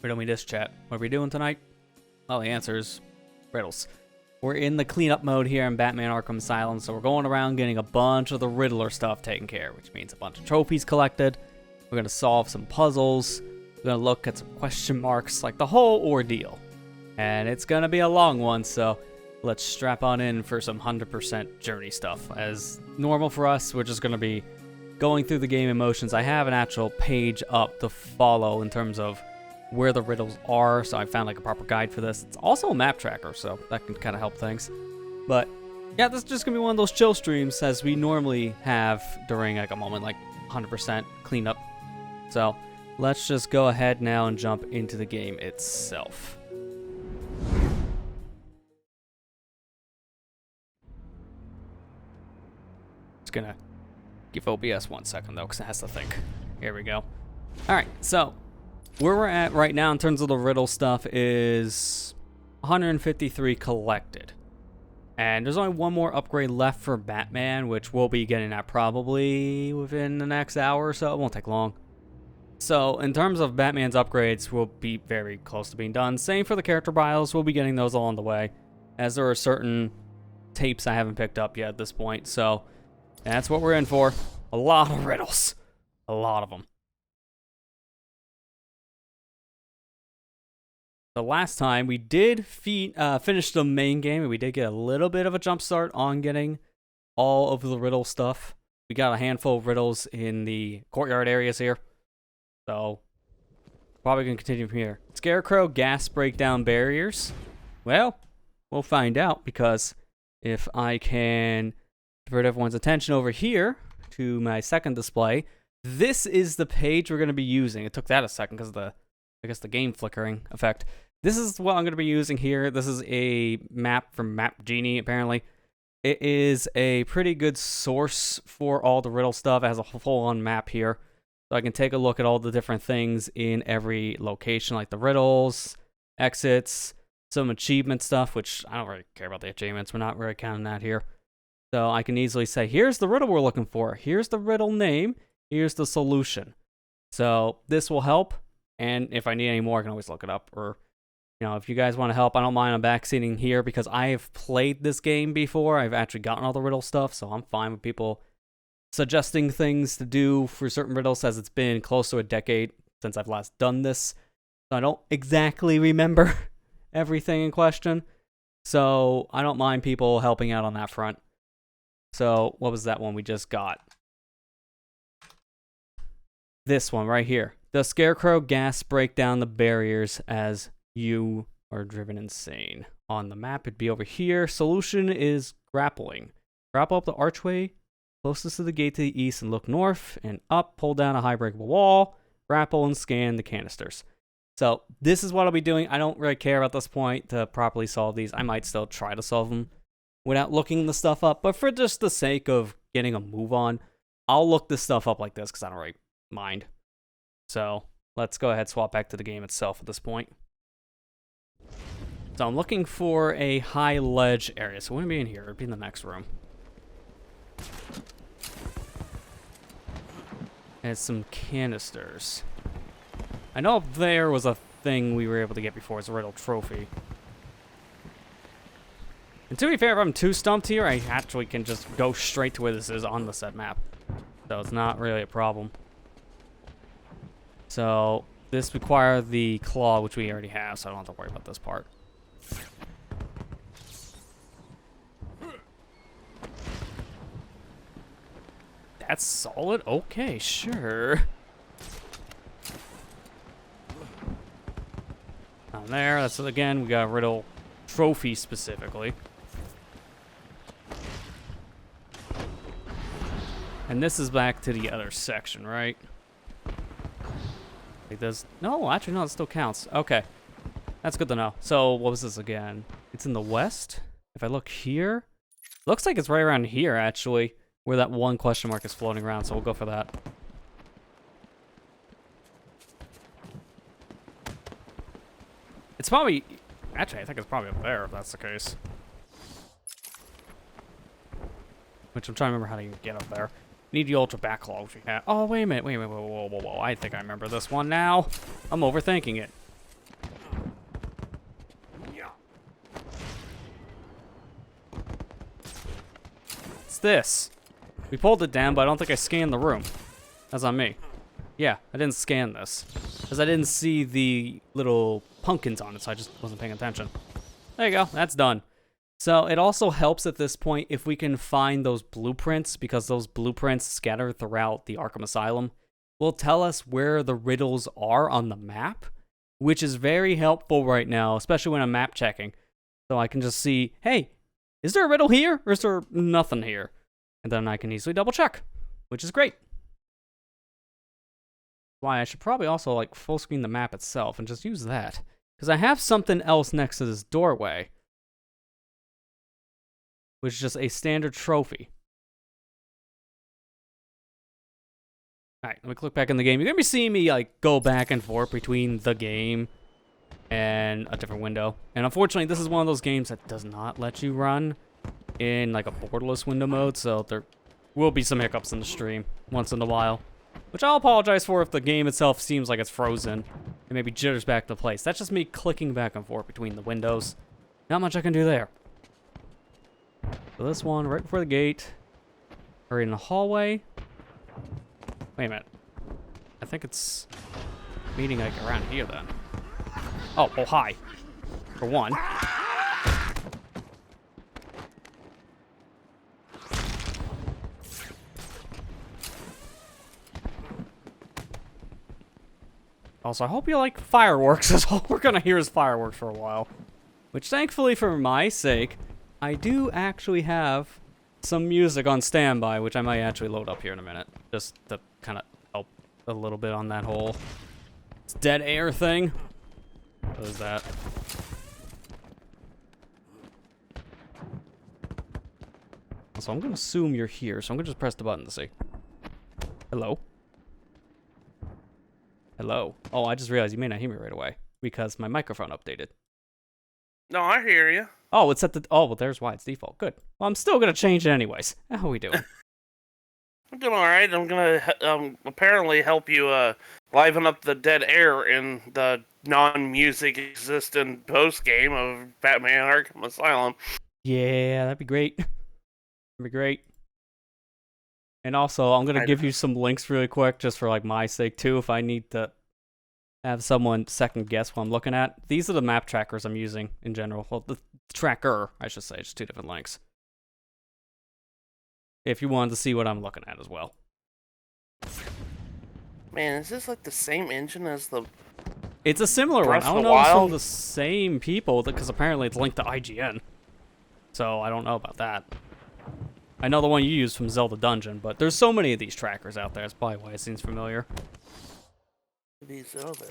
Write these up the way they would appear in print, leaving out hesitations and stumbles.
Riddle me this, chat. What are we doing tonight? Well, the answer is riddles. We're in the cleanup mode here in Batman Arkham Asylum, so we're going around getting a bunch of the Riddler stuff taken care of, which means a bunch of trophies collected. We're going to solve some puzzles. We're going to look at some question marks, like the whole ordeal. And it's going to be a long one, so let's strap on in for some 100% journey stuff. As normal for us, we're just going to be going through the game in motions. I have an actual page up to follow in terms of where the riddles are, so I found like a proper guide for this. It's also a map tracker, so that can kind of help things. But yeah, this is just gonna be one of those chill streams as we normally have during like a moment like 100% cleanup. So let's just go ahead now and jump into the game itself. Just gonna give OBS 1 second though, because it has to think. Here we go. All right, so where we're at right now in terms of the riddle stuff is 153 collected. And there's only one more upgrade left for Batman, which we'll be getting at probably within the next hour or so. It won't take long. So in terms of Batman's upgrades, we'll be very close to being done. Same for the character bios. We'll be getting those all on the way, as there are certain tapes I haven't picked up yet at this point. So that's what we're in for. A lot of riddles. A lot of them. The last time we did finish the main game, and we did get a little bit of a jump start on getting all of the riddle stuff. We got a handful of riddles in the courtyard areas here, so probably gonna continue from here. Scarecrow gas breakdown barriers. Well, we'll find out, because if I can divert everyone's attention over here to my second display, this is the page we're gonna be using. It took that a second because of the, I guess, the game flickering effect. This is what I'm going to be using here. This is a map from Map Genie, apparently. It is a pretty good source for all the riddle stuff. It has a full-on map here. So I can take a look at all the different things in every location, like the riddles, exits, some achievement stuff, which I don't really care about the achievements. We're not really counting that here. So I can easily say, here's the riddle we're looking for. Here's the riddle name. Here's the solution. So this will help. And if I need any more, I can always look it up. Or, you know, if you guys want to help, I don't mind. I'm backseating here because I have played this game before. I've actually gotten all the riddle stuff, so I'm fine with people suggesting things to do for certain riddles, as it's been close to a decade since I've last done this. So I don't exactly remember everything in question. So I don't mind people helping out on that front. So what was that one we just got? This one right here. The Scarecrow gas break down the barriers as you are driven insane. On the map, it'd be over here. Solution is grappling. Grapple up the archway closest to the gate to the east and look north and up. Pull down a high breakable wall. Grapple and scan the canisters. So this is what I'll be doing. I don't really care at this point to properly solve these. I might still try to solve them without looking the stuff up. But for just the sake of getting a move on, I'll look this stuff up like this because I don't really mind. So let's go ahead and swap back to the game itself at this point. So I'm looking for a high ledge area. So it wouldn't be in here. It would be in the next room. And some canisters. I know up there was a thing we were able to get before. It's a riddle trophy. And to be fair, if I'm too stumped here, I actually can just go straight to where this is on the set map. So it's not really a problem. So this requires the claw, which we already have, so I don't have to worry about this part. That's solid? Okay, sure. Down there, that's again, we got a riddle trophy specifically. And this is back to the other section, right? It does. No, actually, no, it still counts. Okay. That's good to know. So, what was this again? It's in the west. If I look here, looks like it's right around here, actually, where that one question mark is floating around, so we'll go for that. It's probably... Actually, I think it's probably up there, if that's the case. Which I'm trying to remember how to get up there. Need the ultra backlog, which we have. Oh, wait a minute. Wait, whoa. I think I remember this one now. I'm overthinking it. What's this? We pulled it down, but I don't think I scanned the room. That's on me. Yeah, I didn't scan this. Because I didn't see the little pumpkins on it, so I just wasn't paying attention. There you go, that's done. So it also helps at this point if we can find those blueprints, because those blueprints scattered throughout the Arkham Asylum will tell us where the riddles are on the map, which is very helpful right now, especially when I'm map checking. So I can just see, hey, is there a riddle here, or is there nothing here? And then I can easily double check, which is great. Why I should probably also like full screen the map itself and just use that, because I have something else next to this doorway, which is just a standard trophy. Alright, let me click back in the game. You're gonna be seeing me like go back and forth between the game and a different window. And unfortunately, this is one of those games that does not let you run in like a borderless window mode, so there will be some hiccups in the stream once in a while. Which I'll apologize for if the game itself seems like it's frozen and maybe jitters back to place. That's just me clicking back and forth between the windows. Not much I can do there. So this one, right before the gate. Or in the hallway. Wait a minute. I think it's meeting like around here then. Oh, hi. For one. Also, I hope you like fireworks, because all we're gonna hear is fireworks for a while. Which, thankfully for my sake, I do actually have some music on standby, which I might actually load up here in a minute. Just to kind of help a little bit on that whole dead air thing. What is that? So I'm gonna assume you're here, so I'm gonna just press the button to see. Hello? Hello. Oh, I just realized you may not hear me right away because my microphone updated. No, I hear you. Oh, it's at the... Oh, well, there's why it's default. Good. Well, I'm still going to change it anyways. How are we doing? I'm doing all right. I'm going to apparently help you liven up the dead air in the non-music existent post-game of Batman Arkham Asylum. Yeah, that'd be great. That'd be great. And also, I'm going to give you some links really quick, just for like my sake too, if I need to have someone second guess what I'm looking at. These are the map trackers I'm using in general. Well, the tracker, I should say, just two different links. If you wanted to see what I'm looking at as well. Man, is this like the same engine as the... It's a similar one. I don't know if it's from the same people, because apparently it's linked to IGN. So I don't know about that. I know the one you use from Zelda Dungeon, but there's so many of these trackers out there. That's probably why it seems familiar. These are there.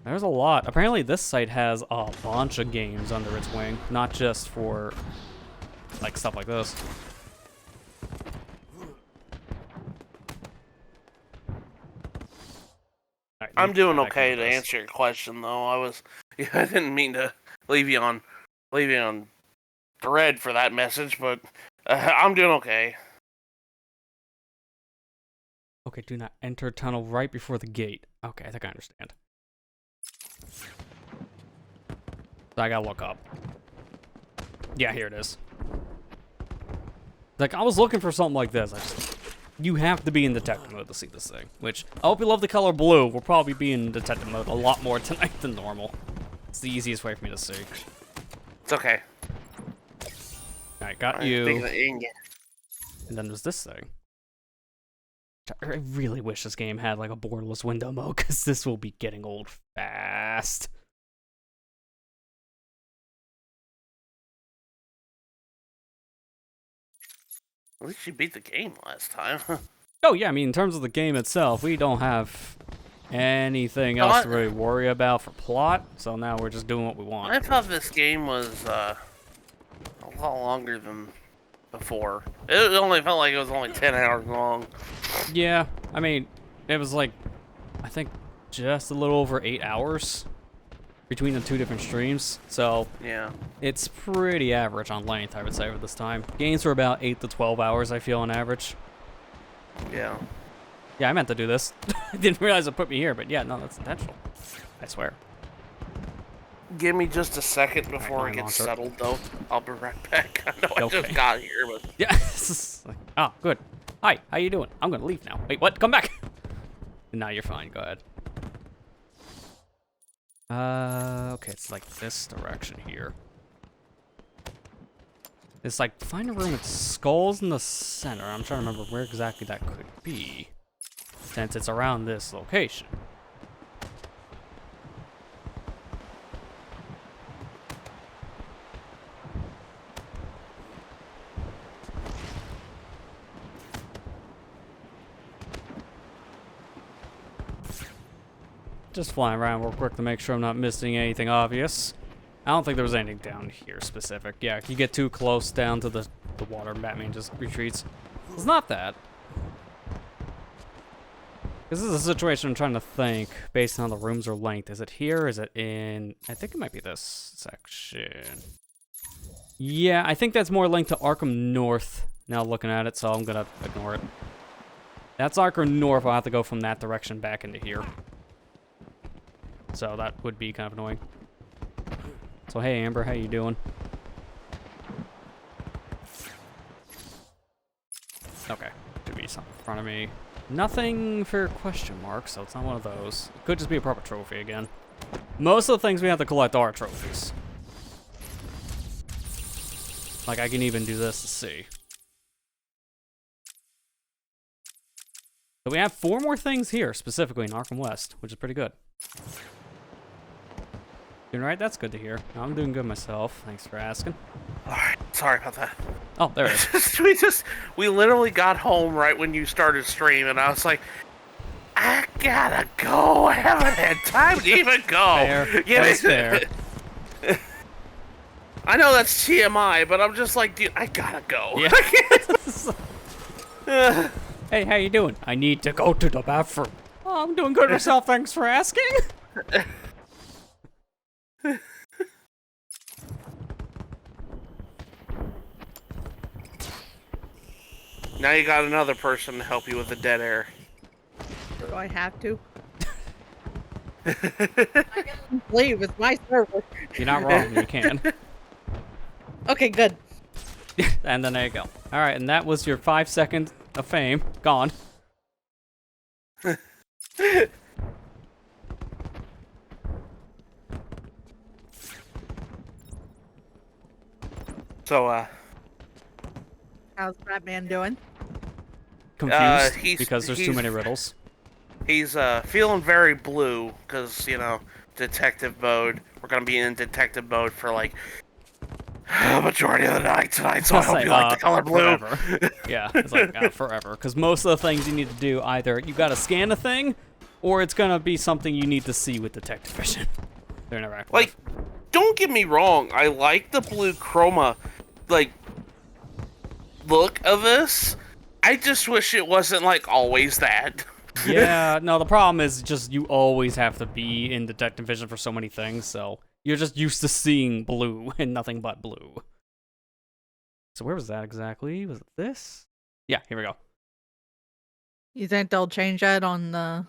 There's a lot. Apparently this site has a bunch of games under its wing, not just for like stuff like this. Right, I'm doing okay to answer your question, though. I didn't mean to leave you on thread for that message, but I'm doing okay. Okay, do not enter tunnel right before the gate. Okay, I think I understand. So I gotta look up. Yeah, here it is. Like, I was looking for something like this. You have to be in detective mode to see this thing. Which, I hope you love the color blue. We'll probably be in detective mode a lot more tonight than normal. It's the easiest way for me to see. It's okay. Alright, got you. And then there's this thing. I really wish this game had like a borderless window mode, because this will be getting old fast. At least you beat the game last time. Oh yeah, I mean, in terms of the game itself, we don't have anything else to really worry about for plot, so now we're just doing what we want. I thought this game was a lot longer than before. It only felt like it was only 10 hours long. Yeah, I mean, it was like, I think just a little over 8 hours between the two different streams, so yeah, it's pretty average on length, I would say, for this time. Games were about 8 to 12 hours, I feel, on average. Yeah. Yeah, I meant to do this. I didn't realize it put me here, but yeah, no, that's intentional. I swear. give me just a second before it gets settled, though. I'll be right back. I know I just got here, but... Yeah, oh, good. Hi, how you doing? I'm gonna leave now. Wait, what? Come back! No, you're fine, go ahead. Okay, it's like this direction here. It's like, find a room with skulls in the center. I'm trying to remember where exactly that could be, since it's around this location. Just flying around real quick to make sure I'm not missing anything obvious. I don't think there was anything down here specific. Yeah, if you get too close down to the water, Batman just retreats. It's not that. This is a situation I'm trying to think based on the rooms or length. Is it here? Is it in... I think it might be this section. Yeah, I think that's more linked to Arkham North now looking at it, so I'm gonna ignore it. That's Arkham North. I'll have to go from that direction back into here. So that would be kind of annoying. So hey Amber, how you doing? Okay, should be something in front of me. Nothing for question mark, so it's not one of those. It could just be a proper trophy again. Most of the things we have to collect are trophies. Like I can even do this to see. So we have 4 more things here, specifically in Arkham West, which is pretty good. Doing right? That's good to hear. I'm doing good myself. Thanks for asking. Alright, sorry about that. Oh, there it is. we literally got home right when you started streaming. I was like, I gotta go. I haven't had time to even go. Fair. That's fair. I know that's TMI, but I'm just like, dude, I gotta go. Yeah. Hey, how you doing? I need to go to the bathroom. Oh, I'm doing good myself. Thanks for asking. Now you got another person to help you with the dead air. Do I have to? Leave, it's my server. You're not wrong, you can. Okay, good. And then there you go. Alright, and that was your 5 seconds of fame. Gone. So, How's Batman doing? Confused because there's too many riddles. He's feeling very blue because, you know, detective mode. We're gonna be in detective mode for like a majority of the night tonight, so I hope you like the color blue. Forever. Yeah, it's like forever. Because most of the things you need to do, either you gotta scan a thing, or it's gonna be something you need to see with detective vision. They're interactive. Like, don't get me wrong, I like the blue chroma, like, look of this. I just wish it wasn't like always that. Yeah, no, the problem is just you always have to be in detective vision for so many things, so you're just used to seeing blue and nothing but blue. So where was that exactly? Was it this? Yeah, here we go. You think they'll change that on the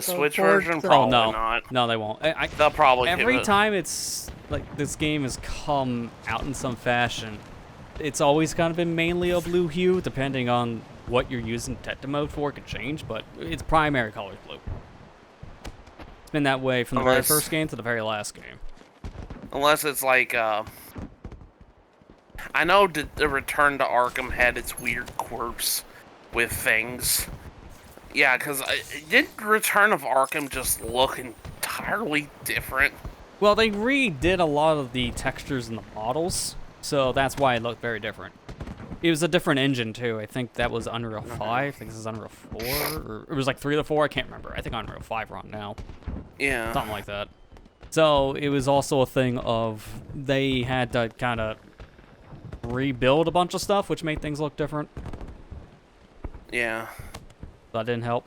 Switch version? Probably not. No, they won't. They'll probably every time it's like this game has come out in some fashion, it's always kind of been mainly a blue hue, depending on what you're using detective mode for. It can change, but its primary color is blue. It's been that way from the very first game to the very last game. Unless it's like, I know the Return to Arkham had its weird quirks with things. Yeah, because did Return of Arkham just look entirely different? Well, they redid a lot of the textures and the models, so that's why it looked very different. It was a different engine, too. I think that was Unreal 5. I think this is Unreal 4. Or it was like 3 to 4. I can't remember. I think Unreal 5 we're on now. Yeah. Something like that. So it was also a thing of they had to kind of rebuild a bunch of stuff, which made things look different. Yeah. That didn't help.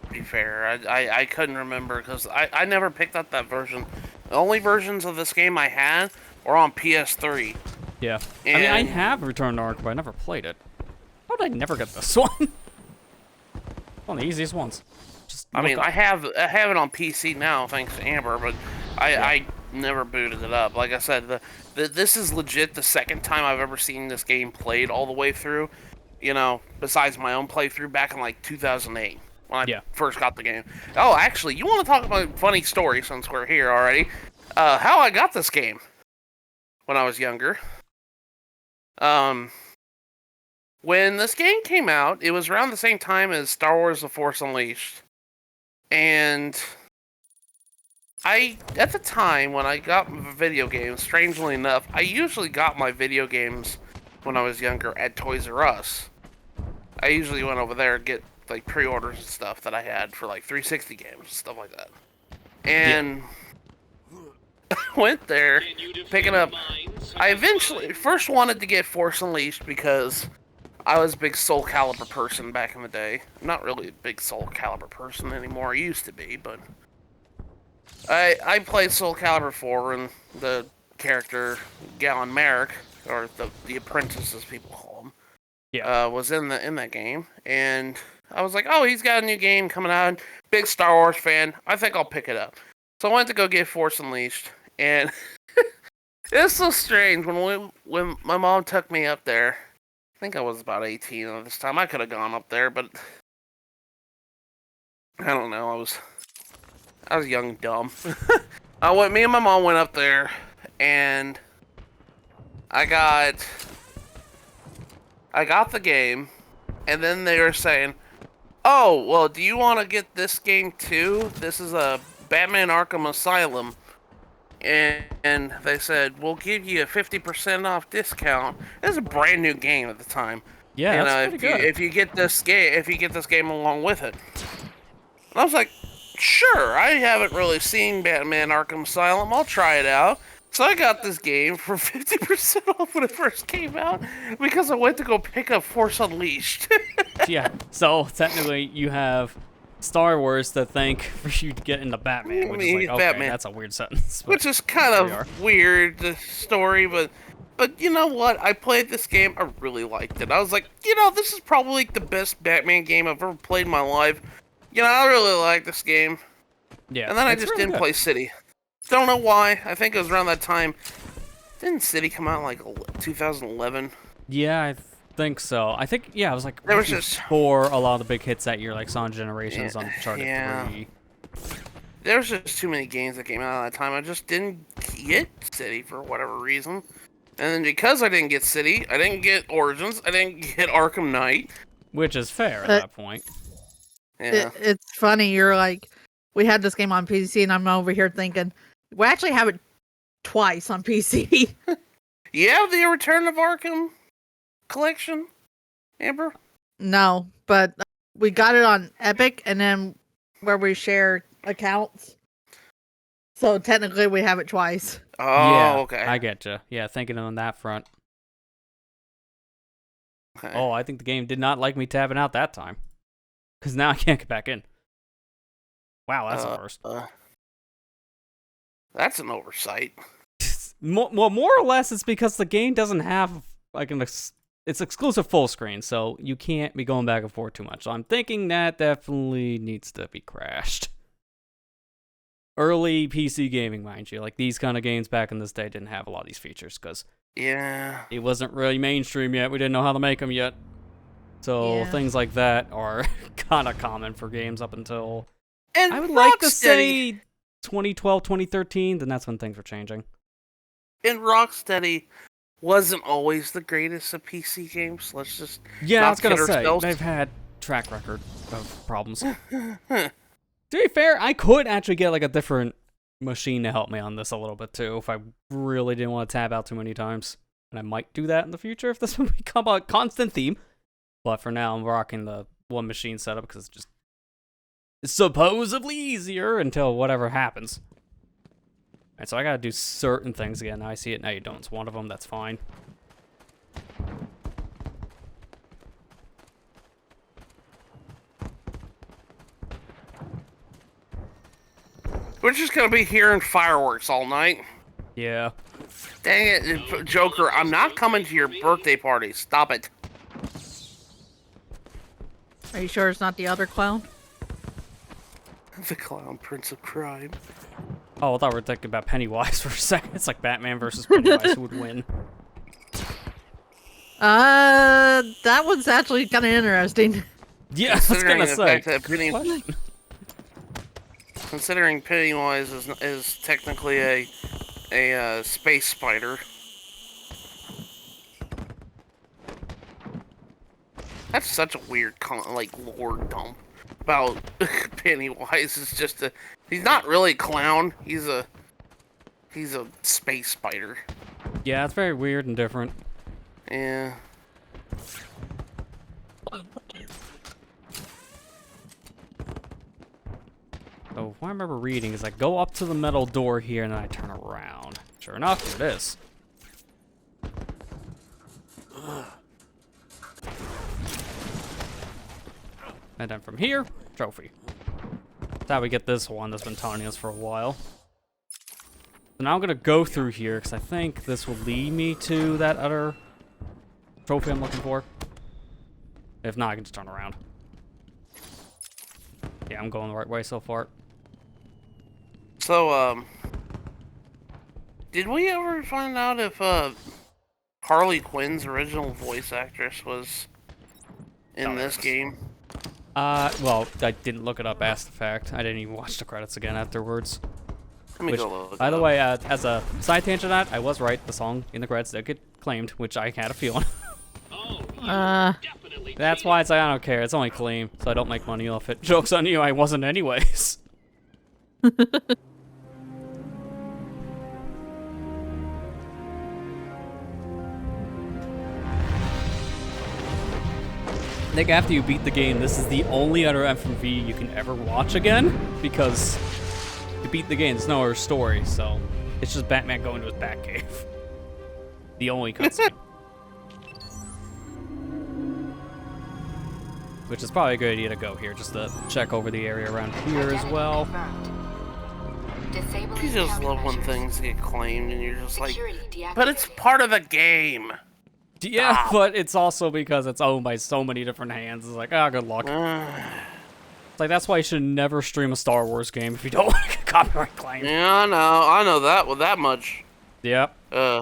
To be fair, I couldn't remember because I never picked up that version. The only versions of this game I had were on PS3. Yeah. And I mean, I have Return to Arkham, but I never played it. How did I never get this one? One of the easiest ones. Just I mean, I have it on PC now, thanks to Amber, but I never booted it up. Like I said, this is legit the second time I've ever seen this game played all the way through. You know, besides my own playthrough back in like 2008 when I first got the game. Oh, actually, you want to talk about a funny story since we're here already? How I got this game when I was younger. When this game came out, it was around the same time as Star Wars: The Force Unleashed, and at the time when I got video games, strangely enough, I usually got my video games when I was younger at Toys R Us. I usually went over there and get like pre-orders and stuff that I had for like 360 games, stuff like that. And went there, picking up. I eventually first wanted to get Force Unleashed because I was a big Soul Calibur person back in the day. I'm not really a big Soul Calibur person anymore. I used to be, but I played Soul Calibur 4 and the character Galen Merrick, or the apprentice as people call him, was in that game, and I was like, oh, he's got a new game coming out. Big Star Wars fan. I think I'll pick it up. So I went to go get Force Unleashed, and it's so strange when my mom took me up there. I think I was about 18 at this time. I could have gone up there, but I don't know. I was young and dumb. Me and my mom went up there, and I got the game, and then they were saying, oh, well, do you want to get this game too? This is a Batman Arkham Asylum. And they said, we'll give you a 50% off discount. It was a brand new game at the time. Yeah, and, that's pretty good. If you get this game along with it. And I was like, sure, I haven't really seen Batman Arkham Asylum. I'll try it out. So I got this game for 50% off when it first came out because I went to go pick up Force Unleashed. Yeah, so technically you have Star Wars to thank for you to get into Batman, which is like, okay, Batman. That's a weird sentence. Which is kind of weird, the story, but you know what? I played this game, I really liked it. I was like, this is probably the best Batman game I've ever played in my life. I really like this game. Yeah. And then I just didn't play City. Don't know why. I think it was around that time. Didn't City come out like 2011? Yeah, I think so. I think, it was like there was just for a lot of the big hits that year, like Sonic Generations, Uncharted 3. There was just too many games that came out at that time. I just didn't get City for whatever reason. And then because I didn't get City, I didn't get Origins, I didn't get Arkham Knight. Which is fair at that point. Yeah. It's funny, you're like, we had this game on PC, and I'm over here thinking, we actually have it twice on PC. Yeah, the Return of Arkham collection, Amber? No, but we got it on Epic, and then where we share accounts. So technically we have it twice. Oh, okay. I getcha. Yeah, thinking on that front. Okay. Oh, I think the game did not like me tabbing out that time. Because now I can't get back in. Wow, that's a first. That's an oversight. More or less, it's because the game doesn't have like it's exclusive full screen, so you can't be going back and forth too much. So I'm thinking that definitely needs to be crashed. Early PC gaming, mind you, like these kind of games back in this day didn't have a lot of these features because it wasn't really mainstream yet. We didn't know how to make them yet. So things like that are kind of common for games up until and I would like to say 2012, 2013. Then that's when things were changing. And Rocksteady wasn't always the greatest of PC games. Let's just I was gonna say they've had track record of problems. To be fair, I could actually get like a different machine to help me on this a little bit too if I really didn't want to tab out too many times. And I might do that in the future if this would become a constant theme. But for now, I'm rocking the one machine setup because it's supposedly easier until whatever happens. Alright, so I gotta do certain things again. Now I see it, now you don't. It's one of them, that's fine. We're just gonna be hearing fireworks all night. Yeah. Dang it, Joker, I'm not coming to your birthday party. Stop it. Are you sure it's not the other clown? The Clown Prince of Crime. Oh, I thought we were thinking about Pennywise for a second. It's like Batman versus Pennywise. Who would win? That one's actually kind of interesting. Yeah, I was Considering gonna the say. fact that What? considering Pennywise is technically a space spider. That's such a weird lore dump about Pennywise. Is just he's not really a clown. He's a space spider. Yeah, it's very weird and different. Yeah. So what I remember reading is I go up to the metal door here and then I turn around. Sure enough, here it is. And then from here, trophy. That's how we get this one that's been taunting us for a while. So now I'm gonna go through here because I think this will lead me to that other trophy I'm looking for. If not, I can just turn around. Yeah, I'm going the right way so far. So, did we ever find out if Harley Quinn's original voice actress was in this game? Well, I didn't look it up after the fact. I didn't even watch the credits again afterwards. Let me go look. By the way, as a side tangent on that, I was right. The song in the credits did get claimed, which I had a feeling. That's why it's like, I don't care. It's only claim, so I don't make money off it. Joke's on you, I wasn't anyways. I think after you beat the game, this is the only other FMV you can ever watch again, because you beat the game, there's no other story, so it's just Batman going to his Batcave. The only cutscene. Which is probably a good idea to go here, just to check over the area around here as well. You just love when things get claimed and you're just like, but it's part of the game. Yeah, but it's also because it's owned by so many different hands. It's like, ah, good luck. It's like, that's why you should never stream a Star Wars game if you don't want to get copyright claim. Yeah, I know that with that much. Yep.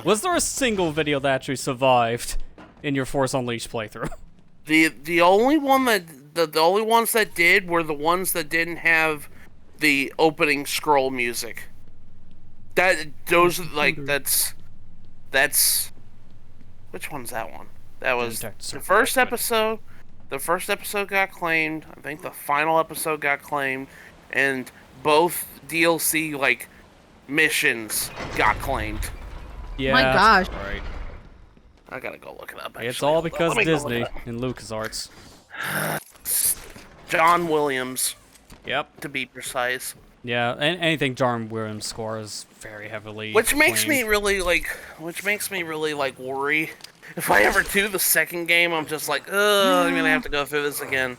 Was there a single video that actually survived in your Force Unleashed playthrough? The only one that the only ones that did were the ones that didn't have the opening scroll music. Those like that's which one's that one? That was the first episode. The first episode got claimed. I think the final episode got claimed, and both DLC like missions got claimed. Yeah. My gosh. Right. I gotta go look it up. Actually. It's all because Let me go Disney look it up. and LucasArts. John Williams, Yep. to be precise. Yeah, and anything John Williams scores very heavily. Which makes me claimed. really like worry. If I ever do the second game, I'm just like, ugh, I'm gonna have to go through this again.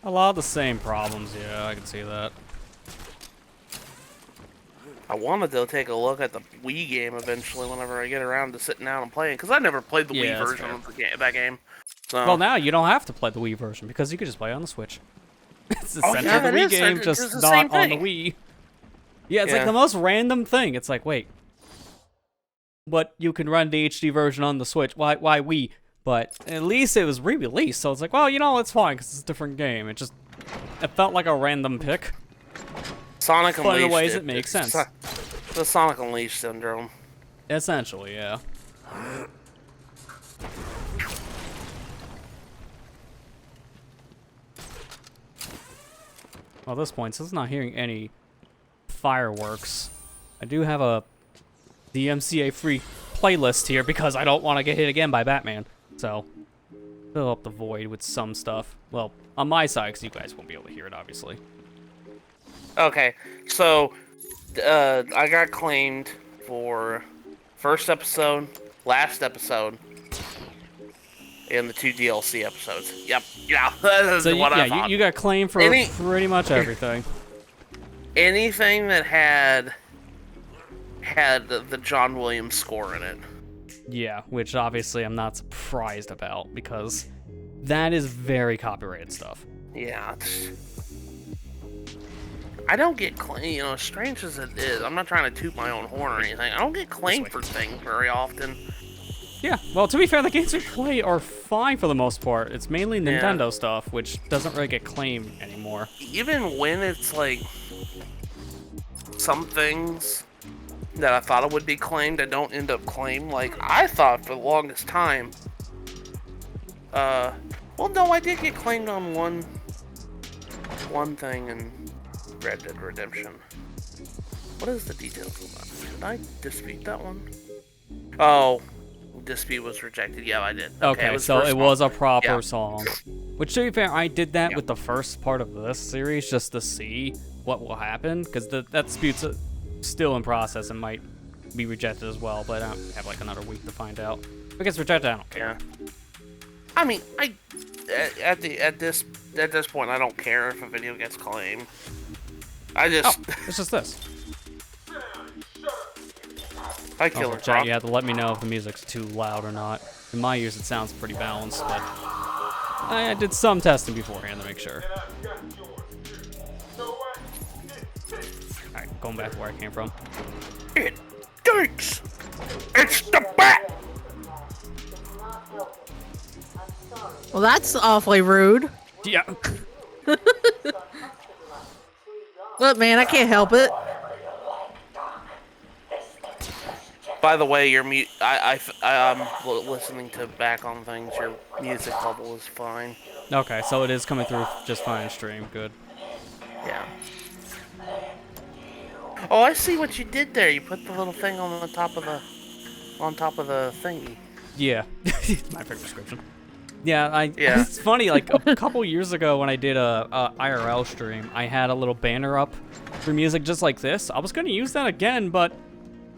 A lot of the same problems, yeah, I can see that. I wanted to take a look at the Wii game eventually whenever I get around to sitting down and playing, because I never played the Yeah, Wii that's version fair. of that game. So, Well, now you don't have to play the Wii version because you can just play on the Switch. It's Oh, essentially yeah, the it Wii is. game, It's just the not same on the thing. Wii. Yeah, it's Yeah. like the most random thing. It's like, wait, but you can run the HD version on the Switch. Why Wii? But at least it was re-released, so it's like, well, you know, it's fine because it's a different game. It felt like a random pick. Sonic But in Unleashed. ways it makes sense. The Sonic Unleashed syndrome. Essentially, yeah. Well, at this point, since I'm not hearing any fireworks, I do have a DMCA free playlist here because I don't want to get hit again by Batman. So, fill up the void with some stuff. Well, on my side, because you guys won't be able to hear it, obviously. Okay, so I got claimed for first episode, last episode, and the 2 DLC episodes. Yep, yeah, that's So, what I thought. you got claimed for pretty much everything. Anything that had the John Williams score in it. Yeah, which obviously I'm not surprised about because that is very copyrighted stuff. Yeah. I don't get claimed, you know, as strange as it is, I'm not trying to toot my own horn or anything. I don't get claimed for things very often. Yeah, well, to be fair, the games we play are fine for the most part. It's mainly Yeah. Nintendo stuff, which doesn't really get claimed anymore. Even when it's like some things that I thought it would be claimed that don't end up claimed. Like I thought for the longest time. Well, no, I did get claimed on one thing in Red Dead Redemption. What is the details of that? Did I dispute that one? Oh, dispute was rejected. Yeah, I did. Okay, it so it was a proper Yeah. song. Which, to be fair, I did that Yeah. with the first part of this series just to see what will happen, because that dispute's still in process and might be rejected as well, but I don't have like another week to find out. If it gets rejected, I don't care. Yeah. I mean, at this point, I don't care if a video gets claimed. I just It's just this. I kill her. Chat, you have to let me know if the music's too loud or not. In my ears, it sounds pretty balanced, but I did some testing beforehand to make sure. Alright, going back to where I came from. It stinks. It's the bat. Well, that's awfully rude. Yeah. Look, man, I can't help it. By the way, your I'm listening to back on things. Your music level is fine. Okay, so it is coming through just fine in stream. Good. Yeah. Oh, I see what you did there. You put the little thing on the top of the thingy. Yeah. My favorite description. Yeah, Yeah. It's funny, like a couple years ago when I did a IRL stream, I had a little banner up for music just like this. I was going to use that again, but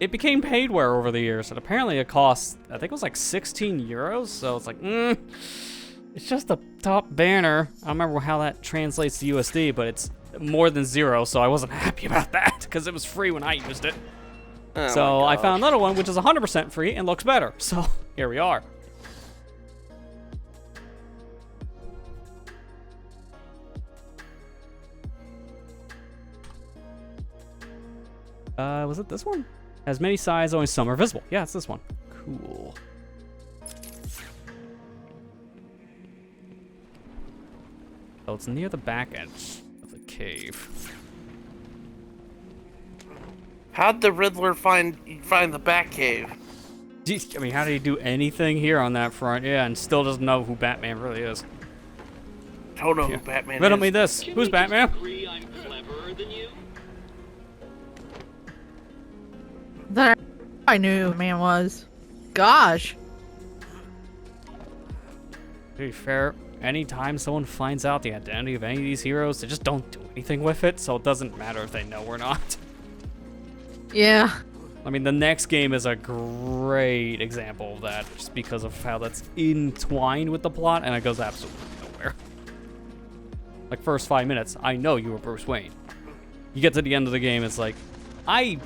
it became paidware over the years, and apparently it costs, I think it was like 16 euros, so it's like, it's just a top banner. I don't remember how that translates to USD, but it's more than zero, so I wasn't happy about that, because it was free when I used it. Oh So my I gosh. found another one, which is 100% free and looks better, so here we are. Was it this one? Has many sides, only some are visible. Yeah, it's this one. Cool. So it's near the back edge of the cave. How'd the Riddler find the bat cave? Jeez, I mean, how did he do anything here on that front? Yeah, and still doesn't know who Batman really is. Don't know who Batman Riddle is. me this. Who's Batman? I'm cleverer than you? That I knew who the man was. Gosh. To be fair, anytime someone finds out the identity of any of these heroes, they just don't do anything with it, so it doesn't matter if they know or not. Yeah. I mean, the next game is a great example of that, just because of how that's entwined with the plot, and it goes absolutely nowhere. Like, first 5 minutes, I know you were Bruce Wayne. You get to the end of the game, it's like, I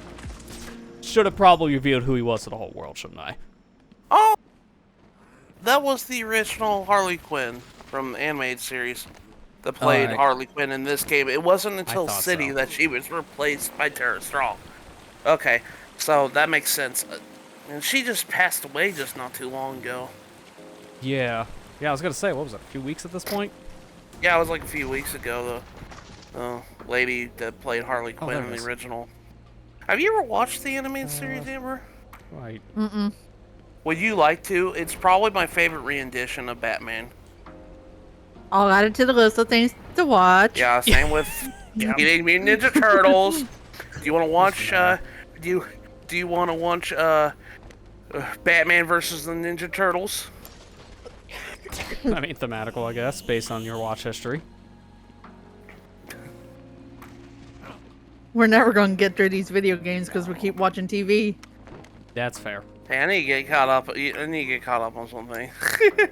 should have probably revealed who he was to the whole world, shouldn't I? Oh, that was the original Harley Quinn from the animated series that played Alright. Harley Quinn in this game. It wasn't until thought City so. that she was replaced by Tara Strong. Okay, so that makes sense. And she just passed away just not too long ago. Yeah. Yeah, I was gonna say, what was it, a few weeks at this point? Yeah, it was like a few weeks ago. The lady that played Harley Oh, Quinn there in it is. the original. Have you ever watched the animated series, Amber? Right. Mm-mm. Would you like to? It's probably my favorite rendition of Batman. I'll add it to the list of things to watch. Yeah, same with Teenage Mutant Ninja Turtles. Do you want to watch? Do you want to watch Batman versus the Ninja Turtles? I mean, thematical, I guess, based on your watch history. We're never going to get through these video games because we keep watching TV. That's fair. Hey, I need to get caught up. I need to get caught up on something. I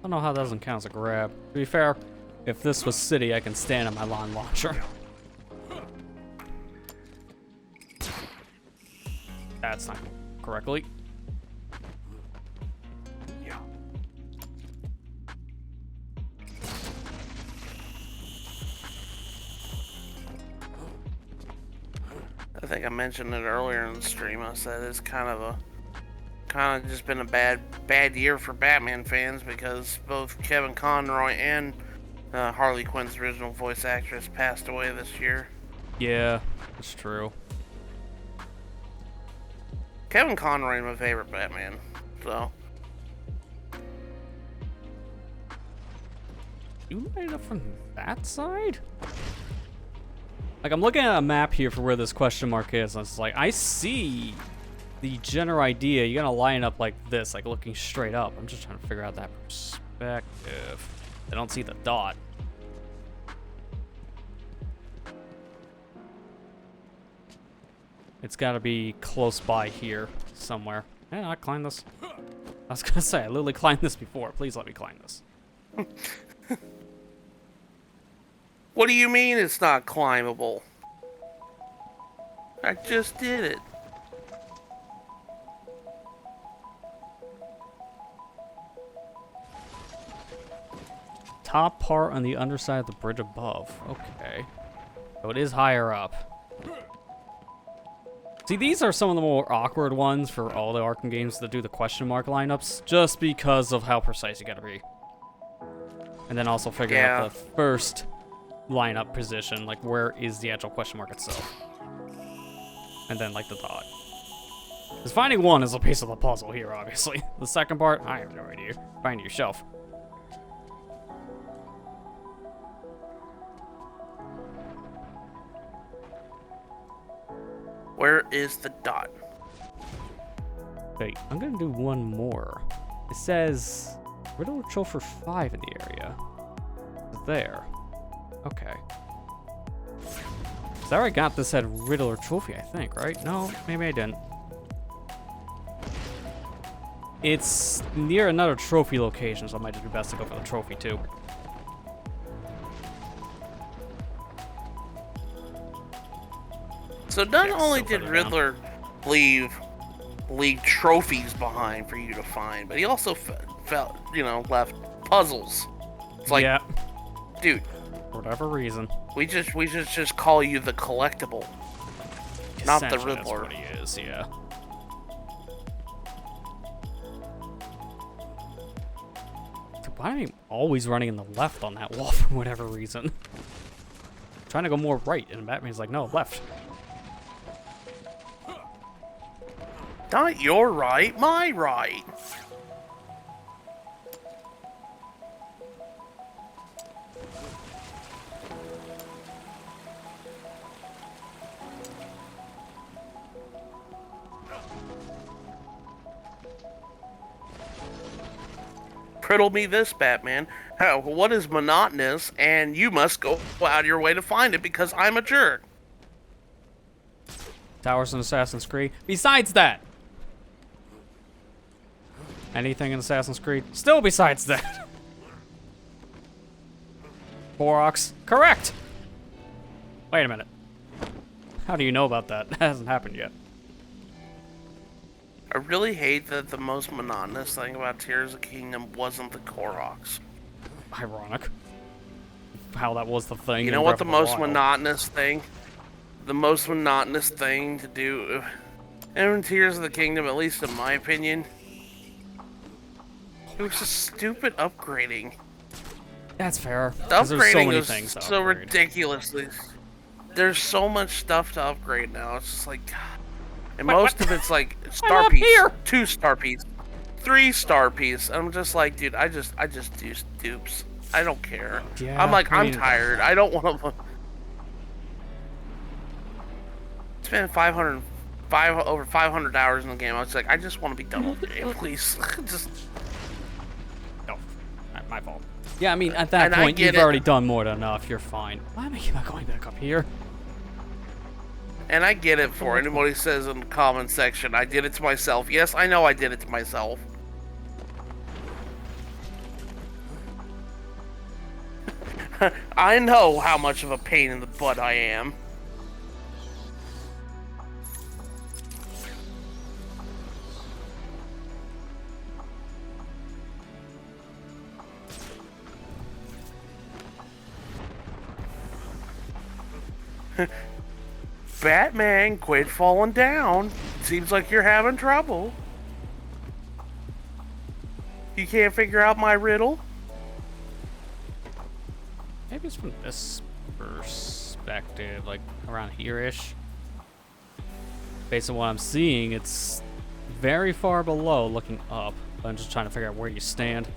don't know how that doesn't count as a grab. To be fair, if this was City, I can stand on my lawn launcher. That's not correctly. think I mentioned it earlier in the stream. I said it's kind of just been a bad year for Batman fans because both Kevin Conroy and Harley Quinn's original voice actress passed away this year. Yeah, that's true. Kevin Conroy is my favorite Batman, so. You light it up from that side? Like, I'm looking at a map here for where this question mark is, and it's like, I see the general idea. You're gonna line up like this, like looking straight up. I'm just trying to figure out that perspective. I don't see the dot. It's gotta be close by here somewhere. Yeah, I climbed this. I was gonna say, I literally climbed this before. Please let me climb this. What do you mean it's not climbable? I just did it. Top part on the underside of the bridge above. Okay. So it is higher up. See, these are some of the more awkward ones for all the Arkham games that do the question mark lineups, just because of how precise you gotta be. And then also figure out the first lineup position, like where is the actual question mark itself. And then like the dot. Because finding one is a piece of the puzzle here, obviously. The second part, I have no idea. Find your shelf. Where is the dot? Wait, I'm gonna do one more. It says Riddler Trophy 5 in the area. There. Okay. So I already got this at Riddler Trophy, I think, right? No, maybe I didn't. It's near another trophy location, so I might just be best to go for the trophy too. So not Yeah, only still did further Riddler leave trophies behind for you to find, but he also felt, left puzzles. It's like, yeah, dude, for whatever reason. we just call you the collectible, not the Essentially, Riddler. That's what he is, yeah. Dude, why am I always running in the left on that wall for whatever reason? Trying to go more right, and Batman's like, no, left. Not your right, my right. Riddle me this, Batman. What is monotonous, and you must go out of your way to find it because I'm a jerk. Towers in Assassin's Creed. Besides that. Anything in Assassin's Creed? Still besides that. Koroks. Correct. Wait a minute. How do you know about that? That hasn't happened yet. I really hate that the most monotonous thing about Tears of the Kingdom wasn't the Koroks. Ironic. How that was the thing. You in know what Breath the of most Wild. monotonous thing? The most monotonous thing to do in Tears of the Kingdom, at least in my opinion, it was just stupid upgrading. That's fair. The 'Cause there's so upgrading many was things to so upgrade. ridiculously. There's so much stuff to upgrade now. It's just like, and Wait, most what? of it's like I'm star up piece, here. 2-star piece, 3-star piece. I'm just like, dude, I just do dupes. I don't care. Yeah, I'm like, I I'm mean- tired. I don't want to spend over 500 hours in the game. I was like, I just want to be done with the game, please. Just. No, my fault. Yeah, I mean, at that And I point, get you've it. already done more than enough. You're fine. Why am I keep on going back up here? And I get it for anybody who says in the comment section, I did it to myself. Yes, I know I did it to myself. I know how much of a pain in the butt I am. Batman, quit falling down. Seems like you're having trouble. You can't figure out my riddle? Maybe it's from this perspective, like around here-ish. Based on what I'm seeing, it's very far below looking up. I'm just trying to figure out where you stand.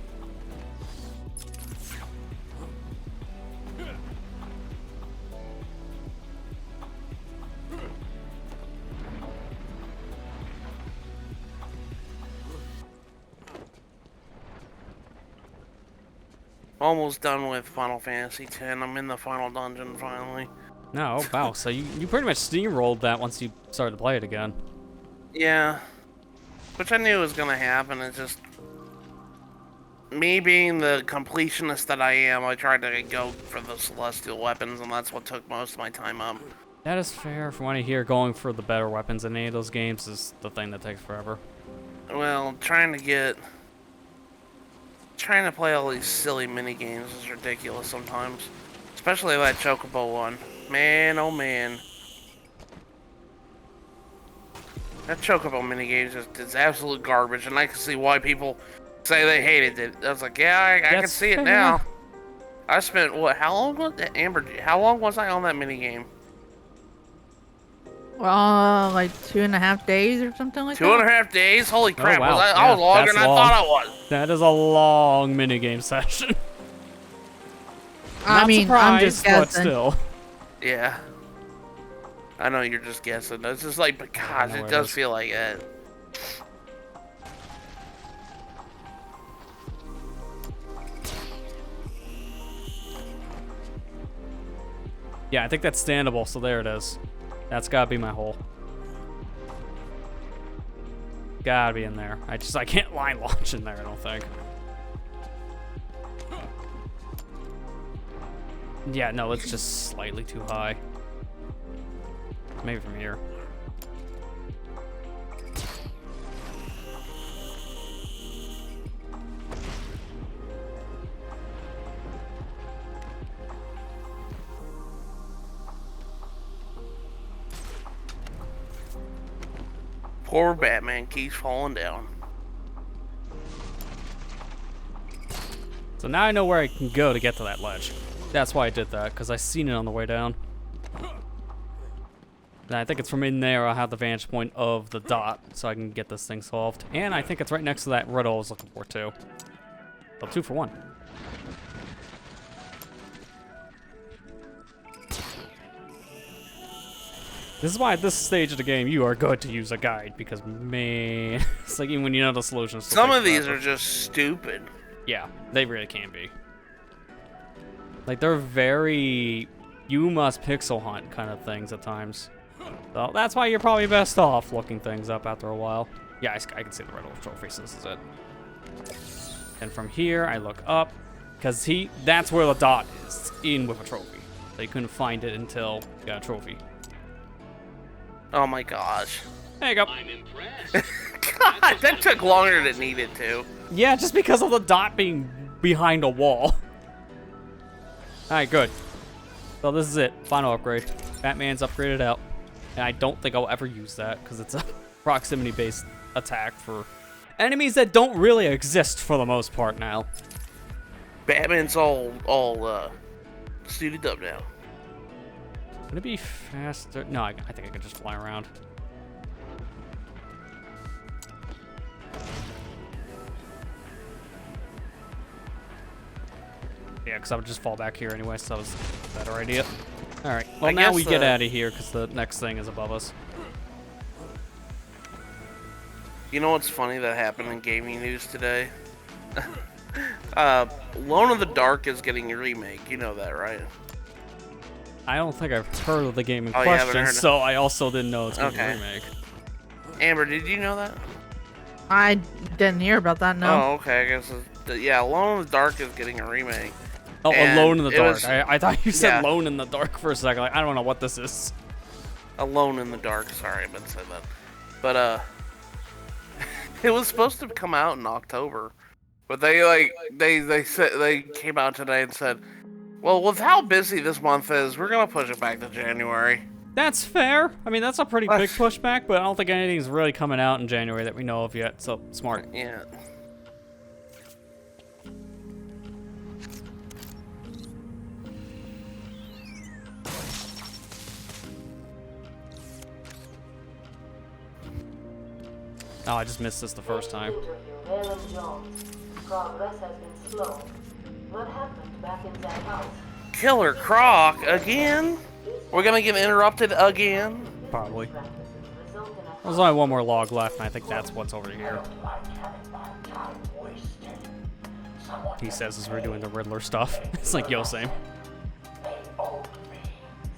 Almost done with Final Fantasy X. I'm in the final dungeon finally. No, oh, wow. So you pretty much steamrolled that once you started to play it again. Yeah. Which I knew was gonna happen. It's just me being the completionist that I am, I tried to go for the celestial weapons, and that's what took most of my time up. That is fair. From what I hear, going for the better weapons in any of those games is the thing that takes forever. Well, trying to play all these silly mini games is ridiculous sometimes. Especially that Chocobo one. Man, oh man. That Chocobo mini game is absolute garbage, and I can see why people say they hated it. I was like, yeah, I can see it now. I spent, what, how long was that, Amber, how long was I on that mini game? Like 2.5 days or something like that. 2.5 days? Holy crap, wow. I was longer than I thought I was. That is a long minigame session. I Not mean, I'm surprised, just but guessing. still. Yeah. I know you're just guessing. It's just like, but gosh, it does feel like it. Yeah, I think that's standable, so there it is. That's gotta be my hole. Gotta be in there. I can't line launch in there, I don't think. Yeah, no, it's just slightly too high. Maybe from here. Poor Batman keeps falling down. So now I know where I can go to get to that ledge. That's why I did that, because I seen it on the way down. And I think it's from in there I'll have the vantage point of the dot, so I can get this thing solved. And I think it's right next to that riddle I was looking for, too. So 2 for 1. This is why at this stage of the game you are good to use a guide, because man, it's like even when you know the solutions. Some of these are just stupid. Yeah, they really can be. Like they're very you must pixel hunt kind of things at times. So that's why you're probably best off looking things up after a while. Yeah, I can see the Riddle trophy, so this is it. And from here I look up, because that's where the dot is, in with a trophy. So you couldn't find it until you got a trophy. Oh my gosh. There you go. I'm impressed. God, that took longer than it needed to. Yeah, just because of the dot being behind a wall. Alright, good. So this is it. Final upgrade. Batman's upgraded out. And I don't think I'll ever use that, because it's a proximity-based attack for enemies that don't really exist for the most part now. Batman's all suited up now. Would it be faster? No, I think I can just fly around. Yeah, because I would just fall back here anyway, so that was a better idea. Alright, well now we get out of here, because the next thing is above us. You know what's funny that happened in gaming news today? Alone in the Dark is getting a remake. You know that, right? I don't think I've heard of the game in Oh, you haven't question, heard so I also didn't know it's going to be a Okay. remake. Amber, did you know that? I didn't hear about that. No. Oh, okay. I guess yeah. Alone in the Dark is getting a remake. Oh, And Alone in the it Dark. was- I thought you said yeah. Alone in the Dark for a second. Like, I don't know what this is. Alone in the Dark. Sorry, I meant to say that. But it was supposed to come out in October, but they said they came out today and said, well, with how busy this month is, we're gonna push it back to January. That's fair. I mean, that's a pretty big pushback, but I don't think anything's really coming out in January that we know of yet, so smart. Yeah. Oh, I just missed this the first time. Progress has been slow. What happened back in that house? Killer Croc again? We're gonna get interrupted again? Probably. There's only one more log left, and I think that's what's over here. He says as we're doing the Riddler stuff. It's like, yo, same. So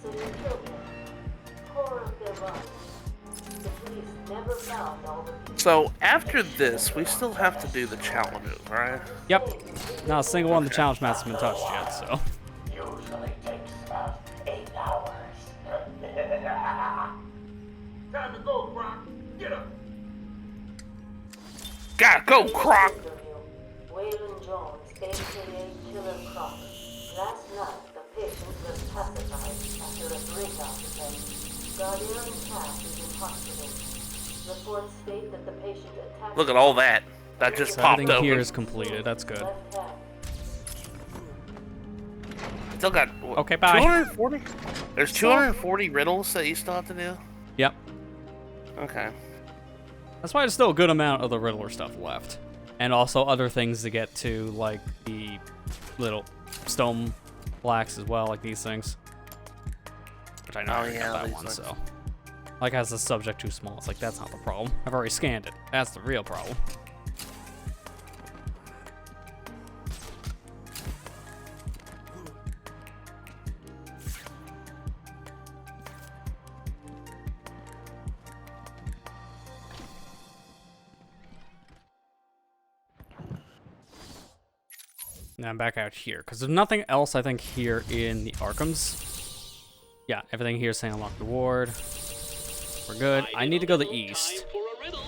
you killed him. Core of their lives. The police never found all the people. So, after this, we still have to do the challenges, right? Yep. Not a single one of the challenge maps has been touched yet, so. Usually takes about 8 hours. Time to go, Croc. Get up. Gotta go, Croc! Waylon Jones, a.k.a. Killer Croc. Last night, the patient was pacified after a breakout event. Guardian Cass is in hospital. Reports state that the patient attacked... Look at all that. That just So popped everything open. here is completed. That's good. left hand. Still got, what, Okay, bye. 240? There's 240 riddles that you still have to do? Yep. Okay. That's why there's still a good amount of the Riddler stuff left. And also other things to get to, like the little stone blacks as well, like these things. Which I know I already got that these one, ones. so. Like, has the subject too small. It's like, that's not the problem. I've already scanned it. That's the real problem. Now I'm back out here, because there's nothing else, I think, here in the Arkhams. Yeah, everything here is saying unlock the ward. We're good. I need to go the east. Time for a riddle.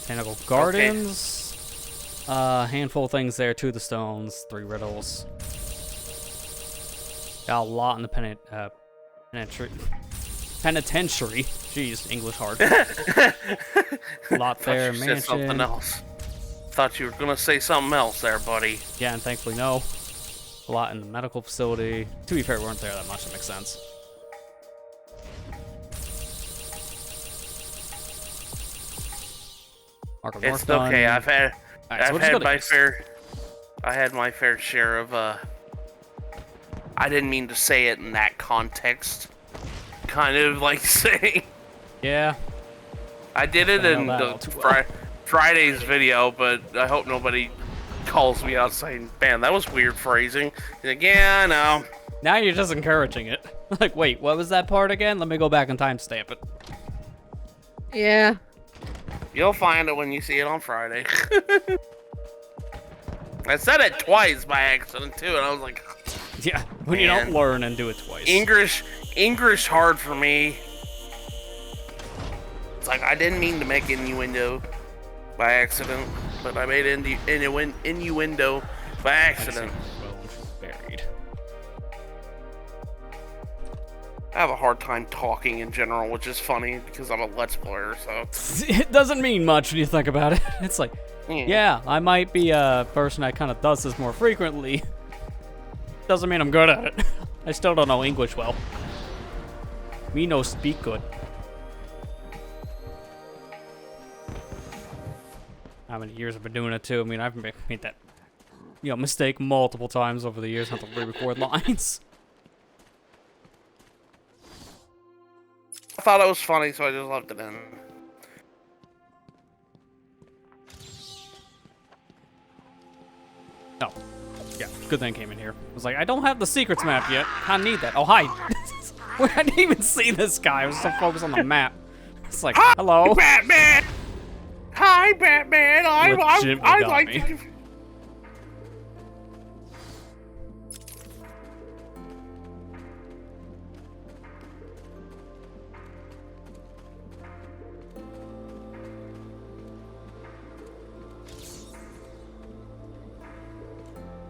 Botanical Gardens. Handful of things there. 2 of the stones. 3 riddles. Got a lot in the penitentiary. Jeez, English hard. A lot there. Thought you said something Mansion. else. Thought you were gonna say something else there, buddy. Yeah, and thankfully no. A lot in the medical facility. To be fair, we weren't there that much. That makes sense. Arkham North It's done. okay. I've had Alright, so we'll I've just go had to my east. fair. I had my fair share of I didn't mean to say it in that context. Kind of like saying Yeah. I did it I know in that the all too well. Friday's video, but I hope nobody calls me out saying, "Man, that was weird phrasing." He's like, yeah, I know. Now you're just encouraging it. Like, wait, what was that part again? Let me go back and timestamp it. Yeah. You'll find it when you see it on Friday. I said it twice by accident too, and I was like, Yeah, when you don't Man. learn and do it twice. English hard for me. It's like I didn't mean to make innuendo by accident, but I made innuendo by accident. Well, buried. I have a hard time talking in general, which is funny because I'm a Let's Player, so. It doesn't mean much when you think about it. It's like, yeah, I might be a person that kind of does this more frequently. Doesn't mean I'm good at it. I still don't know English well. Me no speak good. How many years I've been doing it too? I mean, I've made that, mistake multiple times over the years. Have to re-record lines. I thought it was funny, so I just left it in. Oh, yeah, good thing I came in here. I was like, I don't have the secrets map yet. I need that. Oh, hi. I didn't even see this guy. I was so focused on the map. It's like, hello. Batman! Hi, Batman! I Legitimately got like me. to...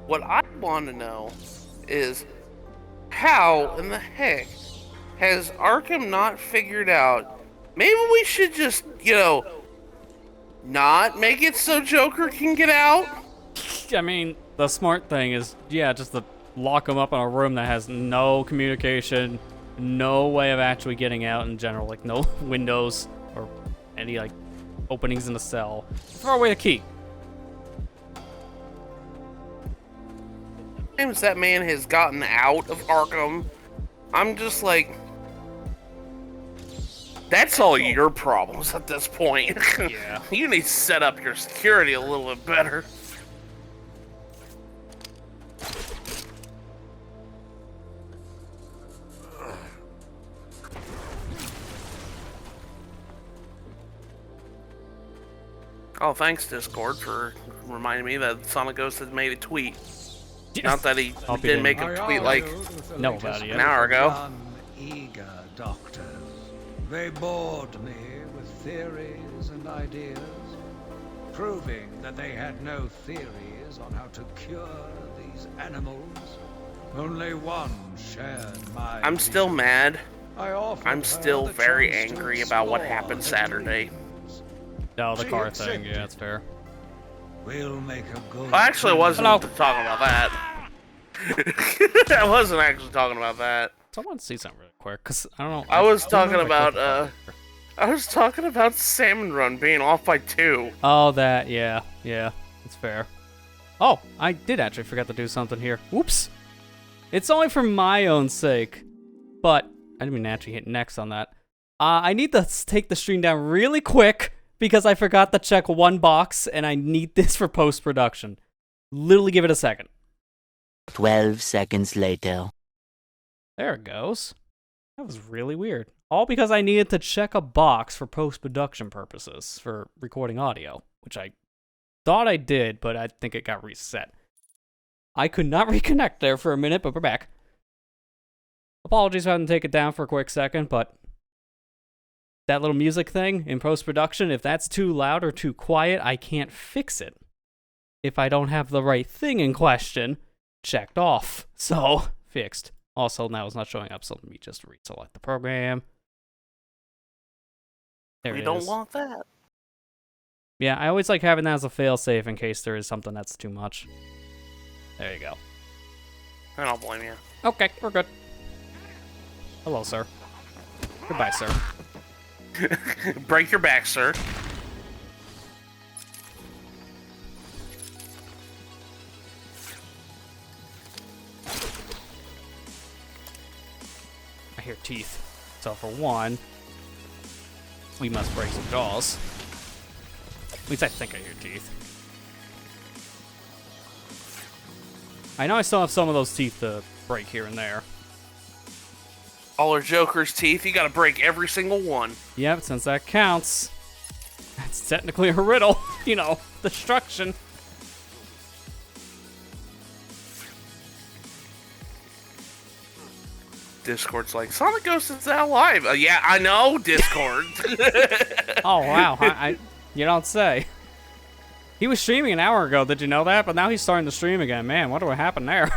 What I want to know is how in the heck has Arkham not figured out? Maybe we should just, not make it so Joker can get out? I mean, the smart thing is, yeah, just to lock him up in a room that has no communication, no way of actually getting out in general, like no windows or any like openings in the cell. Throw away the key. Times that man has gotten out of Arkham, I'm just like, that's all your problems at this point. Yeah. You need to set up your security a little bit better. Oh, thanks, Discord, for reminding me that SonicGhost has made a tweet. Yes. Not that he Hope he didn't make a tweet like know about it yet. an hour ago. Eager doctors. They bored me with theories and ideas, proving that they had no theories on how to cure these animals. Only one shared my I'm still vision. mad. I'm I'm still very angry about what happened Saturday. No, the She car thing. accepted. Yeah, that's fair. We'll make a good. Well, actually, I wasn't Hello. talking about that. I wasn't actually talking about that. Someone see something really quick, cause I don't know. I was don't know talking if I about, clicked the I was talking about Salmon Run being off by 2. Oh, that, yeah, that's fair. Oh, I did actually forget to do something here. Whoops. It's only for my own sake, but I didn't mean to actually hit next on that. I need to take the stream down really quick because I forgot to check one box, and I need this for post-production. Literally give it a second. 12 seconds later. There it goes. That was really weird. All because I needed to check a box for post-production purposes for recording audio, which I thought I did, but I think it got reset. I could not reconnect there for a minute, but we're back. Apologies for having to take it down for a quick second, but that little music thing in post-production, if that's too loud or too quiet, I can't fix it if I don't have the right thing in question checked off. So, fixed. Also, now it's not showing up, so let me just reselect the program. There We it don't is. want that. Yeah, I always like having that as a fail-safe in case there is something that's too much. There you go. I don't blame you. Okay, we're good. Hello, sir. Goodbye, sir. Break your back, sir. I hear teeth. So for one, we must break some jaws. At least I think I hear teeth. I know I still have some of those teeth to break here and there. All our Joker's teeth, you gotta break every single one. Yep, since that counts. That's technically a riddle. You know, destruction. Discord's like, SonicGhost is now live. Yeah, I know, Discord. Oh, wow. You don't say. He was streaming an hour ago, did you know that? But now he's starting to stream again. Man, what happened there?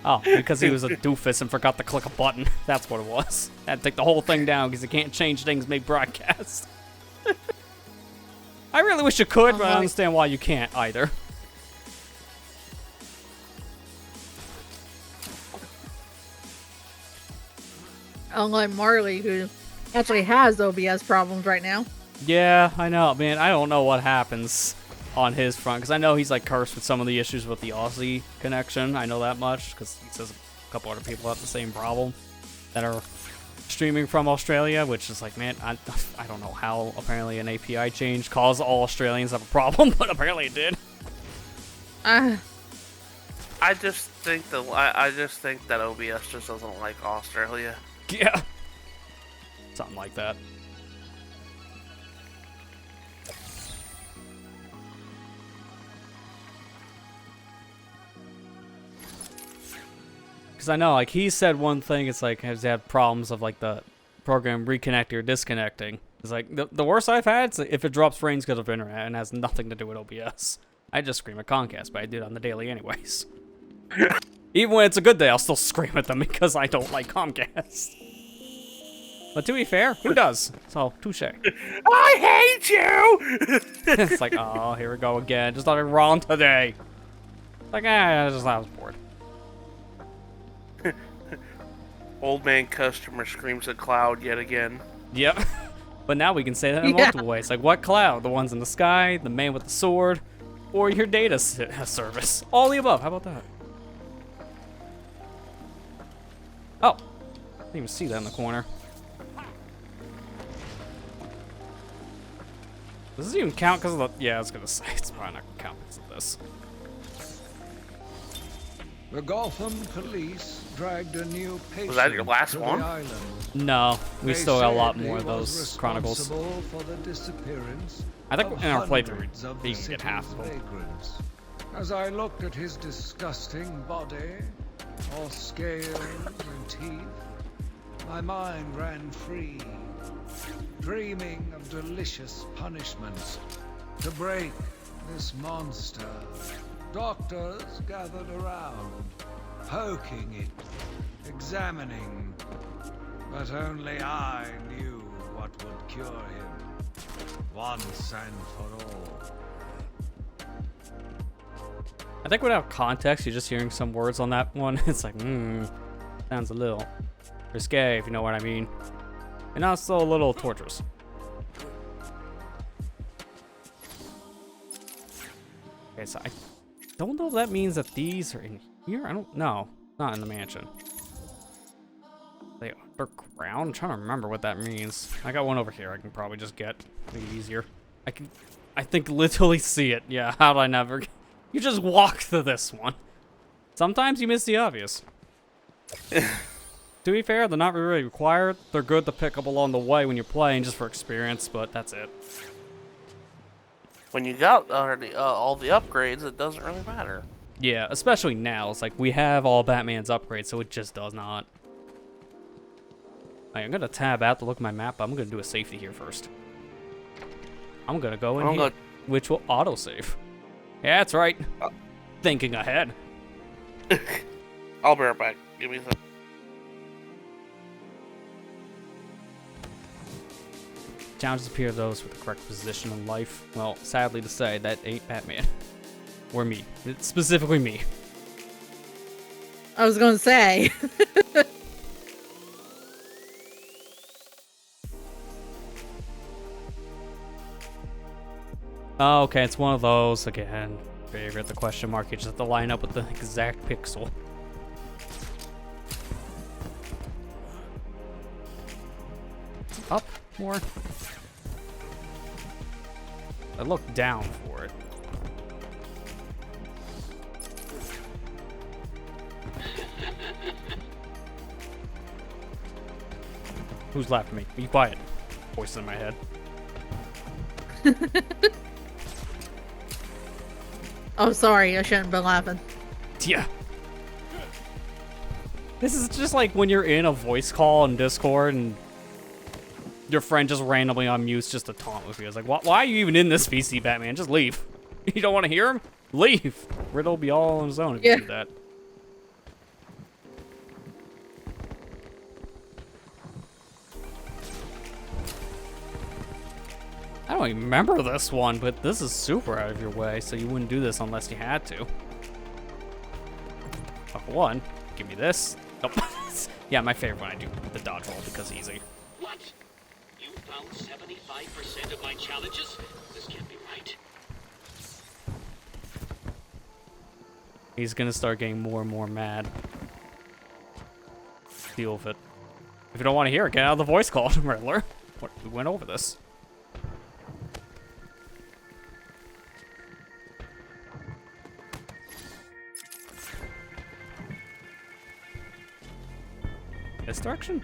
Oh, because he was a doofus and forgot to click a button. That's what it was. Had to take the whole thing down because he can't change things mid-broadcast. I really wish you could, but I understand why you can't either. Unlike Marley, who actually has OBS problems right now. Yeah, I know, man. I don't know what happens on his front because I know he's like cursed with some of the issues with the Aussie connection. I know that much because he says a couple other people have the same problem that are streaming from Australia, which is like, man, I don't know how apparently an API change caused all Australians have a problem, but apparently it did. I just think that OBS just doesn't like Australia. Yeah. Something like that. Because I know, like, he said one thing, it's like, has had problems of, like, the program reconnecting or disconnecting. It's like, the worst I've had is if it drops frames because of internet and has nothing to do with OBS. I just scream at Comcast, but I do it on the daily anyways. Even when it's a good day, I'll still scream at them because I don't like Comcast. But to be fair, who does? So, touche. I hate you! It's like, oh, here we go again. Just nothing wrong today. Like, I was bored. Old man customer screams at cloud yet again. Yep. But now we can say that in multiple ways. Like, what cloud? The ones in the sky, the man with the sword, or your data service. All the above. How about that? Oh. I didn't even see that in the corner. Does this even count because of the... Yeah, I was going to say, it's probably not going to count because of this. The Gotham police dragged a new patient Was that your last to one? the island. No, we They still got a said lot he more of was those chronicles. responsible for the disappearance I think of in our playthrough, hundreds of we the can get half of city's them. vagrants. As I looked at his disgusting body, all scales and teeth, my mind ran free, dreaming of delicious punishments to break this monster. Doctors gathered around, poking it, examining, but only I knew what would cure him, once and for all. I think without context, you're just hearing some words on that one. It's like, sounds a little risque, if you know what I mean. And also a little torturous. Okay, so I don't know if that means that these are in here. I don't know. Not in the mansion. They underground? I'm trying to remember what that means. I got one over here I can probably just get. Make it easier. I think literally see it. Yeah, how'd I never... You just walk through this one. Sometimes you miss the obvious. To be fair, they're not really required. They're good to pick up along the way when you're playing, just for experience, but that's it. When you got already all the upgrades, it doesn't really matter. Yeah, especially now. It's like we have all Batman's upgrades, so it just does not. Right, I'm gonna tab out to look at my map, but I'm gonna do a safety here first. I'm gonna go in here, which will autosave. Yeah, that's right. Thinking ahead. I'll be right back. Give me a second. Challenges appear to those with the correct position in life. Well, sadly to say, that ain't Batman. Or me. It's specifically me. I was gonna say. Oh, okay, it's one of those again. Favorite the question mark. You just have to line up with the exact pixel. Up more. I look down for it. Who's laughing at me? Be quiet. Voice in my head. Oh, sorry. I shouldn't have been laughing. Yeah. This is just like when you're in a voice call in Discord and your friend just randomly unmutes just to taunt with you. It's like, why are you even in this PC, Batman? Just leave. You don't want to hear him? Leave. Riddle will be all on his own if you do that. I don't even remember this one, but this is super out of your way, so you wouldn't do this unless you had to. Fuck one. Give me this. Nope. Yeah, my favorite when I do the dodge roll because easy. What? You found 75% of my challenges? This can't be right. He's gonna start getting more and more mad. Deal with it. If you don't want to hear it, get out of the voice call, Riddler. We went over this. This direction?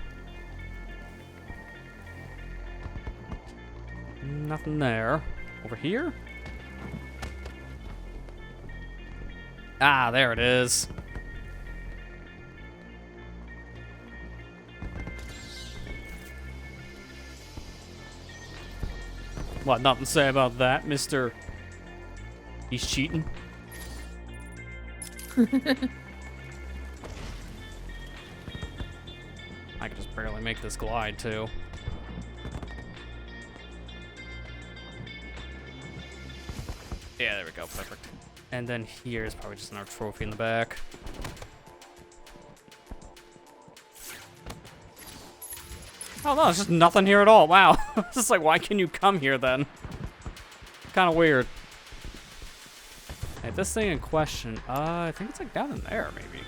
Nothing there. Over here? Ah, there it is. What, nothing to say about that, Mr. He's cheating? barely make this glide, too. Yeah, there we go. Perfect. And then here's probably just another trophy in the back. Oh, no, there's just nothing here at all. Wow. It's just like, why can you come here, then? Kind of weird. Hey, this thing in question, I think it's like down in there, maybe.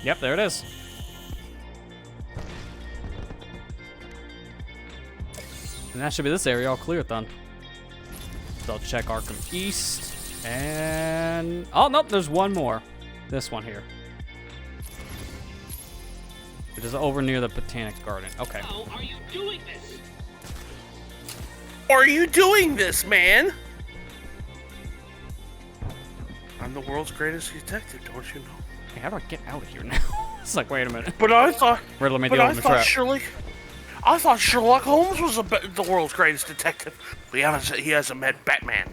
Yep, there it is. And that should be this area all cleared then. So I'll check Arkham East. And... oh, nope, there's one more. This one here. It is over near the Botanic Garden. Okay. How are you doing this? Are you doing this, man? I'm the world's greatest detective, don't you know? Hey, how do I get out of here now? It's like, wait a minute. But I thought... Riddler made but the I ultimate thought trap. I thought Sherlock Holmes was the world's greatest detective. He hasn't met Batman.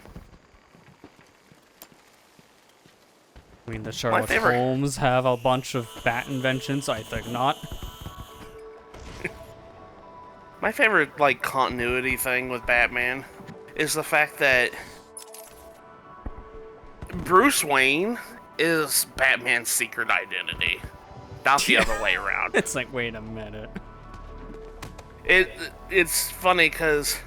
I mean, does Sherlock favorite- Holmes have a bunch of bat inventions? I think not. My favorite, like, continuity thing with Batman is the fact that Bruce Wayne is Batman's secret identity, not the other way around. It's like, wait a minute. It's funny because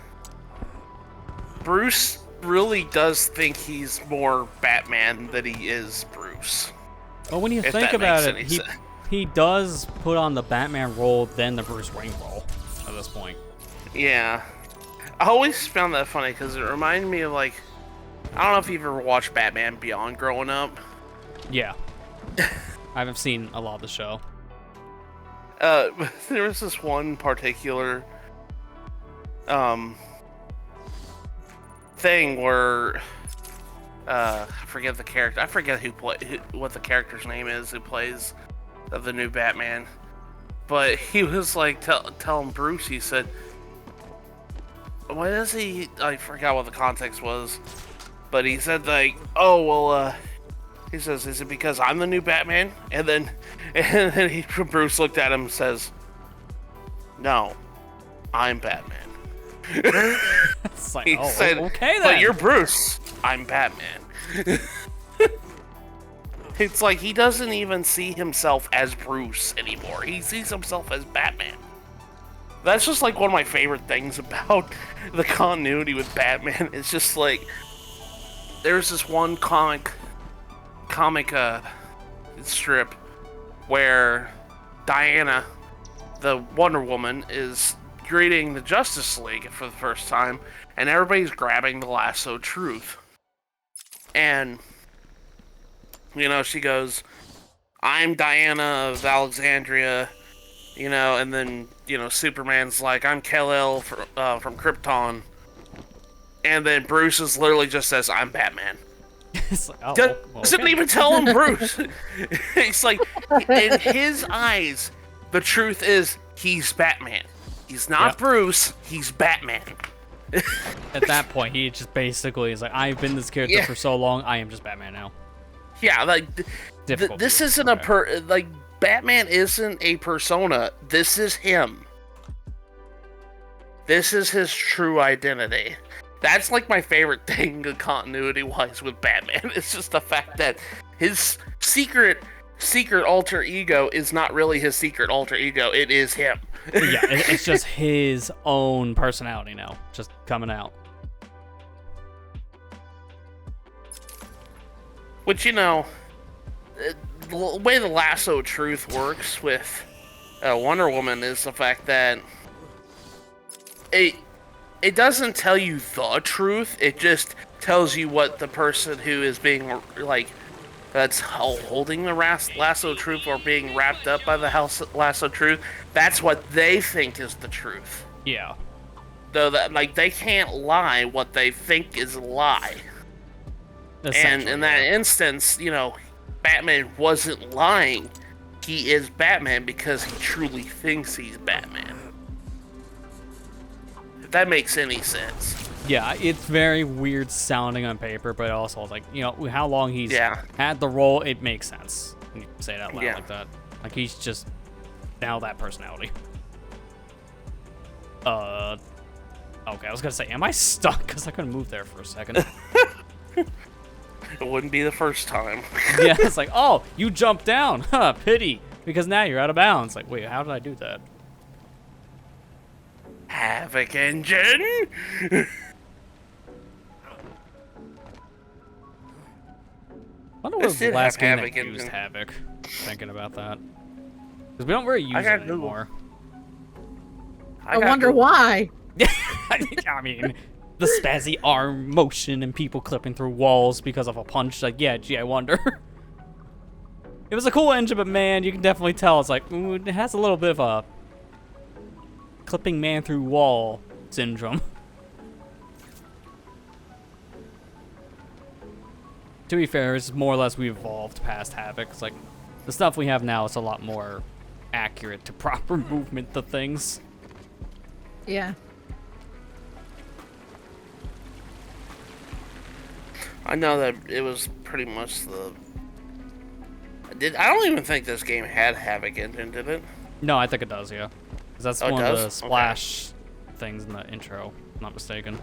Bruce really does think he's more Batman than he is Bruce. Well, when you If think that about makes it, any sense. he does put on the Batman role, then the Bruce Wayne role at this point. Yeah. I always found that funny because it reminded me of, like, I don't know if you've ever watched Batman Beyond growing up. Yeah. I haven't seen a lot of the show. There was this one particular thing where I forget the character. I forget what the character's name is who plays the new Batman. But he was like telling Bruce. He said, "Why does he?" I forgot what the context was, but he said like, "Oh well." He says, "Is it because I'm the new Batman?" And then Bruce looked at him and says, "No, I'm Batman." It's like, He oh, said, okay then. "But you're Bruce. I'm Batman." It's like he doesn't even see himself as Bruce anymore. He sees himself as Batman. That's just like one of my favorite things about the continuity with Batman. It's just like there's this one comic strip where Diana, the Wonder Woman, is greeting the Justice League for the first time, and everybody's grabbing the lasso truth. And, you know, she goes, "I'm Diana of Alexandria," you know, and then, you know, Superman's like, "I'm Kal-El from Krypton." And then Bruce is literally just says, "I'm Batman." It's like, oh, Doesn't okay. even tell him Bruce. It's like, in his eyes, the truth is he's Batman. He's not Yep. Bruce, he's Batman. At that point, he just basically is like, I've been this character Yeah. for so long, I am just Batman now. Yeah, like, Difficult. this isn't like, Batman isn't a persona. This is him. This is his true identity. That's like my favorite thing continuity-wise with Batman. It's just the fact that his secret alter ego is not really his secret alter ego. It is him. Yeah, it's just his own personality now, just coming out. Which, you know, the way the lasso of truth works with Wonder Woman is the fact that it doesn't tell you the truth. It just tells you what the person who is being, like, that's holding the lasso of truth or being wrapped up by the lasso of truth, that's what they think is the truth. Yeah. Though that, like, they can't lie what they think is a lie. And Essentially, in that instance, you know, Batman wasn't lying. He is Batman because he truly thinks he's Batman. If that makes any sense. yeah, it's very weird sounding on paper, but also, like, you know, how long he's Yeah. had the role, it makes sense when you say it out loud Yeah. like that. Like, he's just Now that personality. Okay, I was gonna say, am I stuck? Because I couldn't move there for a second. It wouldn't be the first time. Yeah, it's like, oh, you jumped down. Huh, pity. Because now you're out of bounds. Like, wait, how did I do that? Havoc engine. I wonder what was the did last have game that Havoc used engine. Havoc. Thinking about that. Because we don't really use it got Google. anymore. I wonder why. I mean, the spazzy arm motion and people clipping through walls because of a punch. Like, yeah, gee, I wonder. It was a cool engine, but man, you can definitely tell it's like, ooh, it has a little bit of a clipping man through wall syndrome. To be fair, it's more or less we evolved past Havoc. It's like, the stuff we have now is a lot more accurate to proper movement to things. Yeah. I know that it was pretty much the. I don't even think this game had Havoc engine, did it? No, I think it does, yeah. 'Cause that's Oh, it one of the does? splash things in the intro, if I'm not mistaken.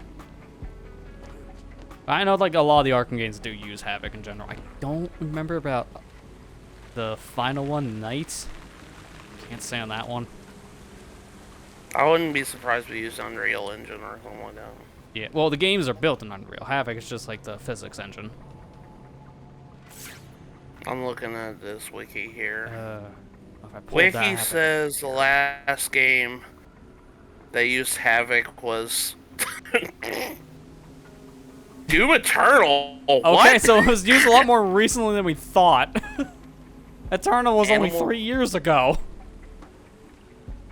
I know like a lot of the Arkham games do use Havoc in general. I don't remember about the final one, Night. Can't say on that one. I wouldn't be surprised if we used Unreal Engine or something like that. Yeah, well, the games are built in Unreal. Havoc is just like the physics engine. I'm looking at this wiki here. If I pulled that Wiki Havoc- says the last game that used Havoc was Doom Eternal. Okay, What? so it was used a lot more recently than we thought. Eternal was only Animal- 3 years ago.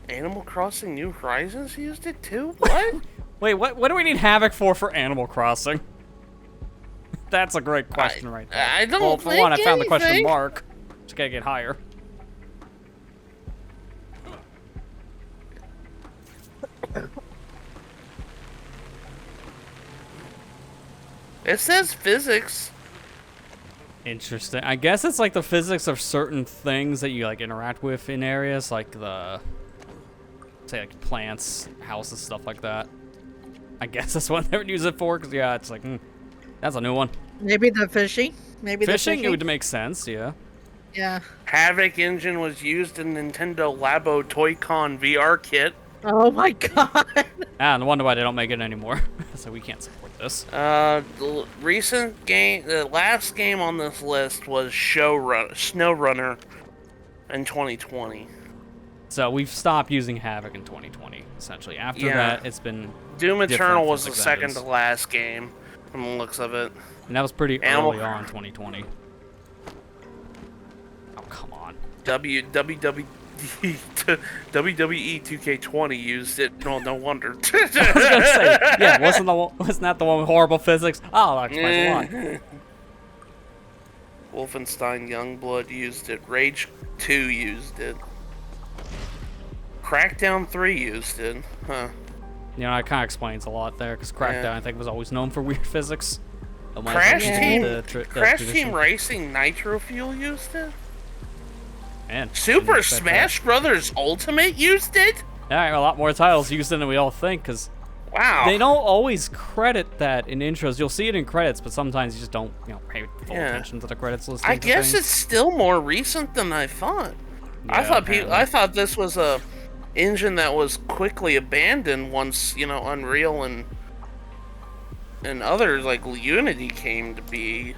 Animal Crossing New Horizons used it too? What? Wait, what do we need Havoc for Animal Crossing? That's a great question right there. I don't Well, for think one, I found the question anything. mark. Just gotta get higher. It says physics. Interesting. I guess it's like the physics of certain things that you like interact with in areas, like the, say, like plants, houses, stuff like that. I guess that's what they would use it for, because yeah, it's like, that's a new one. Maybe the fishing. Maybe the Fishing, fishing. it would make sense, yeah. Yeah. Havoc engine was used in Nintendo Labo Toy-Con VR kit. Oh my god. Ah, no wonder why they don't make it anymore. So we can't support this. The recent game, the last game on this list was SnowRunner in 2020. So we've stopped using Havoc in 2020, essentially. After Yeah. that, it's been Doom different Eternal was the physics second engines. to last game, from the looks of it. And that was pretty Animal- early on, 2020. Oh, come on. WWE 2K20 used it. No wonder. I was gonna say, yeah, wasn't that the one with horrible physics? Oh, that explains a lot. Wolfenstein Youngblood used it. Rage 2 used it. Crackdown 3 used it. Huh. You know, that kind of explains a lot there, because Crackdown, Yeah. I think, was always known for weird physics. It might Crash as well Team, be the Crash tradition. Team Racing Nitro Fuel used it. Man, Super didn't expect Smash Brothers Ultimate used it. that. Yeah, a lot more titles used than we all think, because Wow. they don't always credit that in intros. You'll see it in credits, but sometimes you just don't, pay full Yeah. attention to the credits listing. I for guess things. it's still more recent than I thought. Yeah, I thought this was a engine that was quickly abandoned once Unreal and others like Unity came to be.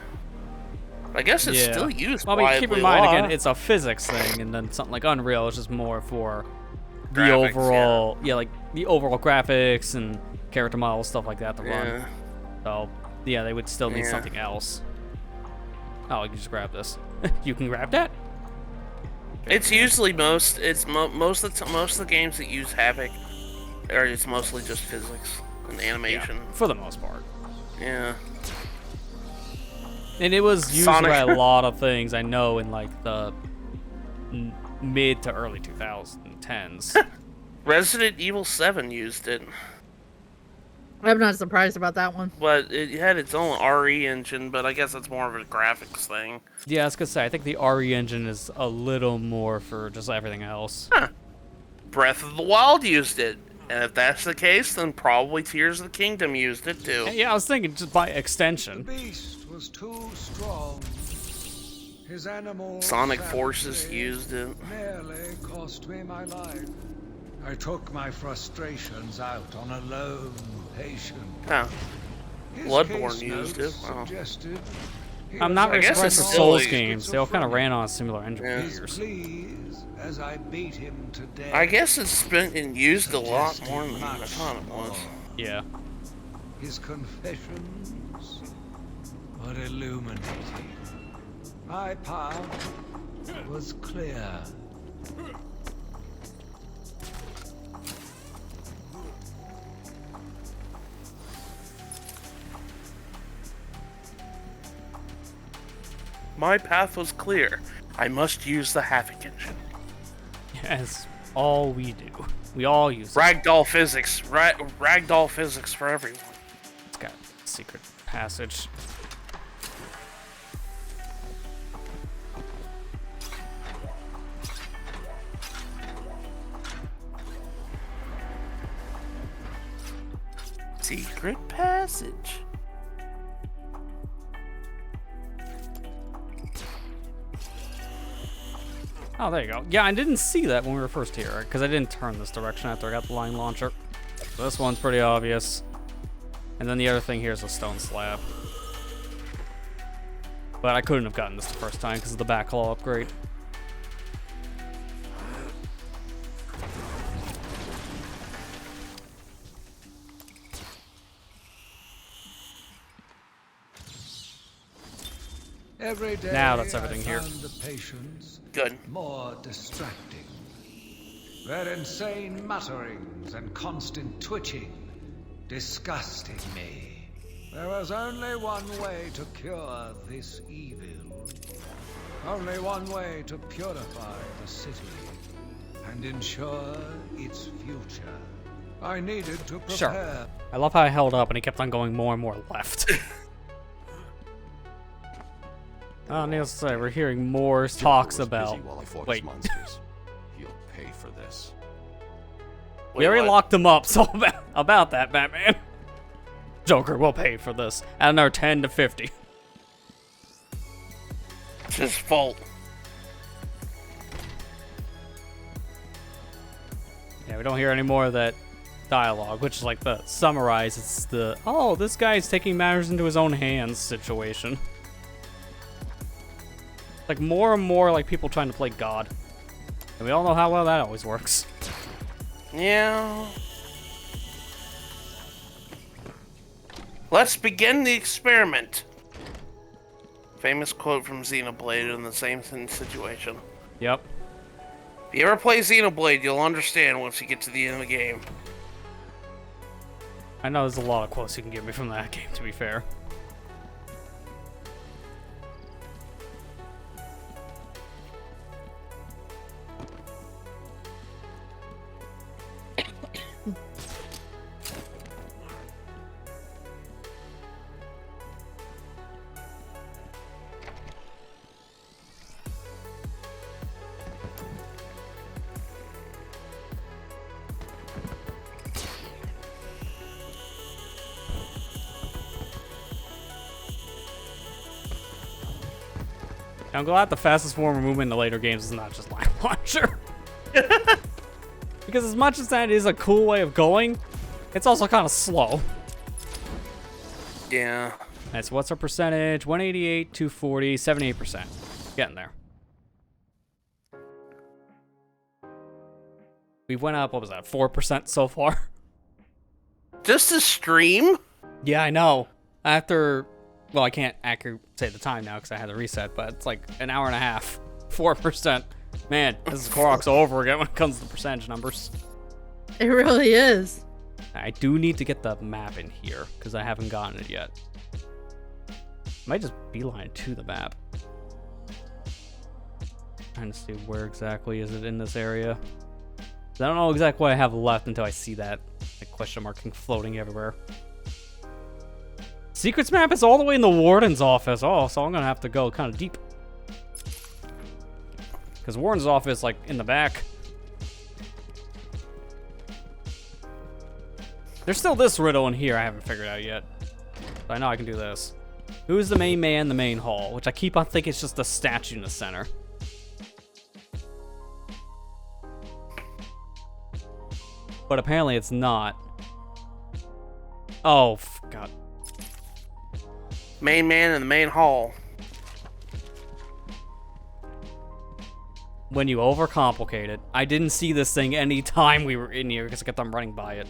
I guess it's still used. Well, I mean, keep in widely mind a lot. again, it's a physics thing, and then something like Unreal is just more for the Graphics, overall, like the overall graphics and character models, stuff like that to Yeah. run. So, yeah, they would still need Yeah. something else. Oh, you can just grab this. You can grab that. It's usually most of the games that use Havoc, or it's mostly just physics and animation. For the most part. Yeah. And it was used Sonic- by a lot of things, I know, in like the mid to early 2010s. Resident Evil 7 used it. I'm not surprised about that one. But it had its own RE engine, but I guess that's more of a graphics thing. Yeah, I was gonna say, I think the RE engine is a little more for just everything else. Breath of the Wild used it. And if that's the case, then probably Tears of the Kingdom used it too. Yeah, I was thinking just by The extension. beast was too strong. His animal Sonic savagery Forces used it. nearly cost me my life. I took my frustrations out on a lone patient. Huh. His Bloodborne case used notes it. Wow. suggested he I'm was not I very guess surprised it's the still Souls a games. They all kind of schizophrenia. ran on a similar engine Yeah. for His years. pleas as I beat him to death. I guess it's been used a lot more than I much thought it was. more. Yeah. His confessions were illuminating. My path was clear. My path was clear. I must use the Havoc engine. That's all we do. We all use it. Ragdoll physics. Ragdoll physics for everyone. It's got a secret passage. Secret passage. Oh, there you go. Yeah, I didn't see that when we were first here, because I didn't turn this direction after I got the line launcher. So this one's pretty obvious. And then the other thing here is a stone slab. But I couldn't have gotten this the first time because of the backhaul upgrade. Every day Now that's everything I here. found the patients Good. more distracting. Their insane mutterings and constant twitching disgusted me. There was only one way to cure this evil. Only one way to purify the city and ensure its future. I needed to prepare. Sure. I love how I held up and he kept on going more and more left. Needless to say, we're hearing more talks about. Wait, He'll pay for this. we already what? locked him up, so about that, Batman. Joker will pay for this. Add another 10 to 50. It's his fault. Yeah, we don't hear any more of that dialogue, which is like the summarize. It's the, oh, this guy's taking matters into his own hands situation. Like more and more like people trying to play God. And we all know how well that always works. Yeah. Let's begin the experiment. Famous quote from Xenoblade in the same situation. Yep. If you ever play Xenoblade, you'll understand once you get to the end of the game. I know there's a lot of quotes you can give me from that game, to be fair. I'm glad the fastest form of movement in the later games is not just line launcher. Because as much as that is a cool way of going, it's also kind of slow. Yeah. That's what's our percentage? 188, 240, 78%. Getting there. We went up, what was that, 4% so far? Just a stream? Yeah, I know. After, well, I can't accurately say the time now because I had to reset, but it's like an hour and a half. 4%. Man, this is Korok's all over again when it comes to the percentage numbers. It really is. I do need to get the map in here because I haven't gotten it yet. Might just beeline to the map. Trying to see where exactly is it in this area. I don't know exactly what I have left until I see that like, question mark floating everywhere. Secrets map is all the way in the warden's office. Oh, so I'm gonna have to go kind of deep. Because warden's office, like, in the back. There's still this riddle in here I haven't figured out yet. But I know I can do this. Who is the main man in the main hall? Which I keep on thinking it's just the statue in the center. But apparently it's not. Oh, God. Main man in the main hall. When you overcomplicate it, I didn't see this thing any time we were in here because I kept on running by it.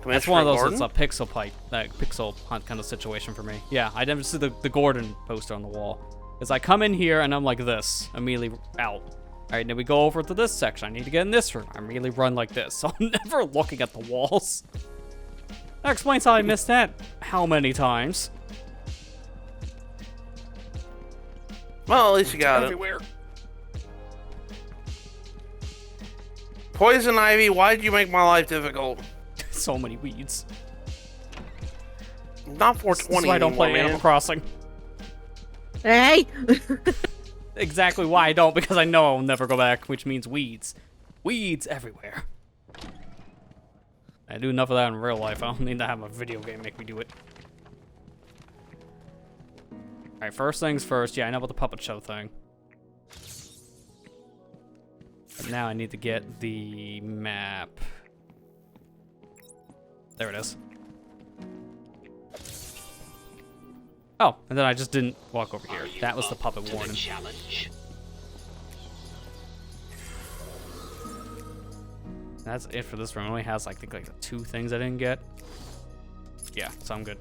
That's one of those that's a pixel pipe, that pixel hunt kind of situation for me. Yeah, I never see the Gordon poster on the wall. Because I come in here and I'm like this, immediately out. Alright, then we go over to this section. I need to get in this room. I immediately run like this. So I'm never looking at the walls. That explains how I missed that how many times. Well, at least you got everywhere. Poison Ivy, why did you make my life difficult? So many weeds. Not 420 That's why I don't play Animal Crossing. Hey! Exactly why I don't, because I know I'll never go back, which means weeds. Weeds everywhere. I do enough of that in real life. I don't need to have a video game make me do it. Alright, first things first. Yeah, I know about the puppet show thing. But now I need to get the map. There it is. Oh, and then I just didn't walk over here. That was the puppet warning. That's it for this room. It only has, I think, like the 2 things I didn't get. Yeah, so I'm good.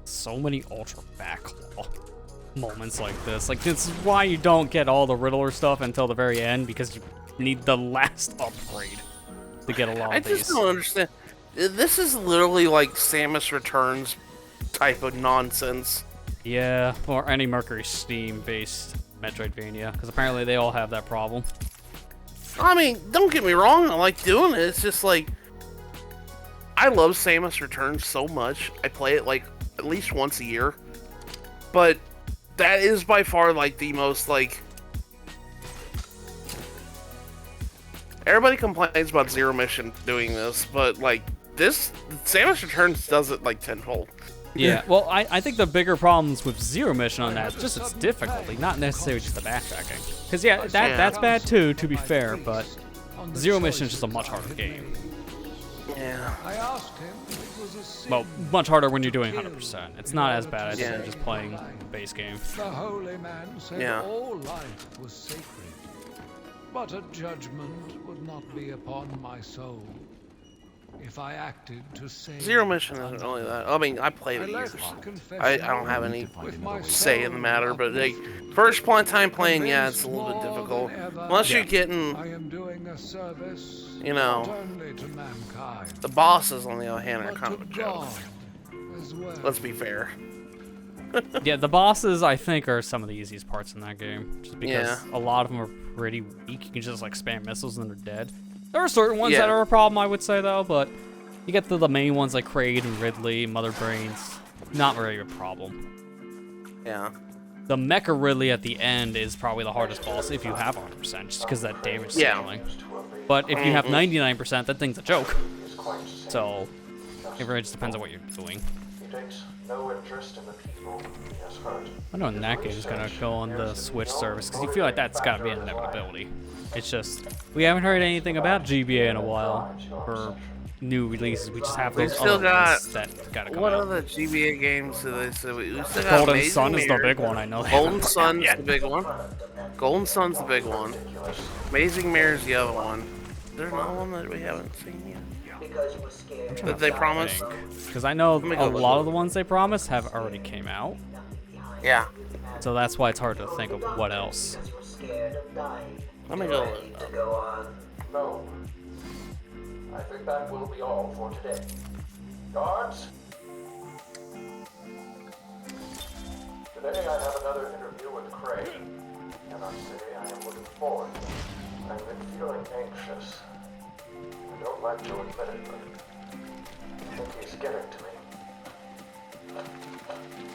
So many ultra backlaw moments like this. Like, this is why you don't get all the Riddler stuff until the very end, because you need the last upgrade to get a lot of these. I just don't understand. This is literally like Samus Returns type of nonsense. Yeah, or any Mercury Steam-based Metroidvania, because apparently they all have that problem. I mean, don't get me wrong, I like doing it. It's just like, I love Samus Returns so much. I play it like at least once a year. But that is by far like the most like... Everybody complains about Zero Mission doing this, but like this, Samus Returns does it like tenfold. Yeah, well, I think the bigger problems with Zero Mission on that is just its difficulty, not necessarily just the backtracking. Because yeah, that's bad too, to be fair, but Zero Mission is just a much harder game. Yeah. Well, much harder when you're doing 100%. It's not as bad as you're just playing the base game. The holy man said all life was sacred, but a judgment would not be upon my soul if I acted to save. Zero Mission isn't really that. I mean, I played it years. I don't have any say in the matter, but like, first time playing, yeah, it's a little bit difficult. Unless you're getting, you know, the bosses on the other hand are kind of a joke. Let's be fair. Yeah, the bosses, I think, are some of the easiest parts in that game. Just because a lot of them are pretty weak. You can just, like, spam missiles and they're dead. There are certain ones that are a problem, I would say, though, but you get to the main ones like Kraid and Ridley, Mother Brains, not very a problem. Yeah. The Mecha Ridley at the end is probably the hardest boss if you have 100%, just because that damage scaling. But if you have 99%, that thing's a joke. So, it really just depends on what you're doing. I know Naka is gonna go on the Switch service because you feel like that's gotta be an inevitability. It's just we haven't heard anything about GBA in a while for new releases. We just have those other ones that gotta come out. What other GBA games do they say? We still got Golden Amazing Sun is the Mirror. big one. I know. Golden Sun's the big one. Golden Sun's the big one. Amazing Mirror's the other one. There's another one that we haven't seen yet. That they promised. Because I know a lot of the ones they promised have already came out. Yeah. So that's why it's hard to think of what else. Let me go. No. I think that will be all for today. Guards? Today I have another interview with Craig. And I say I am looking forward to it. I've been feeling anxious. I don't like to admit it, but I think he's getting to me.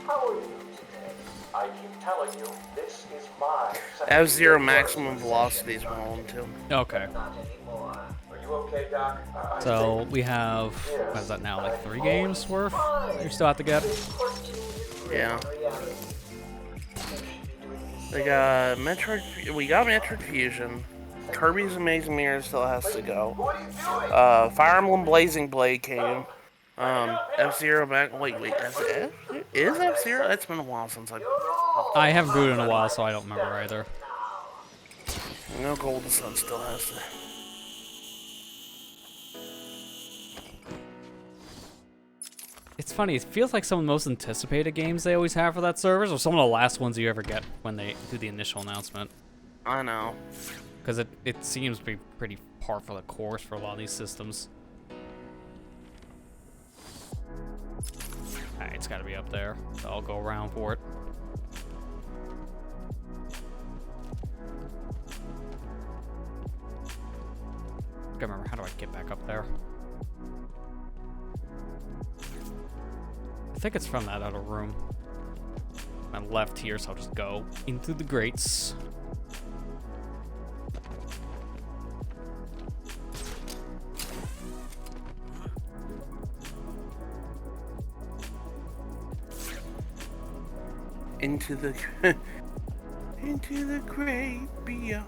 How are you today? I keep telling you, this is my F-Zero maximum velocity is 112. Okay. Not anymore. Are you okay, Doc? So we have, what is that now, like 3 games worth you still have to get? Yeah. We got Metroid Fusion. Kirby's Amazing Mirror still has to go. Fire Emblem Blazing Blade came. F-Zero back. Wait. Is F-Zero? It's been a while since I haven't booted in a while, so I don't remember either. No, Golden Sun still has to. It's funny, it feels like some of the most anticipated games they always have for that service, or some of the last ones you ever get when they do the initial announcement. I know. Because it seems to be pretty par for the course for a lot of these systems. Alright, it's gotta be up there, so I'll go around for it. I can't remember, how do I get back up there? I think it's from that other room. I'm left here, so I'll just go into the grates. Into the great beyond.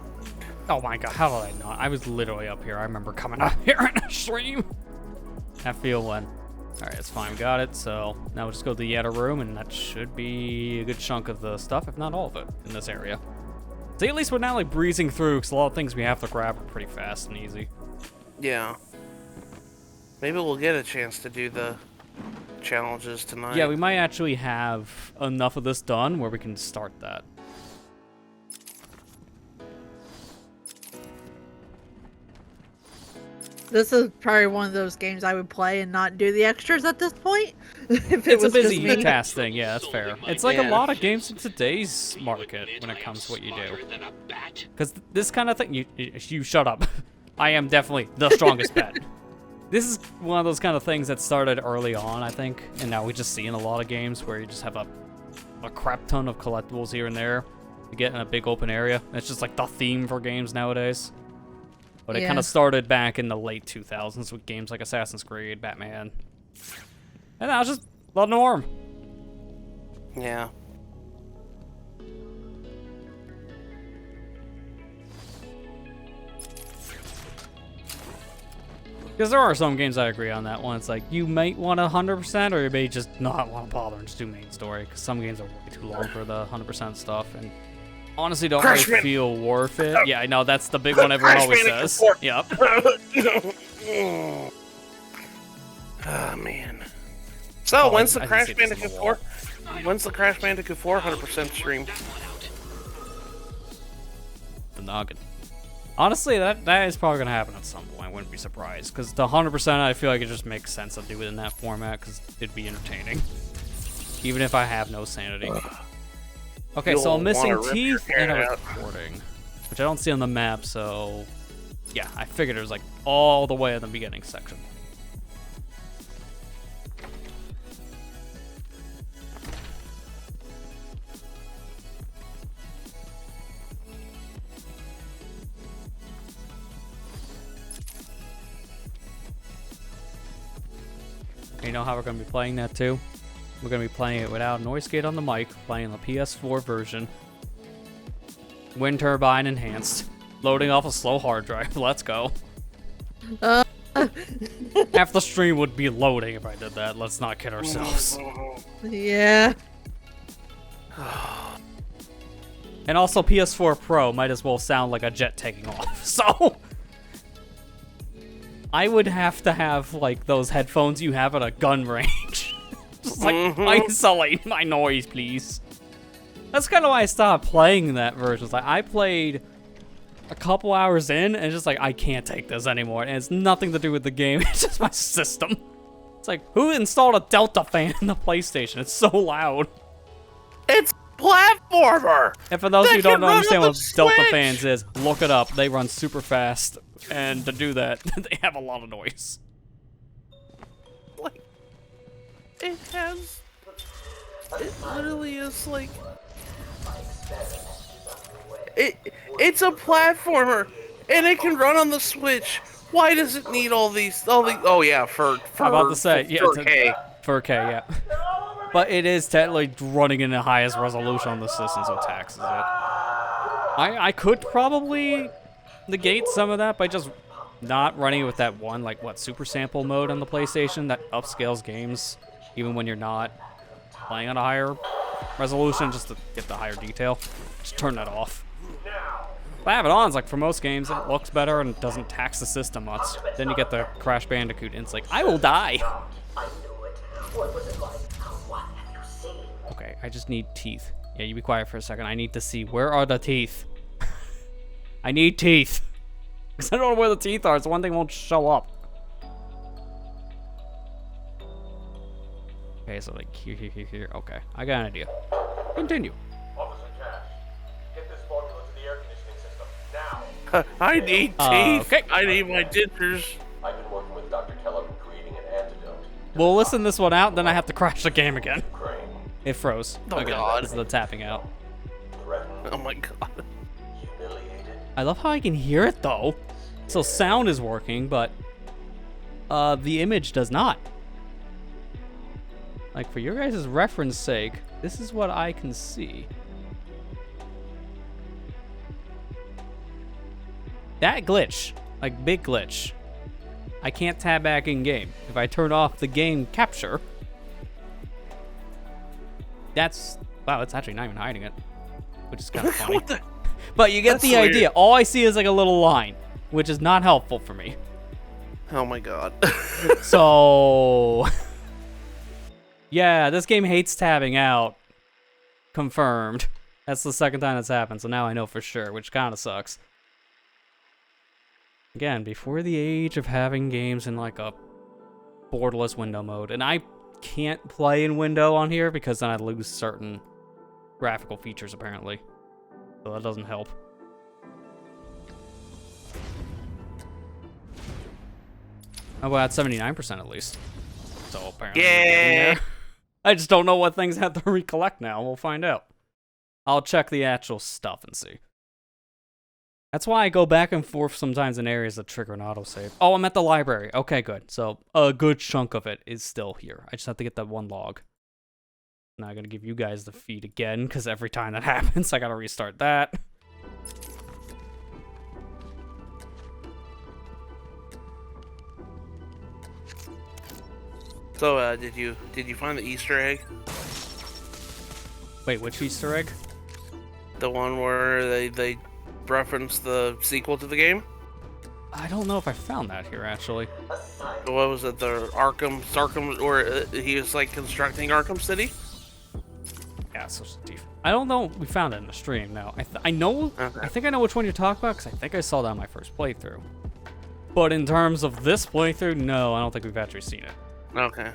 Oh my god, how did I not? I was literally up here. I remember coming up here in a stream. That feeling. Alright, it's fine. We got it. So now we'll just go to the other room, and that should be a good chunk of the stuff, if not all of it, in this area. See, at least we're not like breezing through, because a lot of things we have to grab are pretty fast and easy. Yeah. Maybe we'll get a chance to do the challenges tonight. Yeah, we might actually have enough of this done where we can start that. This is probably one of those games I would play and not do the extras at this point. If It's a was busy just me. task thing, yeah, that's fair. It's like a Yeah. lot of games in today's market when it comes to what you do. Because this kind of thing, you shut up. I am definitely the strongest bet. This is one of those kind of things that started early on, I think, and now we just see in a lot of games where you just have a crap ton of collectibles here and there to get in a big open area. It's just like the theme for games nowadays. But it Yeah. kind of started back in the late 2000s with games like Assassin's Creed, Batman. And that was just the norm. Yeah. Because there are some games I agree on that one. It's like, you might want 100%, or you may just not want to bother and just do main story. Because some games are way too long for the 100% stuff. And honestly, don't Crash really feel worth it. Yeah, I know, that's the big one everyone Crash always Bandicoot says. 4. Yep. Oh, man. So, Oh, when's the I Crash didn't see this Bandicoot on the 4? When's the Crash Bandicoot 4 100% stream? The noggin. Honestly, that is probably going to happen at some point. I wouldn't be surprised. Because the 100%, I feel like it just makes sense to do it in that format. Because it'd be entertaining. Even if I have no sanity. Okay, You'll so I'm missing wanna rip your teeth and a hair out. recording. Which I don't see on the map, so... Yeah, I figured it was like all the way in the beginning section. You know how we're going to be playing that too? We're going to be playing it without noise gate on the mic, playing the PS4 version. Wind turbine enhanced. Loading off a slow hard drive. Let's go. Half the stream would be loading if I did that. Let's not kid ourselves. Yeah. And also PS4 Pro might as well sound like a jet taking off. So I would have to have like those headphones you have at a gun range. Just like isolate my noise, please. That's kind of why I stopped playing that version. It's like I played a couple hours in and it's just like I can't take this anymore. And it's nothing to do with the game. It's just my system. It's like, who installed a Delta fan in the PlayStation? It's so loud. It's platformer. And for those of you who They don't can run understand on what the Delta Switch! fans is, look it up. They run super fast, and to do that, they have a lot of noise. Like, it has. It literally is like. It's a platformer, and it can run on the Switch. Why does it need all these? Oh yeah, for I'm about to say, yeah, it's 4K. 4K, yeah. But it is technically running in the highest resolution on the system, so it taxes it. I could probably negate some of that by just not running it with that one, like, what, super sample mode on the PlayStation that upscales games, even when you're not playing on a higher resolution, just to get the higher detail. Just turn that off. But I have it on, it's like, for most games, it looks better and doesn't tax the system much. Then you get the Crash Bandicoot, and it's like, I will die! I knew it. What was it like? What have you seen? Okay, I just need teeth. Yeah, you be quiet for a second. I need to see, where are the teeth? I need teeth. Because I don't know where the teeth are, so one thing won't show up. Okay, so like here. Okay, I got an idea. Continue. Officer Cash, get this formula to the air conditioning system, now! I need teeth. Okay. I need my dentures. I've been working with Dr. Keller on creating an antidote. We'll listen this one out, then I have to crash the game again. Ukraine, It froze. Oh, again. God. This is the tapping out. threatened, Oh my god. humiliated. I love how I can hear it though. So sound is working, but the image does not. Like, for your guys' reference sake, this is what I can see. That glitch, like big glitch, I can't tab back in game. If I turn off the game capture, that's, wow, it's actually not even hiding it, which is kind of funny. What the? But you get That's the weird. idea. All I see is like a little line, which is not helpful for me. Oh my god. So, yeah, this game hates tabbing out. Confirmed. That's the second time that's happened, so now I know for sure, which kind of sucks. Again, before the age of having games in like a borderless window mode, and I can't play in window on here because then I lose certain graphical features apparently. So that doesn't help. Oh, well, that's 79% at least. So apparently we're getting Yeah. there. I just don't know what things I have to recollect now. We'll find out. I'll check the actual stuff and see. That's why I go back and forth sometimes in areas that trigger an autosave. Oh, I'm at the library. Okay, good. So a good chunk of it is still here. I just have to get that one log. Now I'm going to give you guys the feed again, because every time that happens, I got to restart that. So, did you find the Easter egg? Wait, which Easter egg? The one where they reference the sequel to the game? I don't know if I found that here, actually. What was it? The Arkham, or he was like constructing Arkham City? Yeah, so Steve. I don't know. We found it in the stream. No, I know. Okay. I think I know which one you're talking about because I think I saw that on my first playthrough. But in terms of this playthrough, no, I don't think we've actually seen it. Okay.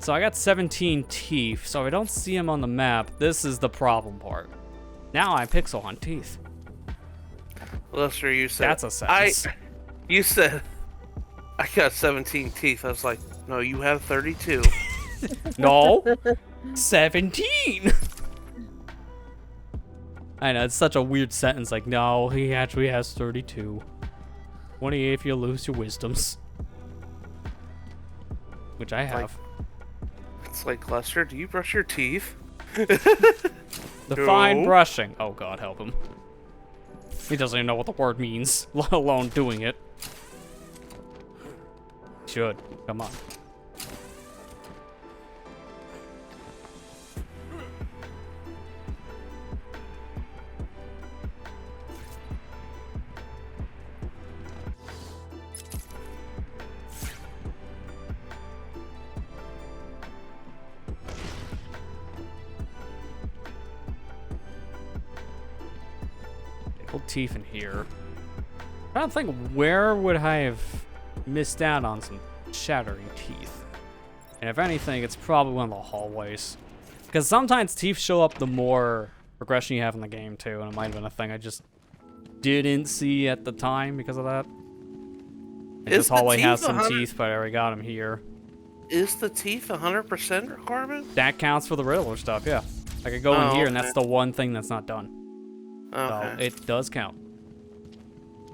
So I got 17 teeth, so I don't see them on the map. This is the problem part. Now I pixel hunt teeth. Lester, you said That's a sentence. You said I got 17 teeth. I was like, no, you have 32. No, 17. I know, it's such a weird sentence. Like, no, he actually has 32. 28 if you lose your wisdoms. Which I have. It's like, Lester, do you brush your teeth? Define No. brushing. Oh god, help him. He doesn't even know what the word means, let alone doing it. Should. Come on. Old teeth in here. I don't think where would I have missed out on some shattering teeth. And if anything, it's probably one of the hallways. Because sometimes teeth show up the more progression you have in the game too, and it might have been a thing I just didn't see at the time because of that. Like this hallway has some teeth, but I already got them here. Is the teeth 100% requirement? That counts for the Riddler stuff, yeah. I could go in here, and that's the one thing that's not done. So it does count.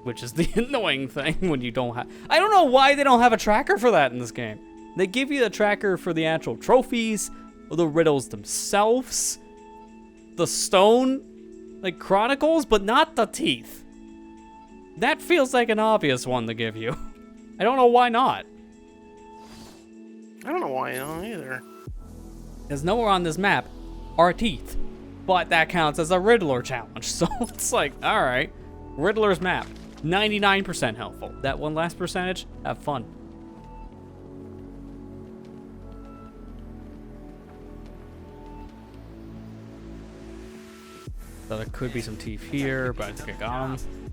Which is the annoying thing when you don't have... I don't know why they don't have a tracker for that in this game. They give you a tracker for the actual trophies, or the riddles themselves, the stone, like, chronicles, but not the teeth. That feels like an obvious one to give you. I don't know why not. I don't know why I don't either. There's nowhere on this map are teeth, but that counts as a Riddler challenge. So it's like, all right, Riddler's map, 99% helpful. That one last percentage, have fun. So there could be some teeth here, but I think I got them.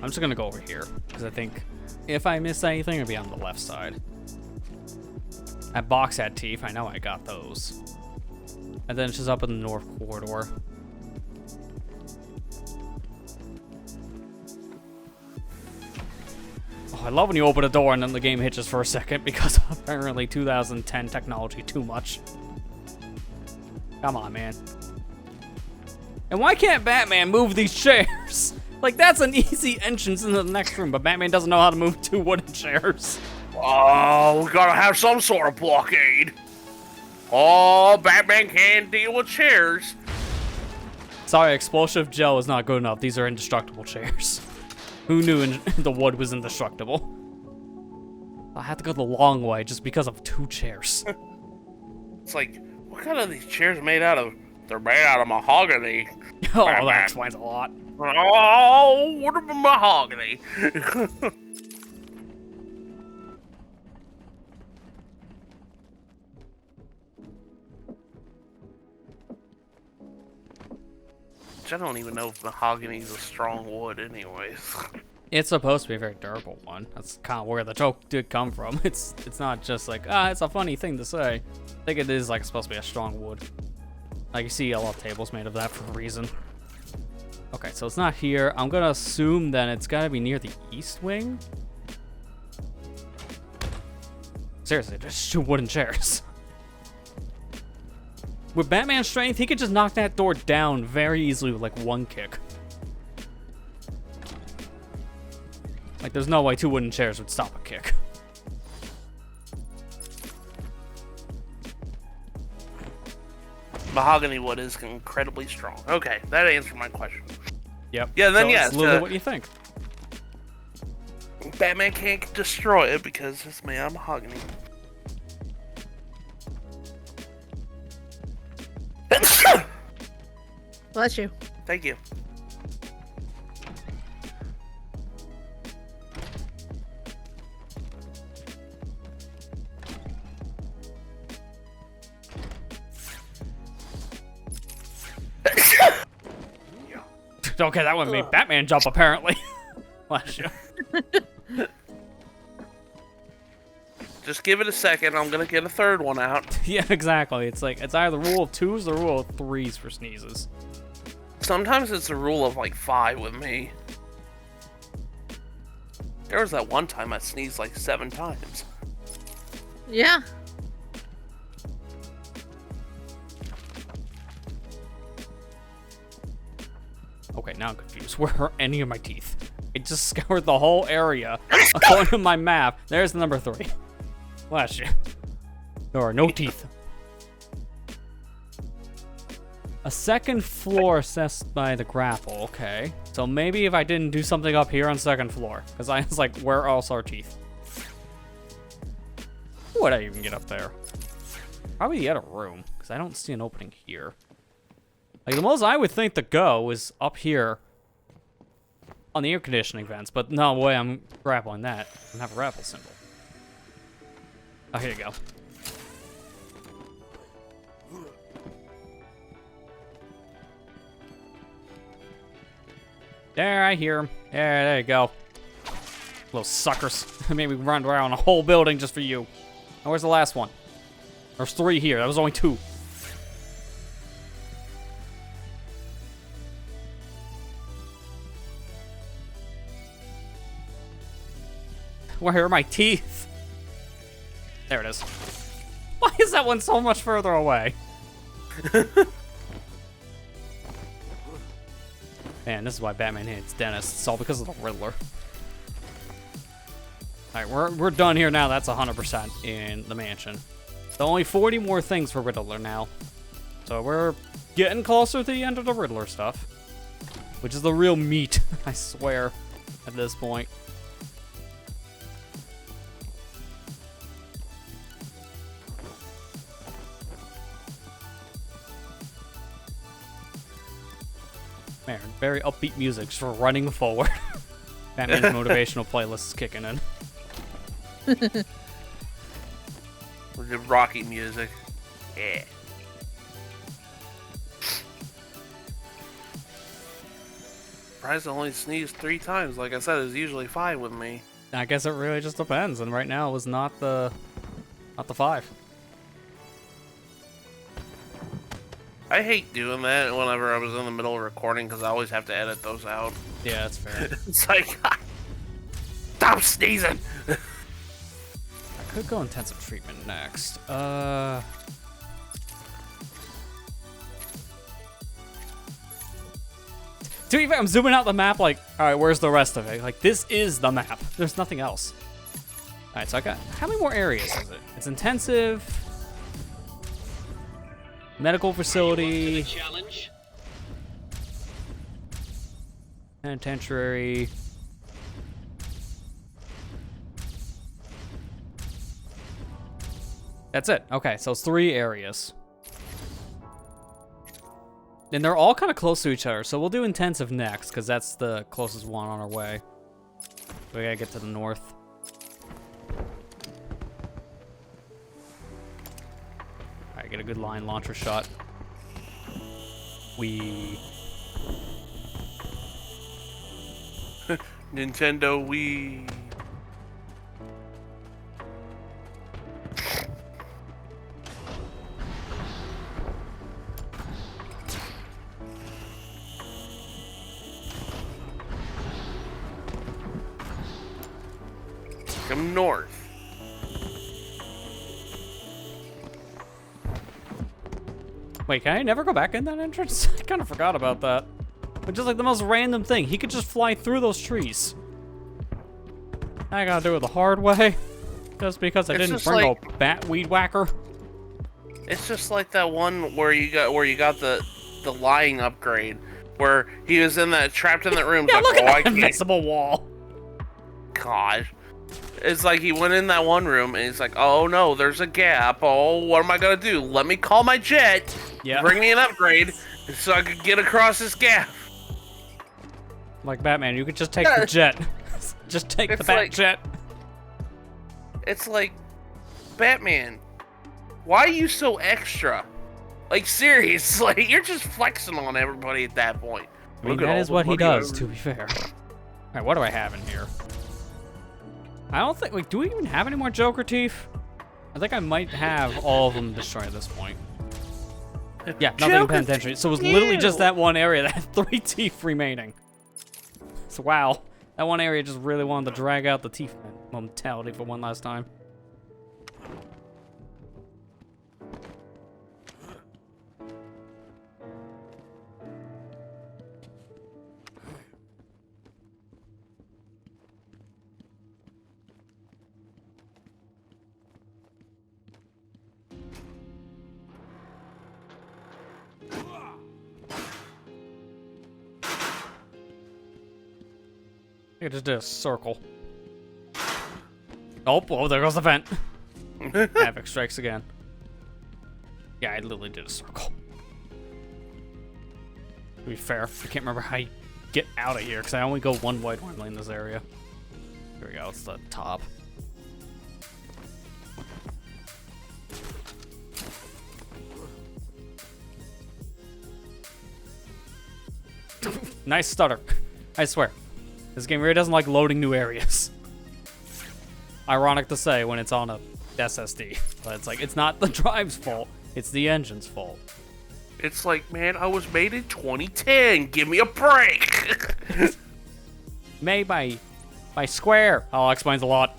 I'm just gonna go over here, because I think if I miss anything, it'll be on the left side. That box had teeth, I know I got those. And then it's just up in the north corridor. Oh, I love when you open a door and then the game hitches for a second, because apparently 2010 technology too much. Come on, man. And why can't Batman move these chairs? Like, that's an easy entrance into the next room, but Batman doesn't know how to move 2 wooden chairs. Oh, we gotta have some sort of blockade. Oh, Batman can't deal with chairs. Sorry, explosive gel is not good enough. These are indestructible chairs. Who knew the wood was indestructible? I had to go the long way just because of 2 chairs. It's like, what kind of these chairs made out of? They're made out of mahogany. Oh, that explains a lot. Oh, what about mahogany? Which I don't even know if mahogany is a strong wood anyways. It's supposed to be a very durable one. That's kind of where the joke did come from. It's not just like, it's a funny thing to say. I think it is like supposed to be a strong wood. Like you see a lot of tables made of that for a reason. Okay, so it's not here. I'm gonna assume that it's gotta be near the east wing. Seriously, just 2 wooden chairs. With Batman's strength, he could just knock that door down very easily with like 1 kick. Like, there's no way 2 wooden chairs would stop a kick. Mahogany wood is incredibly strong. Okay, that answered my question. Yep. Yeah, then so yes. Literally what do you think? Batman can't destroy it because it's made out of mahogany. Bless you. Thank you. Okay, that one made Batman jump, apparently. Bless you. Just give it a second. I'm gonna get a 3rd one out. Yeah, exactly. It's like, it's either rule of 2s or rule of 3s for sneezes. Sometimes it's a rule of like 5 with me. There was that one time I sneezed like 7 times. Yeah. Okay, now I'm confused. Where are any of my teeth? I just scoured the whole area according to my map. There's the number 3. Bless you. There are no teeth. A 2nd floor assessed by the grapple. Okay. So maybe if I didn't do something up here on 2nd floor. Because I was like, where else are teeth? How would I even get up there? Probably the other room. Because I don't see an opening here. Like, the most I would think to go is up here on the air conditioning vents, but no way I'm grappling that. I don't have a grapple symbol. Oh, here you go. There, I hear him. There you go. Little suckers. Made me run around a whole building just for you. Now, where's the last one? There's 3 here. That was only 2. Where are my teeth? There it is. Why is that one so much further away? Man, this is why Batman hates dentists. It's all because of the Riddler. Alright, we're done here now. That's 100% in the mansion. So only 40 more things for Riddler now. So we're getting closer to the end of the Riddler stuff. Which is the real meat, I swear, at this point. Man, very upbeat music just for running forward. Batman's motivational playlist is kicking in. With the rocky music. Yeah. Surprised I only sneezed 3 times. Like I said, it's usually 5 with me. I guess it really just depends, and right now it was not the 5. I hate doing that whenever I was in the middle of recording because I always have to edit those out. Yeah, that's fair. It's like, stop sneezing! I could go intensive treatment next. To be fair, I'm zooming out the map like, alright, where's the rest of it? Like, this is the map. There's nothing else. Alright, so I got, how many more areas is it? It's intensive, medical facility, Challenge. penitentiary. That's it. Okay, so it's 3 areas. And they're all kind of close to each other, so we'll do intensive next, because that's the closest one on our way. We gotta get to the north. Alright, get a good line launcher shot. Nintendo Wii. Come north. Wait, can I never go back in that entrance? I kind of forgot about that. Which is like the most random thing. He could just fly through those trees. I gotta do it the hard way. Just because I It's didn't just bring like- a bat weed whacker. It's just like that one where you got the lying upgrade, where he was in that trapped in that room. Yeah, like, look oh, I at that can't. invisible wall. God. It's like he went in that one room and he's like, oh no, there's a gap. Oh, what am I gonna do? Let me call my jet. Yeah. Bring me an upgrade so I could get across this gap. Like Batman, you could just take the jet. Just take the It's bat like- jet. It's like, Batman, why are you so extra? Like, seriously, you're just flexing on everybody at that point. I mean, Look at that all is the what he money does, I- to be fair. Alright, what do I have in here? I don't think, like, do we even have any more Joker teeth? I think I might have all of them destroyed at this point. Yeah, nothing in Joker penitentiary. So it was literally just teeth. that one area that had 3 teeth remaining. So wow, that one area just really wanted to drag out the teeth mentality for one last time. I just did a circle. Oh, there goes the vent. Havoc strikes again. Yeah, I literally did a circle. To be fair, I can't remember how you get out of here, because I only go one way normally in this area. Here we go, it's the top. Nice stutter. I swear. This game really doesn't like loading new areas. Ironic to say when it's on a SSD. But it's like, it's not the drive's fault. It's the engine's fault. It's like, man, I was made in 2010. Give me a break. Made by Square. Oh, explains a lot.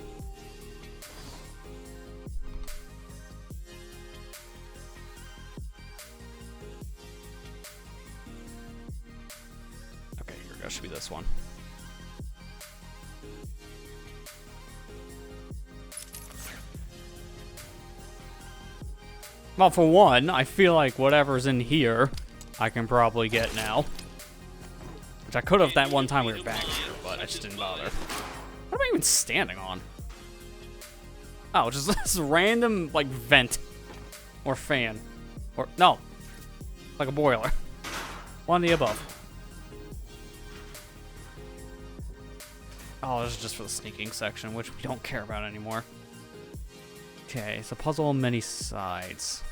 Okay, here we go. Should be this one. Well, for one, I feel like whatever's in here, I can probably get now. Which I could have that one time we were back here, but I just didn't bother. What am I even standing on? Oh, just this random, like, vent. Or fan. Or, no. Like a boiler. One of the above. Oh, this is just for the sneaking section, which we don't care about anymore. Okay, it's a puzzle on many sides.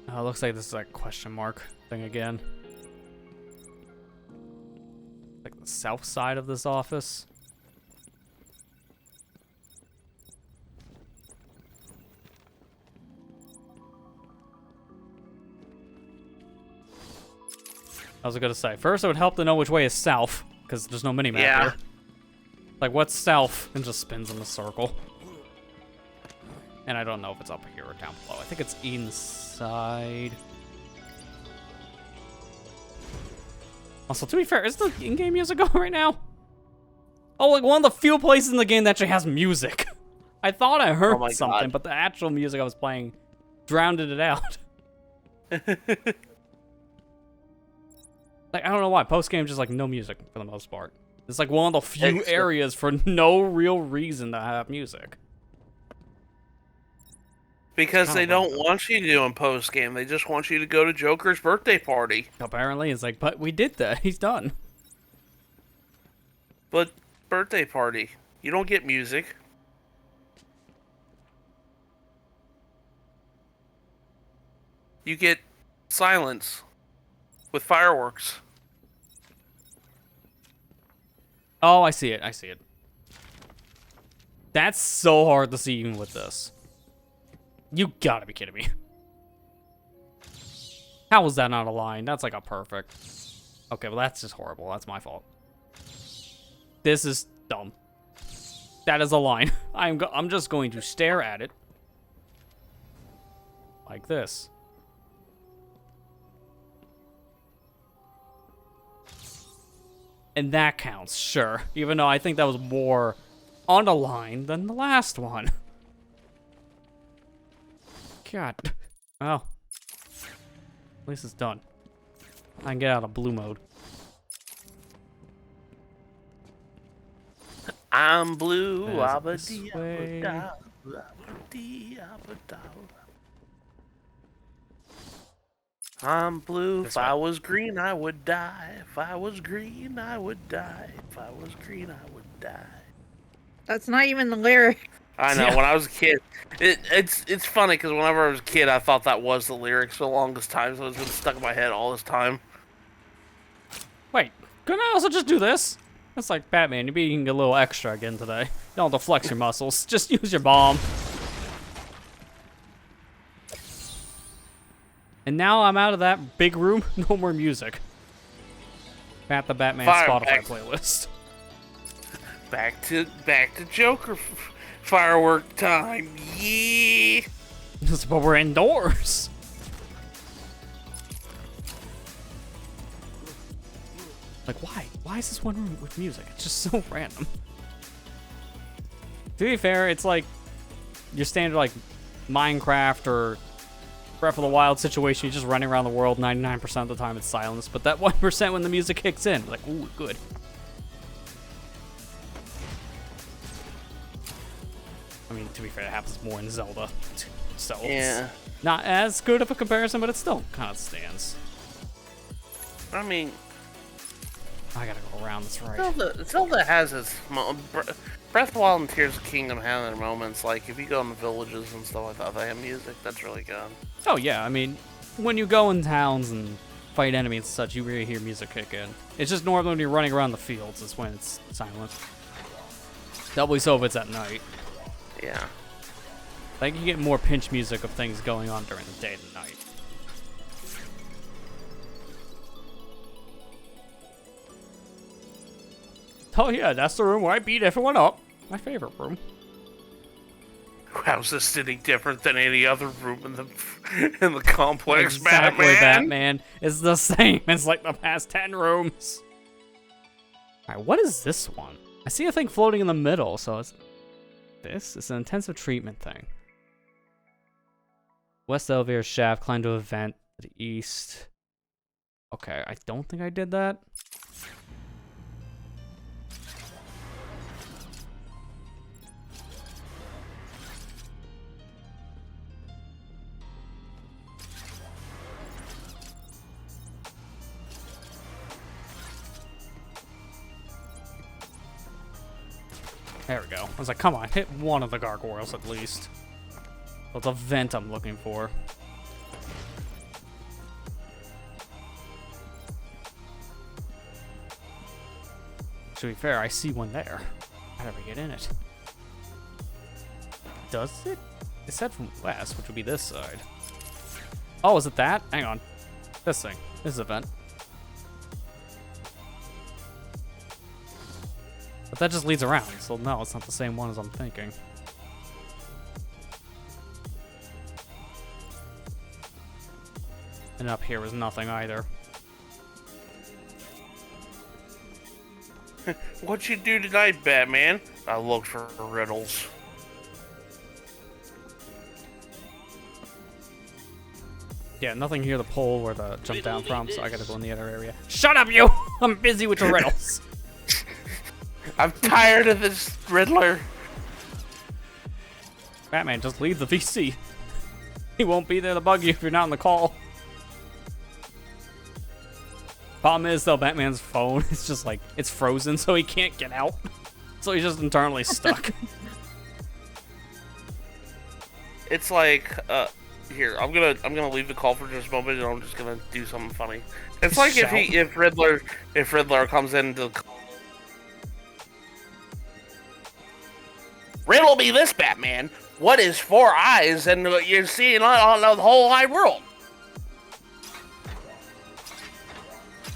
Oh, it looks like this is like question mark thing again. Like the south side of this office. I was gonna say, first it would help to know which way is south, because there's no minimap here. Like, what's south? And just spins in a circle. And I don't know if it's up here or down below. I think it's inside. Also, to be fair, is the in-game music on right now? Oh, like one of the few places in the game that actually has music. I thought I heard something, but the actual music I was playing drowned it out. Like, I don't know why. Post-game just, like, no music for the most part. It's, like, one of the few areas for no real reason to have music. Because they don't want you to do in post-game. They just want you to go to Joker's birthday party. Apparently, it's like, but we did that. He's done. But birthday party. You don't get music. You get silence. With fireworks. Oh, I see it. I see it. That's so hard to see even with this. You gotta be kidding me. How was that not a line? That's like a perfect. Okay, well that's just horrible. That's my fault. This is dumb. That is a line. I'm just going to stare at it. Like this. And that counts, sure. Even though I think that was more on the line than the last one. God. Well. At least it's done. I can get out of blue mode. I'm blue. I'm blue. If I was green, I would die. If I was green, I would die. If I was green, I would die. That's not even the lyric. I know. When I was a kid, it's funny because whenever I was a kid, I thought that was the lyrics for the longest time, so it's been stuck in my head all this time. Wait, couldn't I also just do this? That's like Batman. You're being a little extra again today. You don't have to flex your muscles. Just use your bomb. And now I'm out of that big room. No more music. At the Batman Spotify playlist. Back to Joker firework time. Yeah. But we're indoors. Like, why? Why is this one room with music? It's just so random. To be fair, it's like your standard like Minecraft or Breath of the Wild situation. You're just running around the world 99% of the time. It's silence, but that 1% when the music kicks in, like, ooh, good. I mean, to be fair, it happens more in Zelda, so yeah, it's not as good of a comparison, but it still kind of stands. I mean, I gotta go around this right. Zelda has its Breath of the Wild and Tears of the Kingdom have their moments. Like, if you go in the villages and stuff like that, they have music. That's really good. Oh, yeah. I mean, when you go in towns and fight enemies and such, you really hear music kick in. It's just normally when you're running around the fields is when it's silent. Doubly so if it's at night. Yeah. Like, you get more pinch music of things going on during the day than night. Oh yeah, that's the room where I beat everyone up. My favorite room. How's this any different than any other room in the complex, Exactly, Batman? Batman. It's the same as like the past 10 rooms. Alright, what is this one? I see a thing floating in the middle, so it's... This is an intensive treatment thing. West elevator shaft, climb to a vent to the east. Okay, I don't think I did that. There we go. I was like, come on, hit one of the gargoyles at least. Well, it's a vent I'm looking for. To be fair, I see one there. How do I get in it? Does it? It said from west, which would be this side. Oh, is it that? Hang on. This thing. This is a vent. But that just leads around, so no, it's not the same one as I'm thinking. And up here was nothing either. What'd you do tonight, Batman? I looked for riddles. Yeah, nothing here to pull or to jump down from, so I gotta go in the other area. Shut up, you! I'm busy with your riddles. I'm tired of this Riddler. Batman, just leave the VC. He won't be there to bug you if you're not on the call. Problem is, though, Batman's phone is just like, it's frozen, so he can't get out. So he's just internally stuck. It's like, here, I'm gonna leave the call for just a moment, and I'm just gonna do something funny. It's like if Riddler comes in to riddle me this, Batman. What is 4 eyes and you're seeing on the whole wide world?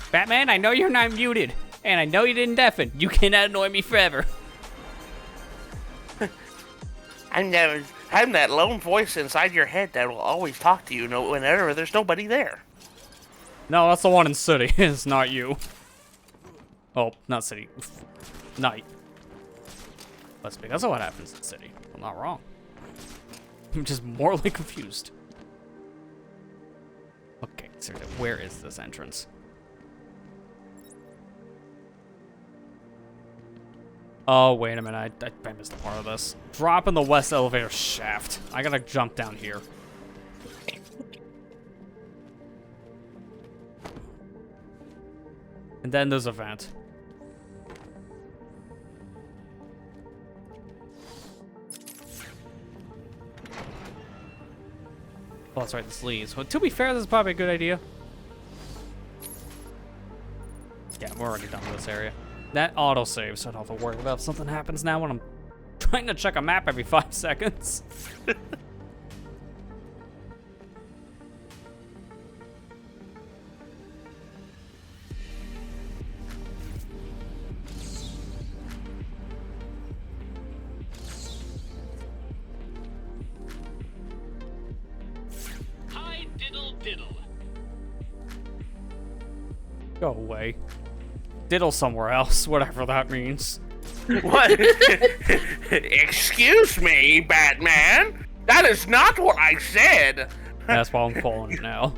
Batman, I know you're not muted, and I know you didn't deafen. You cannot annoy me forever. I'm that lone voice inside your head that will always talk to you whenever there's nobody there. No, that's the one in City. It's not you. Oh, not City. Night. Let's be. That's what happens in City. I'm not wrong. I'm just morally confused. Okay, so where is this entrance? Oh, wait a minute. I missed a part of this. Drop in the west elevator shaft. I gotta jump down here. And then there's a vent. Oh, that's right, this leads. Well, to be fair, this is probably a good idea. Yeah, we're already done with this area. That autosave, so I don't have to worry about if something happens now when I'm trying to check a map every 5 seconds. Hi, diddle diddle. Go away. Diddle somewhere else, whatever that means. What? Excuse me, Batman? That is not what I said. That's why I'm calling it now.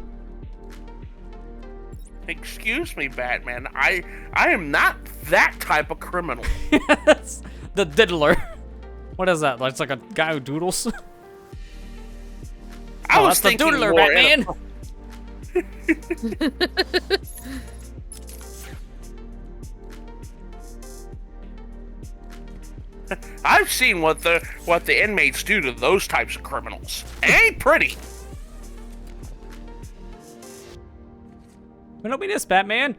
Excuse me, Batman. I am not that type of criminal. Yes, the diddler. What is that? It's like a guy who doodles? I was that's the thinking doodler, more Batman. I've seen what the inmates do to those types of criminals. It ain't pretty. But don't be this, Batman.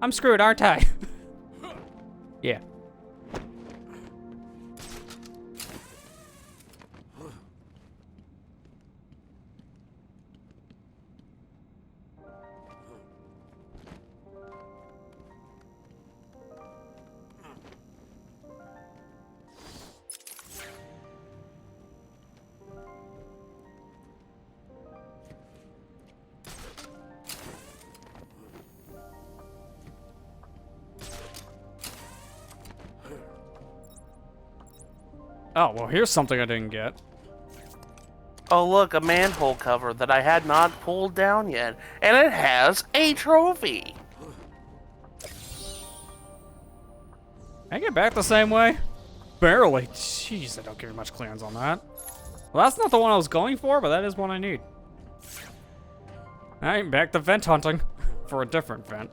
I'm screwed, aren't I? Yeah. Oh, well, here's something I didn't get. Oh, look, a manhole cover that I had not pulled down yet. And it has a trophy. I get back the same way? Barely. Jeez, I don't give you much clearance on that. Well, that's not the one I was going for, but that is one I need. Alright, back to vent hunting. For a different vent.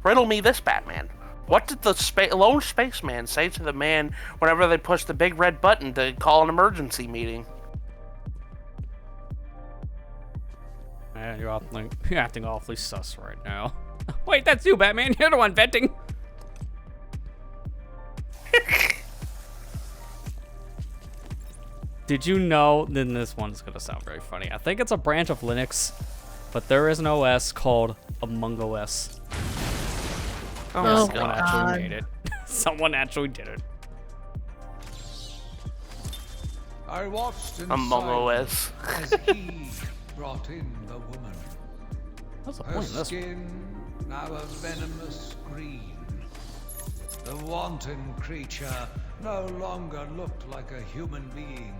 Riddle me this, Batman. What did the lone spaceman say to the man whenever they pushed the big red button to call an emergency meeting? Man, you're acting awfully sus right now. Wait, that's you, Batman. You're the one venting. Did you know? Then this one's gonna sound very funny. I think it's a branch of Linux, but there is an OS called Among OS. Oh, Someone actually made it. Someone actually did it. I watched in Among silence OS. as he brought in the woman. What's the Her point of this? skin now a venomous green. The wanton creature no longer looked like a human being.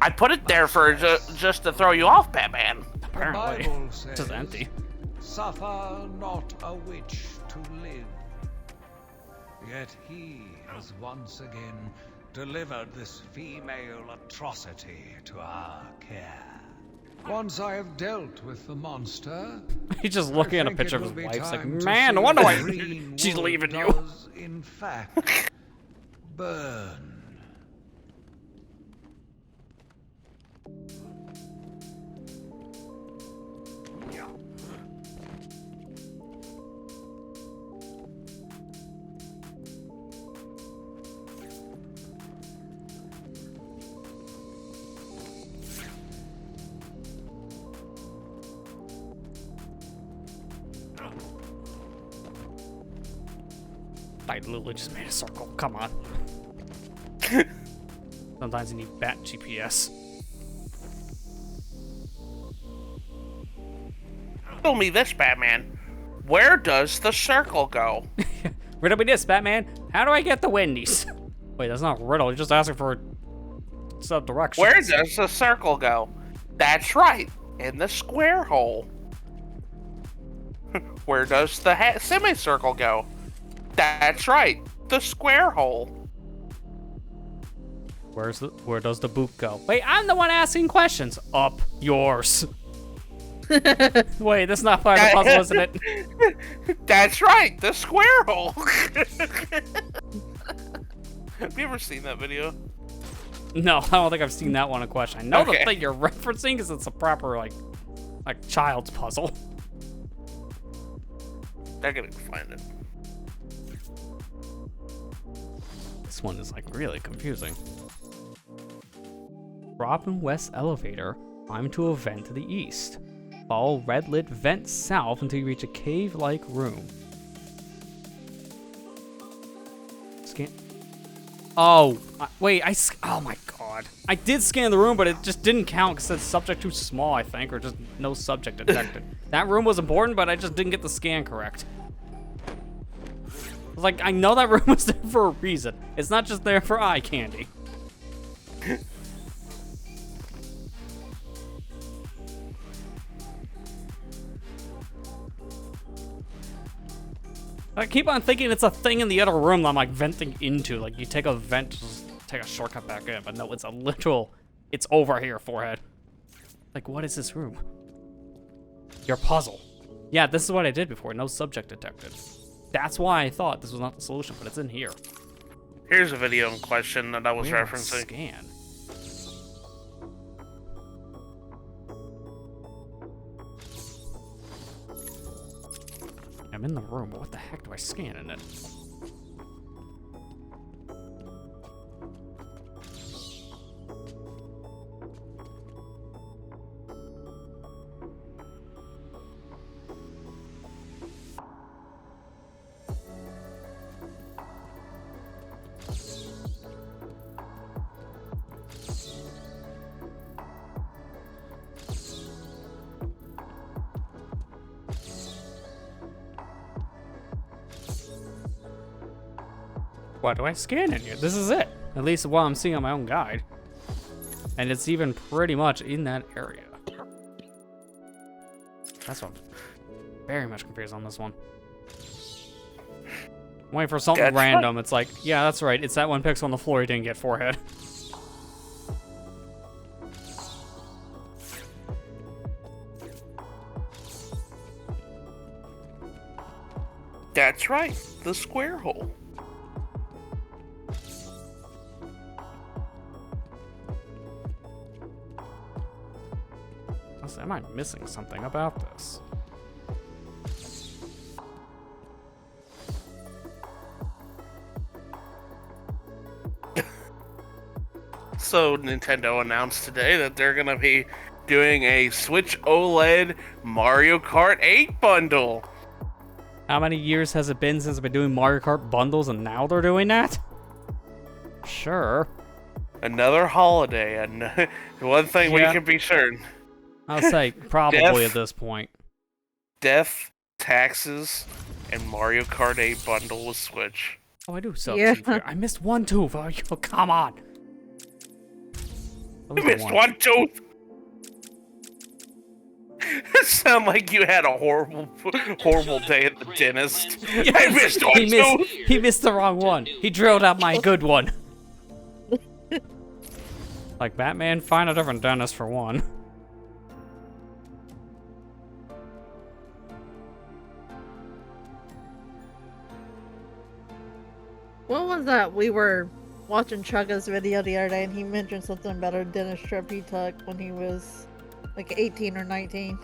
I put it there for just to throw you off, Batman. Apparently, The Bible it's says, just empty. "Suffer not a witch to live." Yet he has once again delivered this female atrocity to our care. Once I have dealt with the monster, He's just looking at a I think picture it of his will be wife. He's like, time to man, no see wonder if why green she's wood leaving you. does, in fact, burn. I literally just made a circle. Come on. Sometimes you need bat GPS. Tell me this, Batman. Where does the circle go? Riddle me this, Batman. How do I get the Wendy's? Wait, that's not Riddle. You're just asking for some directions. Where does the circle go? That's right, in the square hole. Where does the semicircle go? That's right, the square hole. Where does the boot go? Wait, I'm the one asking questions. Up yours. Wait, that's not part of the puzzle, isn't it? That's right, the square hole. Have you ever seen that video? No, I don't think I've seen that one in question. I know the Okay. thing you're referencing because it's a proper like child's puzzle. I gotta find it. This one is like really confusing. Robin West elevator. Climb to a vent to the east. Follow red lit vent south until you reach a cave-like room. Scan. Oh, wait, oh my god. I did scan the room, but it just didn't count because it's subject too small, I think, or just no subject detected. That room was important, but I just didn't get the scan correct. I was like, I know that room was there for a reason. It's not just there for eye candy. I keep on thinking it's a thing in the other room that I'm like venting into. Like you take a vent, just take a shortcut back in. But no, it's a literal, it's over here, forehead. Like, what is this room? your puzzle. Yeah, this is what I did before. No subject detected. That's why I thought this was not the solution, but it's in here. Here's a video in question that I was Where referencing. Scan. I'm in the room, but what the heck do I scan in it? What do I scan in here? This is it. At least what I'm seeing on my own guide. And it's even pretty much in that area. That's what I'm very much confused on this one. I'm waiting for something That's random. Right. It's like, yeah, that's right. It's that one pixel on the floor you didn't get forehead. That's right, the square hole. Am I missing something about this? So Nintendo announced today that they're gonna be doing a Switch OLED Mario Kart 8 bundle. How many years has it been since I've been doing Mario Kart bundles and now they're doing that? Sure. Another holiday, and one thing we can be certain. I'll say probably at this point. Death, taxes, and Mario Kart 8 bundle with Switch. Oh, I do so. Yeah. I missed one tooth. Oh, come on. You missed one tooth. It sounded like you had a horrible day at the dentist. Yes, I missed one tooth. He missed the wrong one. He drilled out my good one. Like Batman, find a different dentist for one. What was that? We were watching Chugga's video the other day, and he mentioned something about a dentist trip he took when he was like 18 or 19.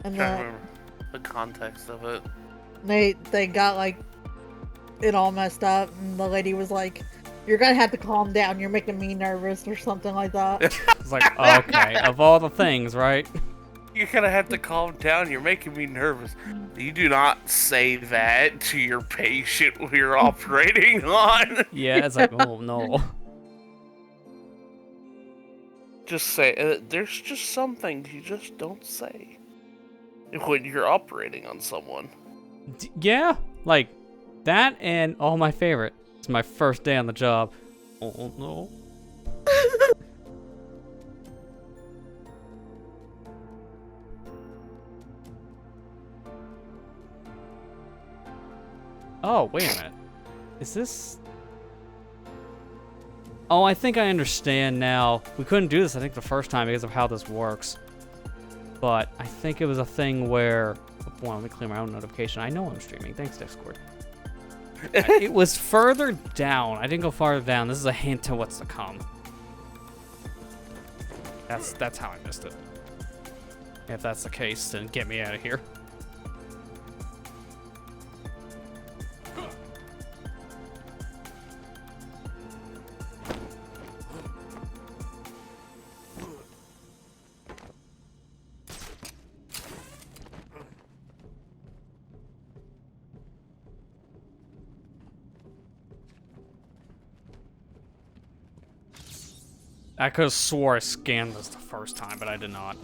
And I can't remember the context of it. they got like it all messed up, and the lady was like, "You're gonna have to calm down. You're making me nervous," or something like that. It's like, okay, of all the things, right? You're gonna have to calm down. You're making me nervous. You do not say that to your patient who you're operating on. Yeah, it's like, oh no. Just say, there's just some things you just don't say when you're operating on someone. Yeah, like that, and my favorite. It's my first day on the job. Oh no. Oh, wait a minute. Is this... Oh, I think I understand now. We couldn't do this, I think, the first time because of how this works. But I think it was a thing where... Well, let me clear my own notification. I know I'm streaming. Thanks, Discord. It was further down. I didn't go farther down. This is a hint to what's to come. That's how I missed it. If that's the case, then get me out of here. I could have swore I scanned this the first time, but I did not.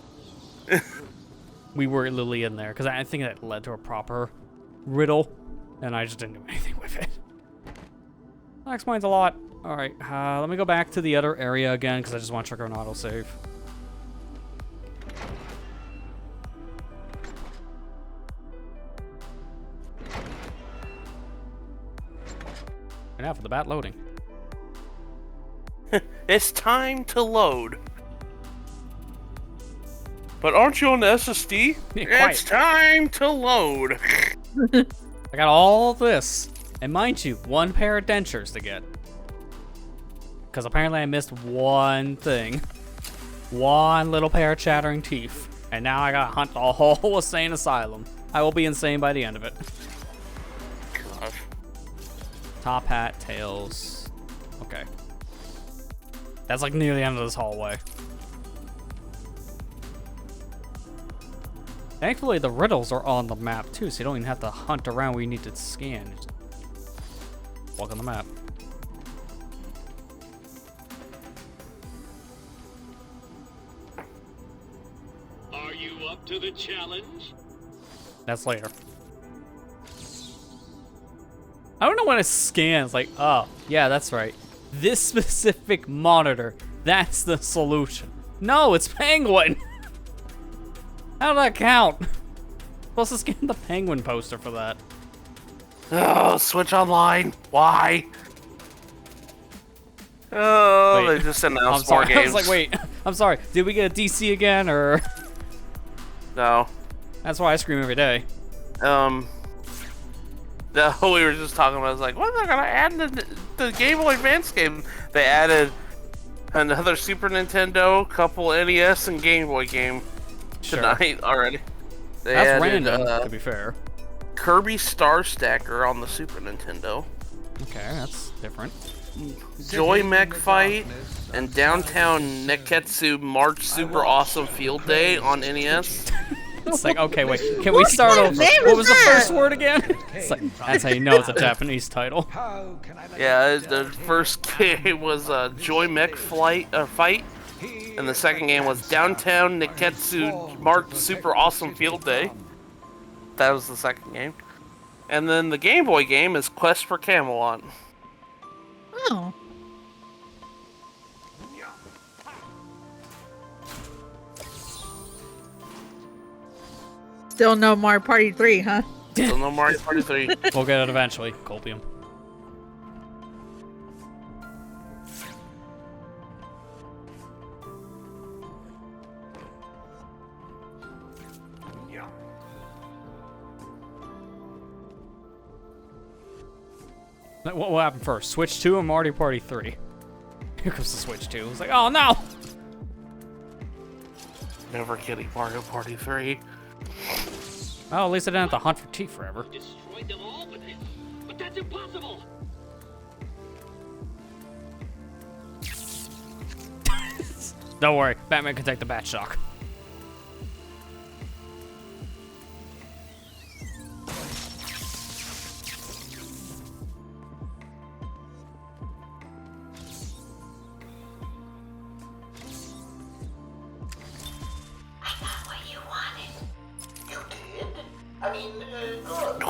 We were literally in there, because I think that led to a proper riddle, and I just didn't do anything with it. That explains a lot. Alright, let me go back to the other area again, because I just want to trigger an autosave. And now for the bat loading. It's time to load. But aren't you on the SSD? Yeah, It's time to load. I got all this. And mind you, 1 pair of dentures to get. Because apparently I missed one thing. 1 little pair of chattering teeth. And now I gotta hunt the whole insane asylum. I will be insane by the end of it. Gosh. Top hat, tails. Okay. That's like near the end of this hallway. Thankfully, the riddles are on the map too, so you don't even have to hunt around where you need to scan. Just walk on the map. Are you up to the challenge? That's later. I don't know when it scans, like, oh, yeah, that's right. This specific monitor, that's the solution. No, it's Penguin! How did that count? Supposed to scan the Penguin poster for that. Oh, Switch Online. Why? Oh, Wait. they just I'm announced more sorry. games. I was like, wait, I'm sorry. Did we get a DC again, or? No. That's why I scream every day. No, we were just talking about. I was like, what are they gonna add in the Game Boy Advance game? They added another Super Nintendo, couple NES, and Game Boy game tonight already. They That's added, random, to be fair. Kirby Star Stacker on the Super Nintendo. Okay, that's different. Joy Mech Fight and Downtown Neketsu March Super Awesome Field Day on NES. It's like, okay, wait, can we start over? What was the first word again? It's like, that's how you know it's a Japanese title. Yeah, the first game was Joy Mech Fight, and the second game was Downtown Neketsu March Super Awesome Field Day. That was the second game. And then the Game Boy game is Quest for Camelot. Oh. Still no Mario Party 3, huh? Still no Mario Party 3. We'll get it eventually. Copium. What will happen first? Switch 2 or Mario Party 3? Here comes the Switch 2. It's like, oh no! Never getting Mario Party 3. Oh, at least I didn't have to hunt for teeth forever. Destroyed them all with it. But that's impossible. Don't worry, Batman can take the bat shock.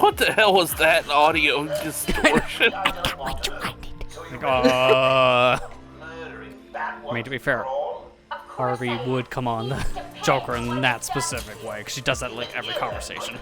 What the hell was that audio distortion? I mean, to be fair, Harvey would come on the Joker in that specific way, because she does that like every conversation.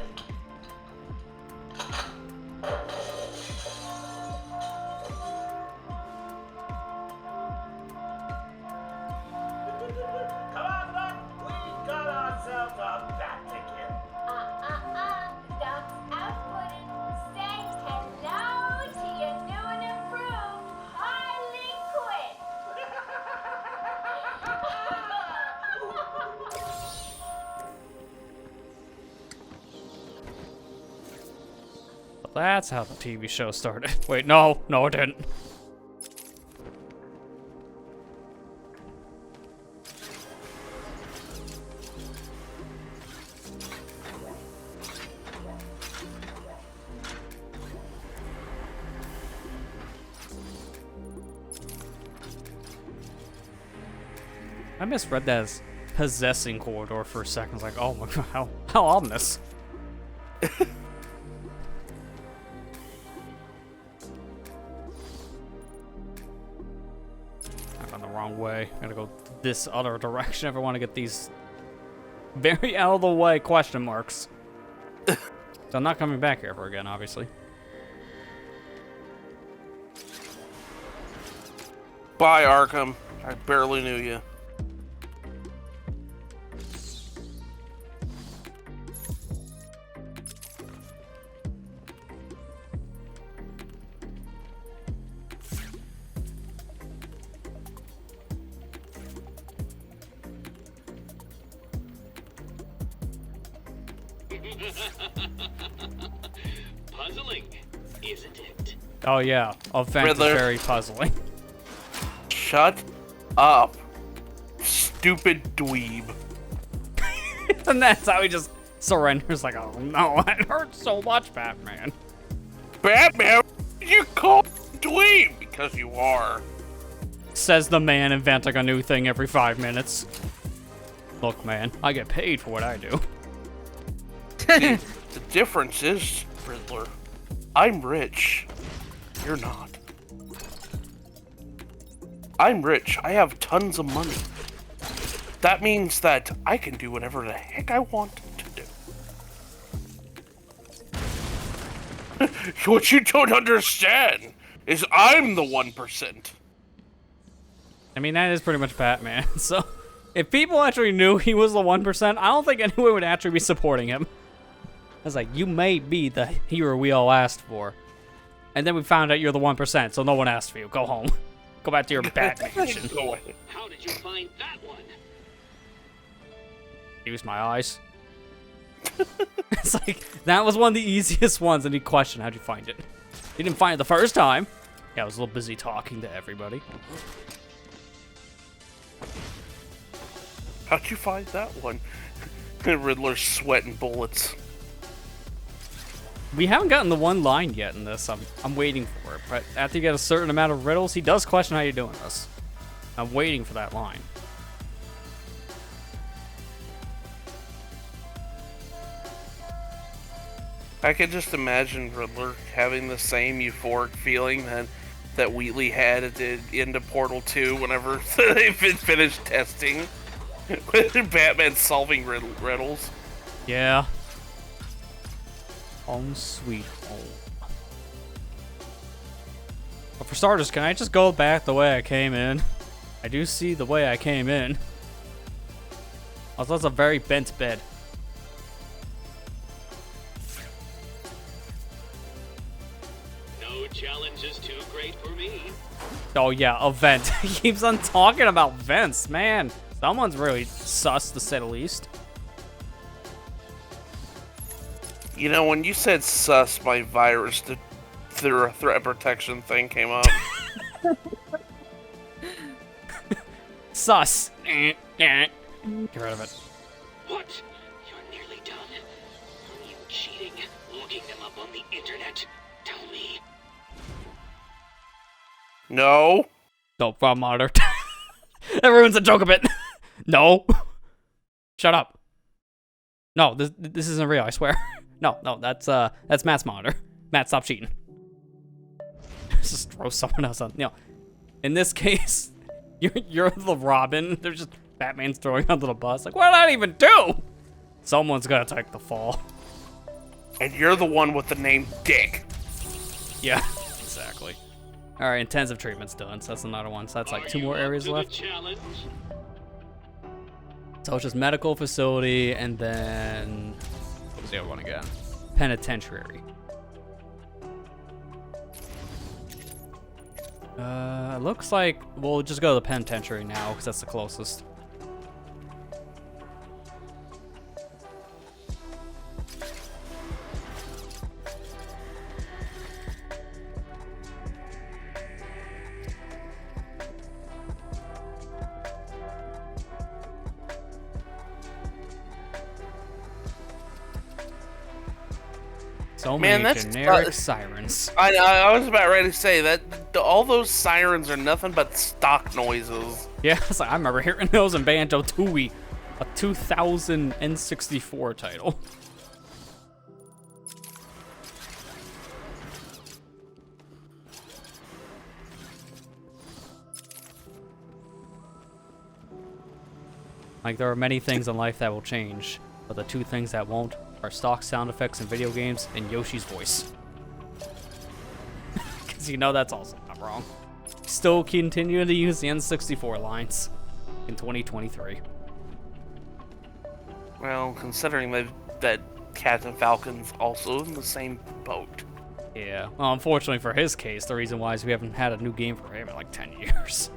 That's how the TV show started. Wait, no, it didn't. I misread that as possessing corridor for a second. I was like, oh my god, how ominous. Way. I gotta go this other direction if I want to get these very out of the way question marks. So I'm not coming back here ever again, obviously. Bye, Arkham. I barely knew you. Puzzling, isn't it? Oh yeah, event is Riddler. very puzzling. Shut up, stupid dweeb. And that's how he just surrenders like, oh no, that hurts so much, Batman. Batman, you call dweeb because you are. Says the man inventing a new thing every 5 minutes. Look, man, I get paid for what I do. The difference is, Riddler, I'm rich. You're not. I'm rich. I have tons of money. That means that I can do whatever the heck I want to do. What you don't understand is I'm the 1%. I mean, that is pretty much Batman. So, if people actually knew he was the 1%, I don't think anyone would actually be supporting him. I was like, you may be the hero we all asked for. And then we found out you're the 1%, so no one asked for you. Go home. Go back to your Batman mission. Go away. How did you find that one? Use my eyes. It's like, that was one of the easiest ones, and he questioned, how'd you find it? You didn't find it the first time. Yeah, I was a little busy talking to everybody. How'd you find that one? Riddler's sweating bullets. We haven't gotten the one line yet in this. I'm waiting for it. But after you get a certain amount of riddles, he does question how you're doing this. I'm waiting for that line. I could just imagine Riddler having the same euphoric feeling that Wheatley had at the end of Portal 2 whenever they finished testing. With Batman solving riddles. Yeah. Home sweet home. But for starters, can I just go back the way I came in? I do see the way I came in. Also, that's a very bent bed. No challenge is too great for me. Oh yeah, a vent. He keeps on talking about vents, man. Someone's really sus, to say the least. You know, when you said sus, my virus through a threat protection thing came up. Sus. Get rid of it. What? You're nearly done? Are you cheating? Looking them up on the internet? Tell me. No. No, problem, monitor. That ruins the joke a bit. No. Shut up. No, this isn't real, I swear. No, that's Matt's monitor. Matt, stop cheating. Just throw someone else on. No. In this case, you're the Robin. There's just Batman's throwing onto the bus. Like, what did I even do? Someone's gonna take the fall. And you're the one with the name Dick. Yeah, exactly. All right, intensive treatment's done, so that's another one. So that's like 2 more areas left. So it's just medical facility, and then what was the other one again? Penitentiary. Looks like we'll just go to the penitentiary now because that's the closest. So Man, many that's generic sirens. I was about ready to say that all those sirens are nothing but stock noises. Yeah, it's like, I remember hearing those in Banjo-Tooie, a 2000 N64 title. Like, there are many things in life that will change, but the 2 things that won't are stock sound effects in video games and Yoshi's voice. Because you know that's also not wrong. Still continuing to use the N64 lines in 2023. Well, considering that Captain Falcon's also in the same boat. Yeah. Well, unfortunately for his case, the reason why is we haven't had a new game for him in like 10 years.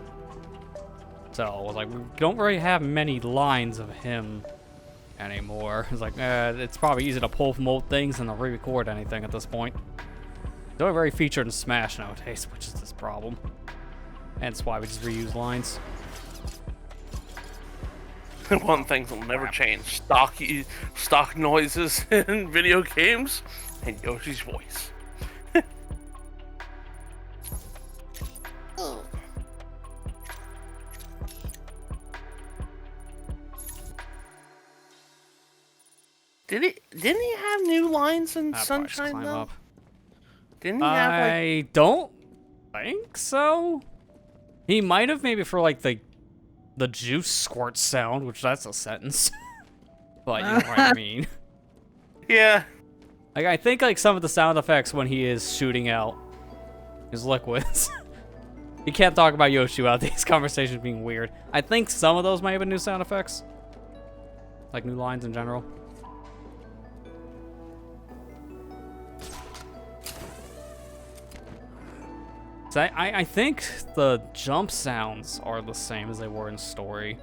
So, like, we don't really have many lines of him anymore. It's like, it's probably easy to pull from old things than to re-record anything at this point. They're very featured in Smash nowadays, which is this problem. And it's why we just reuse lines. One thing that'll never change: stock noises in video games and Yoshi's voice. Didn't he have new lines in Sunshine though? Up. Didn't he have like... I don't think so. He might have, maybe for like the juice squirt sound, which that's a sentence. But you know what I mean. Yeah. Like, I think like some of the sound effects when he is shooting out his liquids. You can't talk about Yoshi without these conversations being weird. I think some of those might have been new sound effects. Like new lines in general. So I think the jump sounds are the same as they were in story.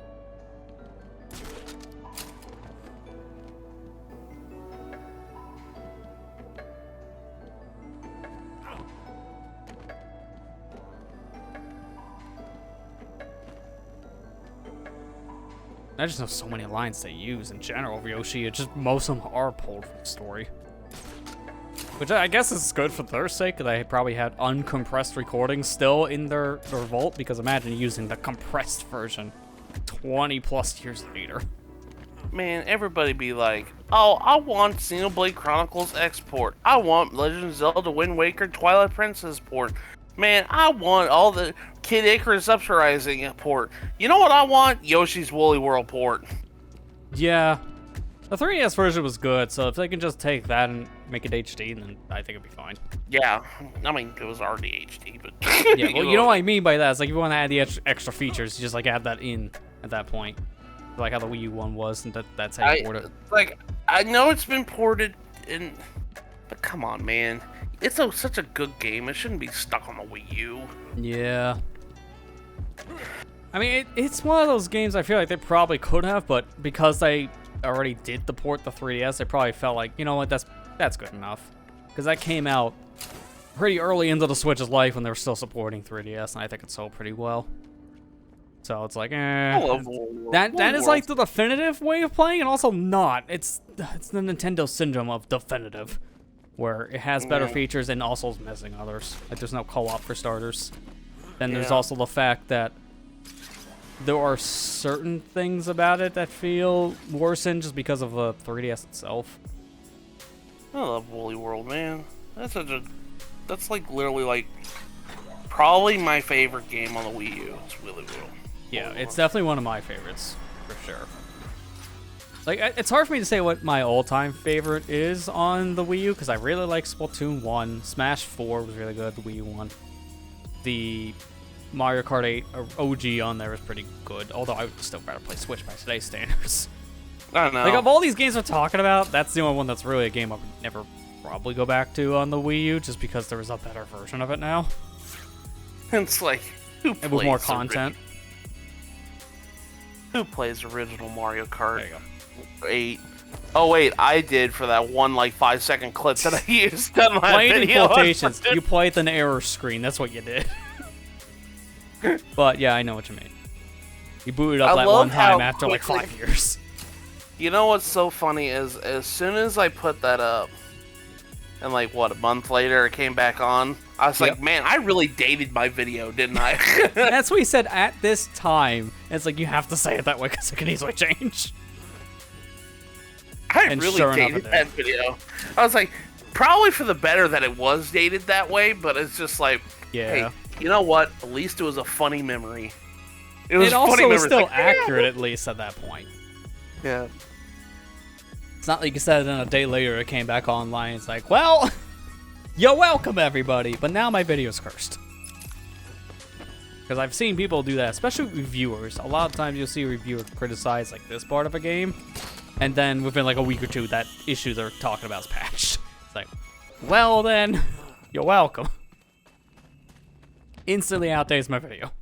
I just know so many lines they use in general for Yoshi. It's just most of them are pulled from the story. Which I guess is good for their sake. They probably had uncompressed recordings still in their vault, because imagine using the compressed version 20 plus years later. Man, everybody be like, oh, I want Xenoblade Chronicles export. I want Legend of Zelda Wind Waker Twilight Princess port. Man, I want all the Kid Icarus Uprising port. You know what I want? Yoshi's Woolly World port. Yeah. The 3DS version was good, so if they can just take that and make it HD, then I think it'd be fine. Yeah, I mean, it was already HD, but... Yeah, well, you know what I mean by that. It's like if you want to add the extra features, you just like add that in at that point. Like how the Wii U one was, and that's how you port it. Like, I know it's been ported in... But come on, man. It's such a good game. It shouldn't be stuck on the Wii U. Yeah. I mean, it's one of those games I feel like they probably could have, but because they already did the port the 3DS, they probably felt like, you know what, that's good enough. Because that came out pretty early into the Switch's life when they were still supporting 3DS, and I think it sold pretty well. So it's like, that is like the definitive way of playing, and also not. It's the Nintendo syndrome of definitive, where it has better features and also is missing others. Like there's no co-op for starters. Then there's also the fact that there are certain things about it that feel worsened just because of the 3DS itself. I love Woolly World, man. That's like literally like probably my favorite game on the Wii U. It's Woolly World. Yeah, it's definitely one of my favorites for sure. Like it's hard for me to say what my all-time favorite is on the Wii U because I really like Splatoon 1, Smash 4 was really good, the Wii U one. The Mario Kart 8 OG on there is pretty good, although I would still rather play Switch by today's standards. I don't know. Like, of all these games we're talking about, that's the only one that's really a game I would never probably go back to on the Wii U, just because there is a better version of it now. It's like, who plays with more content. Who plays original Mario Kart There you go. 8? Oh wait, I did for that one like 5-second clip that I used on my Played in video. quotations. You played an error screen, that's what you did. But yeah, I know what you mean. You booted up that one time after like 5 years. You know what's so funny is as soon as I put that up, and like what, a month later it came back on, I was like, man, I really dated my video, didn't I? That's what he said at this time. And it's like, you have to say it that way because it can easily change. I really dated that video. I was like, probably for the better that it was dated that way, but it's just like, hey, you know what? At least it was a funny memory. It also was still accurate, at least at that point. Yeah. It's not like you said it and a day later it came back online. It's like, well, you're welcome, everybody. But now my video's cursed. Because I've seen people do that, especially reviewers. A lot of times you'll see a reviewer criticize like this part of a game, and then within like a week or two, that issue they're talking about is patched. It's like, well then, you're welcome. Instantly outdates my video.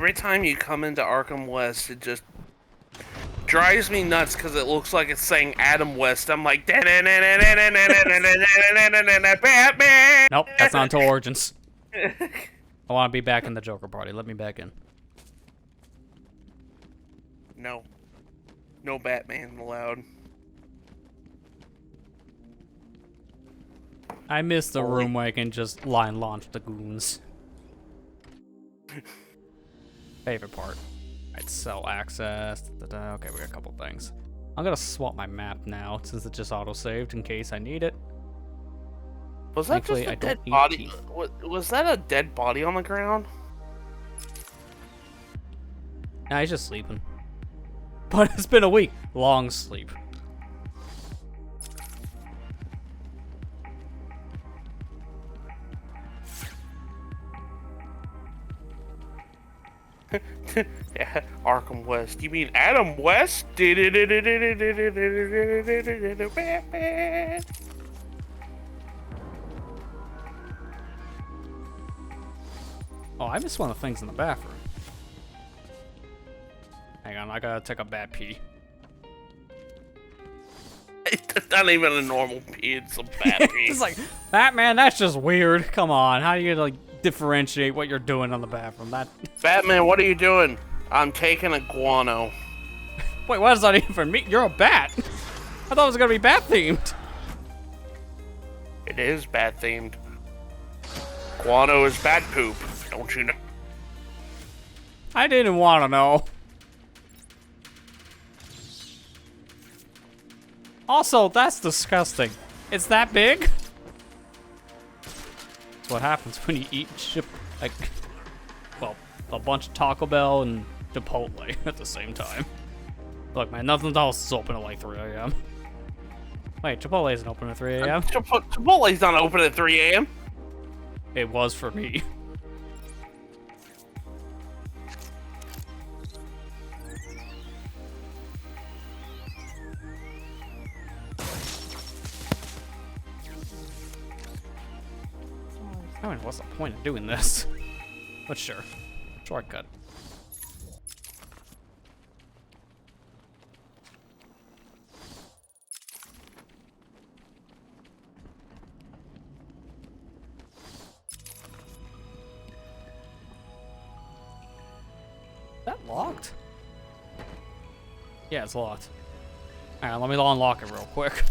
every time you come into Arkham West, it just drives me nuts because it looks like it's saying Adam West. I'm like, Batman. Nope, that's not until Origins. I want to be back in the Joker party. Let me back in. No. No Batman allowed. I miss the room where I can just line launch the goons. Favorite part. Alright, sell access. Okay, we got a couple things. I'm gonna swap my map now since it just auto-saved in case I need it. Was that Thankfully, just a I don't dead need body? teeth. Was that a dead body on the ground? Nah, he's just sleeping. But it's been a week. Long sleep. Yeah, Arkham West. You mean Adam West? Oh, I missed one of the things in the bathroom. Hang on, I gotta take a bad pee. It's not even a normal pee, it's a bad pee. It's like, Batman, that's just weird. Come on, how do you like differentiate what you're doing on the bathroom? That. Batman, what are you doing? I'm taking a guano. Wait, what does that even mean? You're a bat. I thought it was gonna be bat themed. It is bat themed. Guano is bat poop, don't you know? I didn't want to know. Also, that's disgusting. It's that big? That's what happens when you eat like, well, a bunch of Taco Bell and Chipotle at the same time. Look, man, nothing else is open at like 3 a.m. Wait, Chipotle isn't open at 3 a.m.? Chipotle's not open at 3 a.m. It was for me. I mean, what's the point of doing this? But sure. Shortcut. Is that locked? Yeah, it's locked. Alright, let me unlock it real quick.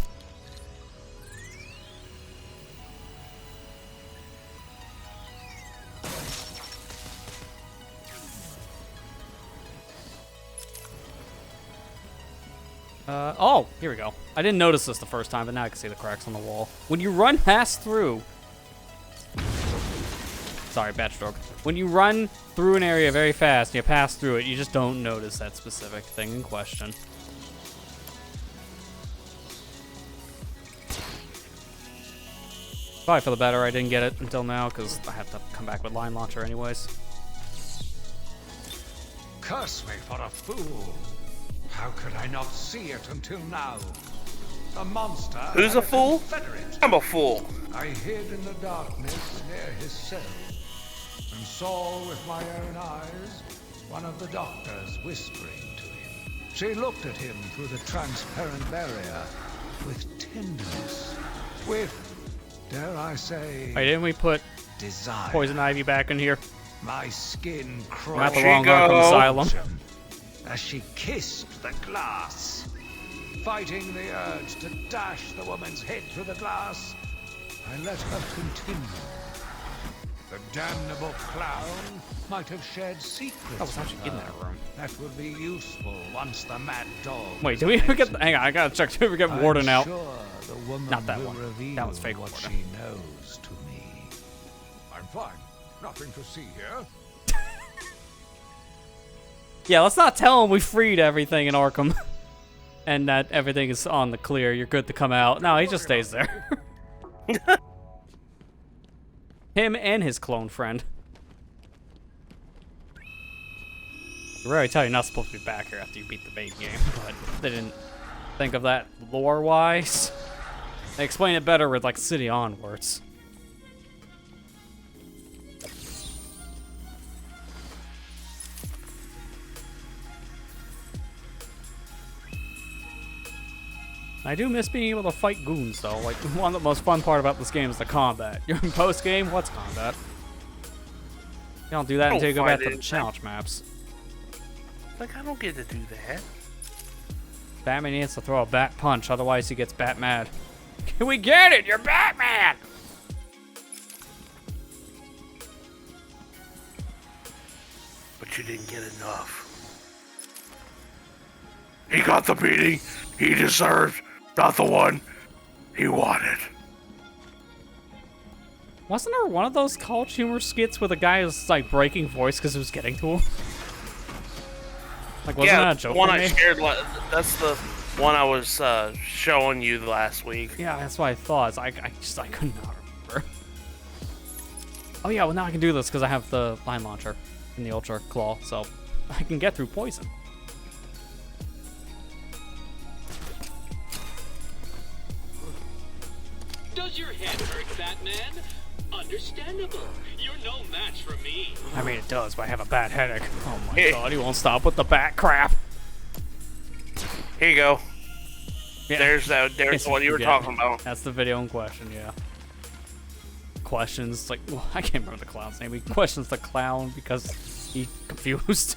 Oh, here we go. I didn't notice this the first time, but now I can see the cracks on the wall. When you run past through... Sorry, bad stroke. When you run through an area very fast, you pass through it, you just don't notice that specific thing in question. Probably for the better I didn't get it until now, because I have to come back with Line Launcher anyways. Curse me for a fool. How could I not see it until now? The monster. Who's a fool? Confederate. I'm a fool. I hid in the darkness near his cell and saw with my own eyes one of the doctors whispering to him. She looked at him through the transparent barrier with tenderness, with, dare I say, Wait, didn't we put desire. Poison Ivy back in here? My skin crawled. Not the wrong Arkham Asylum. As she kissed the glass, fighting the urge to dash the woman's head through the glass, I let her continue. The damnable clown might have shared secrets. I was actually in that room. That would be useful once the mad dog. Wait, did we ever get? Hang on, I gotta check. Did we ever get Warden out? Sure the woman Not that will one. reveal That was fake what Warden. she knows to me. I'm fine. Nothing to see here. Yeah, let's not tell him we freed everything in Arkham, and that everything is on the clear. You're good to come out. No, he just stays there. Him and his clone friend. I already tell you, you're not supposed to be back here after you beat the main game, but they didn't think of that lore-wise. They explain it better with, like, City onwards. I do miss being able to fight goons, though. Like, one of the most fun part about this game is the combat. You're in post-game, what's combat? You don't do that until you go back to the challenge maps. Like, I don't get to do that. Batman needs to throw a bat punch, otherwise he gets bat mad. Can we get it? You're Batman! But you didn't get enough. He got the beating he deserved, not the one he wanted. Wasn't there one of those college humor skits where the guy was like breaking voice because it was getting to him? Like, wasn't that a joke? The one I shared, that's the one I was showing you last week. Yeah, that's what I thought. I could not remember. Oh yeah, well now I can do this because I have the line launcher in the Ultra Claw, so I can get through poison. Does your head hurt, Batman? Understandable. You're no match for me. I mean, it does, but I have a bad headache. Oh my god, he won't stop with the bat crap. Here you go. Yeah. There's the one you were talking about. That's the video in question, yeah. Questions, like, well, I can't remember the clown's name. He questions the clown because he's confused.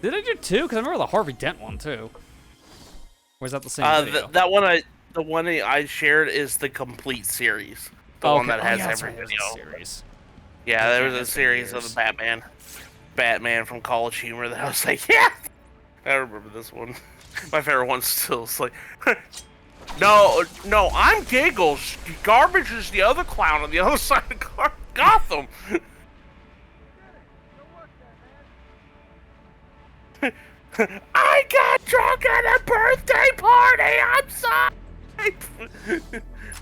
Did I do two? Because I remember the Harvey Dent one too. Or is that the same video? The one I shared is the complete series. The one that has every video. Series. Yeah, there was a series of the Batman from College Humor that I was like, yeah. I remember this one. My favorite one still is like, no, I'm Giggles. Garbage is the other clown on the other side of Gotham. I got drunk at a birthday party. I'm sorry.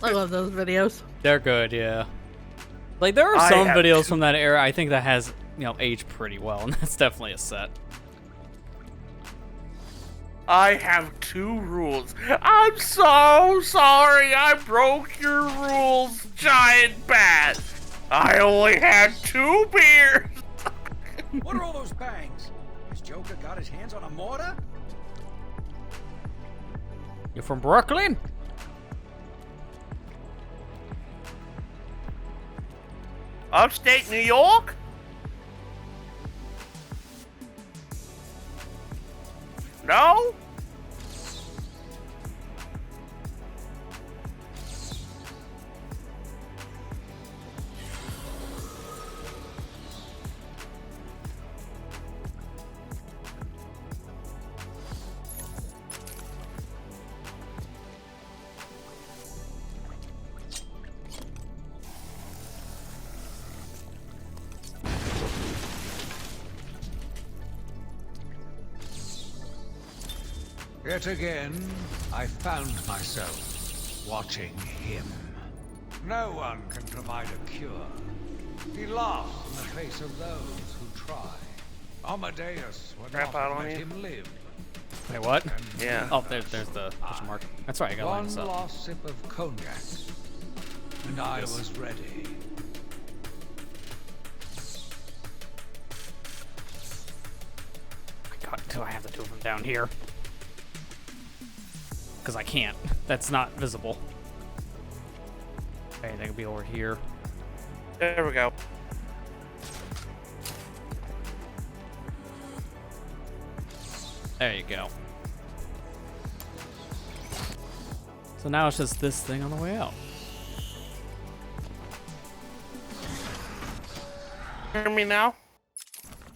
I love those videos. They're good, yeah. Like, there are some videos from that era I think that has, aged pretty well, and that's definitely a set. I have 2 rules. I'm so sorry I broke your rules, giant bat. I only had 2 beers. What are all those bangs? Has Joker got his hands on a mortar? You're from Brooklyn? Upstate New York? No? Yet again, I found myself watching him. No one can provide a cure. He laughs in the face of those who try. Amadeus would not let him live. Wait, what? Yeah. Oh, there's the question mark. That's right, I got one this up. last sip of cognac, and I was ready. God, do I have the 2 of them down here? Because I can't. That's not visible. Okay, they could be over here. There we go. There you go. So now it's just this thing on the way out. Hear me now?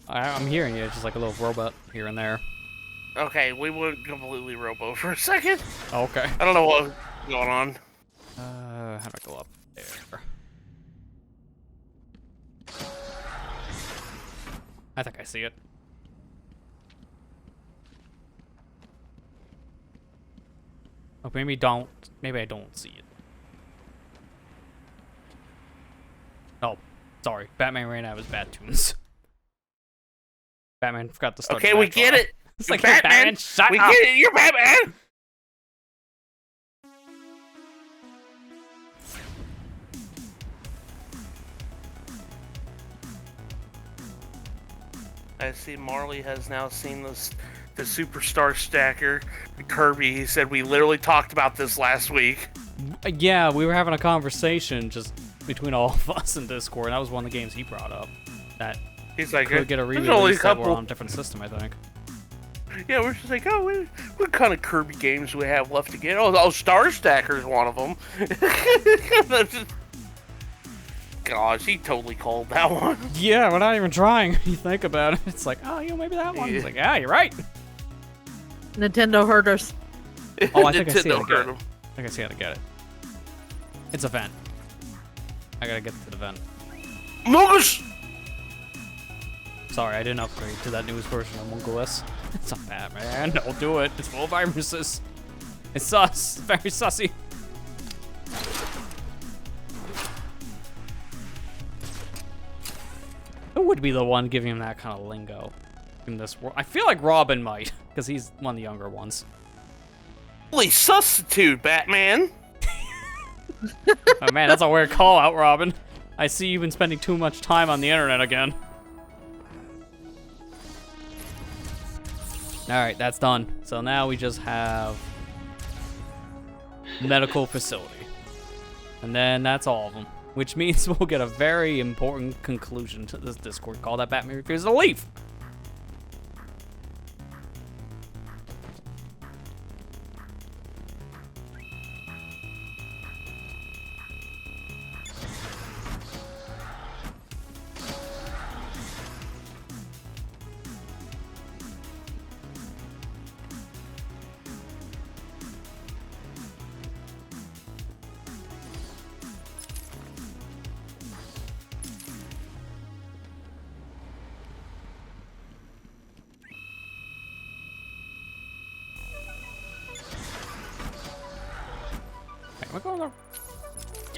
I'm hearing you, it's just like a little robot here and there. Okay, we went completely robo for a second. Oh, okay. I don't know what's going on. How do I go up there? I think I see it. Oh, maybe I don't see it. Oh, sorry. Batman ran out of his bat tunes. Batman forgot to start. Okay, we get it. It's You're like, hey, Batman, shut we up. get it. You're Batman. I see Marley has now seen the Superstar Stacker. Kirby, he said we literally talked about this last week. Yeah, we were having a conversation just between all of us in Discord. That was one of the games he brought up. That he's like, could get a there's only re-release that were on a different system, I think. Yeah, we're just like, oh, what kind of Kirby games do we have left to get? Oh, Star Stacker's one of them. Gosh, he totally called that one. Yeah, we're not even trying. You think about it, it's like, oh, maybe that one. It's like, yeah, you're right. Nintendo heard us. Oh, I think I see how to Nintendo get heard it. him. I think I see how to get it. It's a vent. I gotta get to the vent. Lucas! Sorry, I didn't upgrade to that newest version of MongoOS. It's not bad, man. Don't do it. It's full of viruses. It's sus. Very sussy. Who would be the one giving him that kind of lingo in this world? I feel like Robin might, because he's one of the younger ones. Holy substitute, Batman! Oh man, that's a weird call out, Robin. I see you've been spending too much time on the internet again. Alright, that's done. So now we just have medical facility. And then that's all of them. Which means we'll get a very important conclusion to this Discord call that Batman refuses to leave.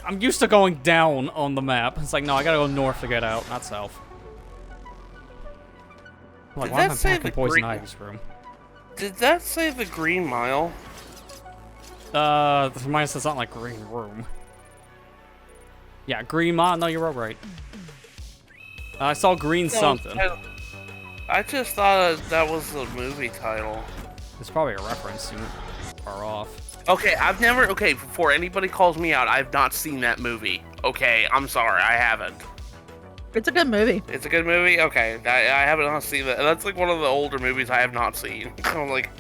I'm used to going down on the map. It's like, no, I gotta go north to get out, not south. I'm like, why am I back in Poison Ivy's room? Did that say the Green Mile? Mine says something like Green Room. Yeah, Green Mile. No, you were right. I saw Green something. I just thought that was the movie title. It's probably a reference. You far off. Okay, I've never. Okay, before anybody calls me out, I've not seen that movie. Okay, I'm sorry, I haven't. It's a good movie. It's a good movie. Okay, I haven't seen that. That's like one of the older movies I have not seen. I'm like,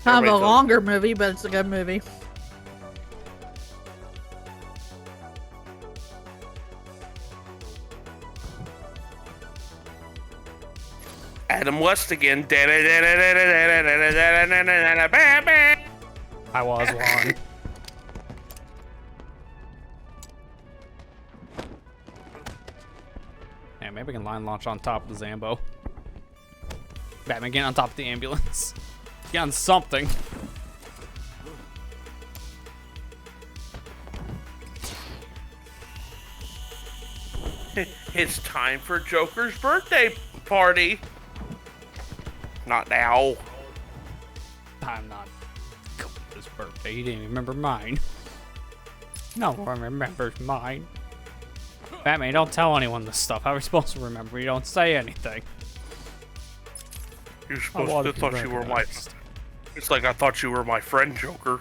Kind of a longer movie, but it's a good movie. Adam West again. I was one. Yeah, maybe we can line launch on top of the Zambo. Batman, get on top of the ambulance. Get on something. It's time for Joker's birthday party. Not now. I'm not his birthday. He didn't remember mine. No one remembers mine. Batman, don't tell anyone this stuff. How are we supposed to remember? You don't say anything. You're supposed to thought you were my. It's like I thought you were my friend, Joker.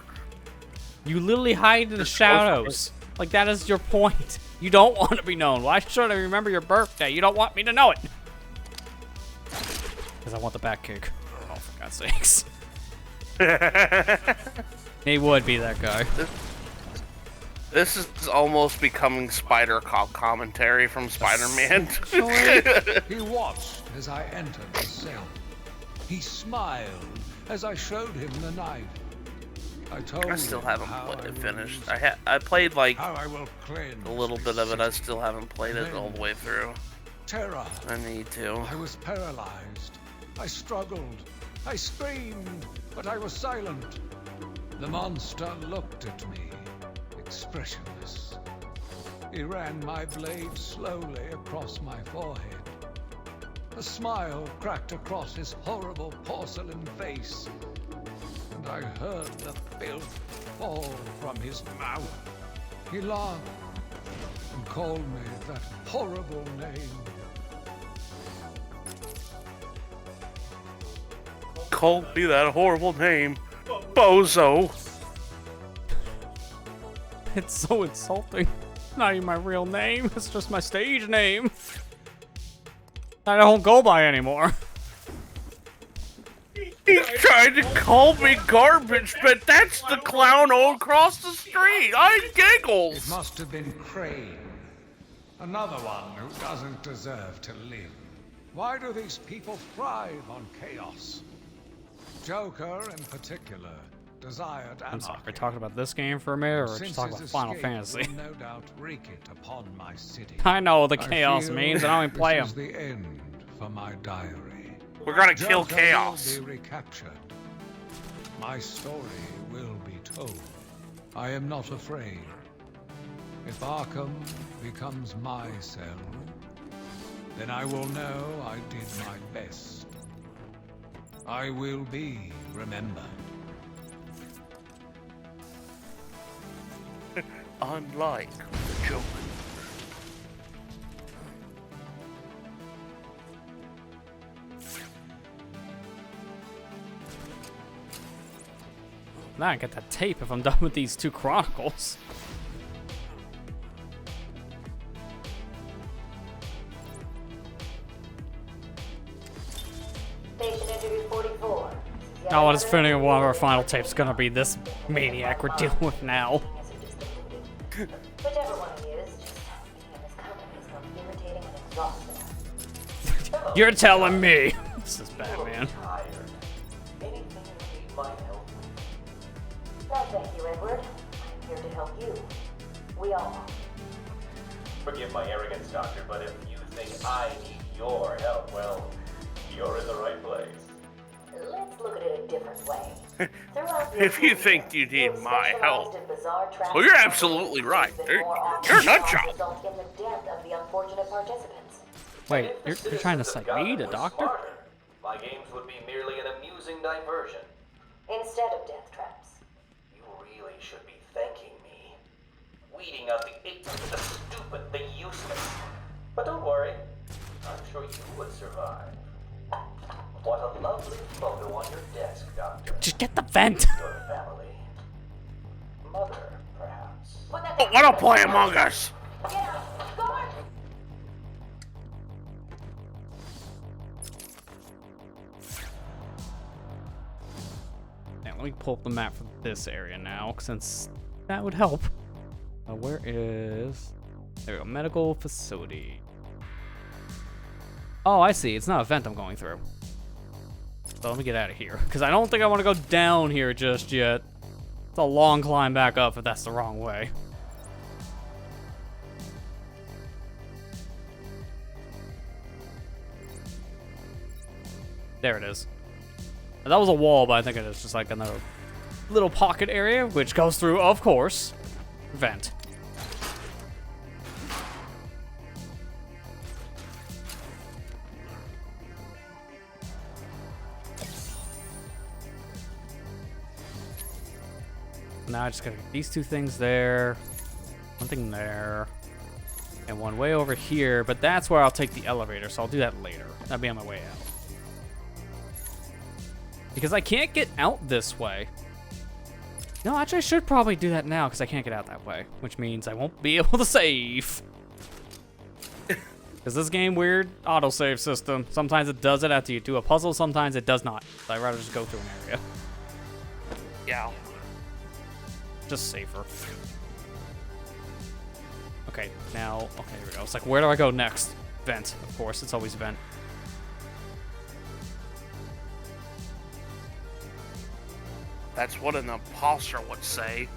You literally hide in the shadows. Like, that is your point. You don't want to be known. Why should I remember your birthday? You don't want me to know it. Because I want the back kick. Oh, for God's sakes. He would be that guy. This is almost becoming Spider Cop commentary from Spider-Man. He watched as I entered the cell. He smiled as I showed him the knife. I still haven't finished. I played like I will a little bit of it. I still haven't played it all the way through. Terror. I need to. I was paralyzed. I struggled. I screamed, but I was silent. The monster looked at me, expressionless. He ran my blade slowly across my forehead. A smile cracked across his horrible porcelain face, and I heard the filth fall from his mouth. He laughed and called me that horrible name. call me that horrible name. Bozo. It's so insulting. Not even my real name. It's just my stage name. I don't go by anymore. He's trying to call me garbage, but that's the clown all across the street. I It giggles. must have been Crane. Another one who doesn't deserve to live. Why do these people thrive on chaos? Joker, in particular, desired I'm sorry, anarchy. we're talking about this game for a minute, or Since just talking his about Final escape Fantasy? will no doubt wreak it upon my city. I know what the I chaos feel means, I don't even play this them. is the end for my diary. We're gonna kill Joker chaos. will be recaptured. My story will be told. I am not afraid. If Arkham becomes my cell, then I will know I did my best. I will be remembered. Unlike the Joker. Now I get that tape if I'm done with these 2 Chronicles. Station interview 44. Oh, what is fitting of one of our final tapes gonna be this maniac we're dealing with now. Whichever one it is, just being in this company is both irritating and exhausting. You're telling me. This is Batman. Tired. Anything you need my help? No, thank you, Edward. I'm here to help you. We all. Forgive my arrogance, Doctor, but if you think I need your help, well, you're in the right place. Let's look at it a different way. Throughout the If you think you need my help, well, you're absolutely right. You're a nut job. Result in the death of the unfortunate participants. Wait, you're trying to cite me, the doctor? My games would be merely an amusing diversion. Instead of death traps. You really should be thanking me. Weeding out the ignorant, the stupid, the useless. But don't worry, I'm sure you would survive. What a lovely photo on your desk, Doctor. Just get the vent. Your family. Mother, perhaps. Oh, I don't play Among Us. Get out! Guard! Now, let me pull up the map for this area now, since that would help. Where is... There we go, medical facility. Oh, I see, it's not a vent I'm going through. So let me get out of here, because I don't think I want to go down here just yet. It's a long climb back up if that's the wrong way. There it is. That was a wall, but I think it is just like another little pocket area, which goes through, of course, vent. Now I just gotta get these 2 things there, 1 thing there, and 1 way over here, but that's where I'll take the elevator, so I'll do that later. That'll be on my way out. Because I can't get out this way. No, actually I should probably do that now, because I can't get out that way, which means I won't be able to save. Because this game, weird autosave system. Sometimes it does it after you do a puzzle, sometimes it does not. So I'd rather just go through an area. Yeah. Just safer. Okay, now, okay, here we go. It's like, where do I go next? Vent, of course, it's always vent. That's what an imposter would say.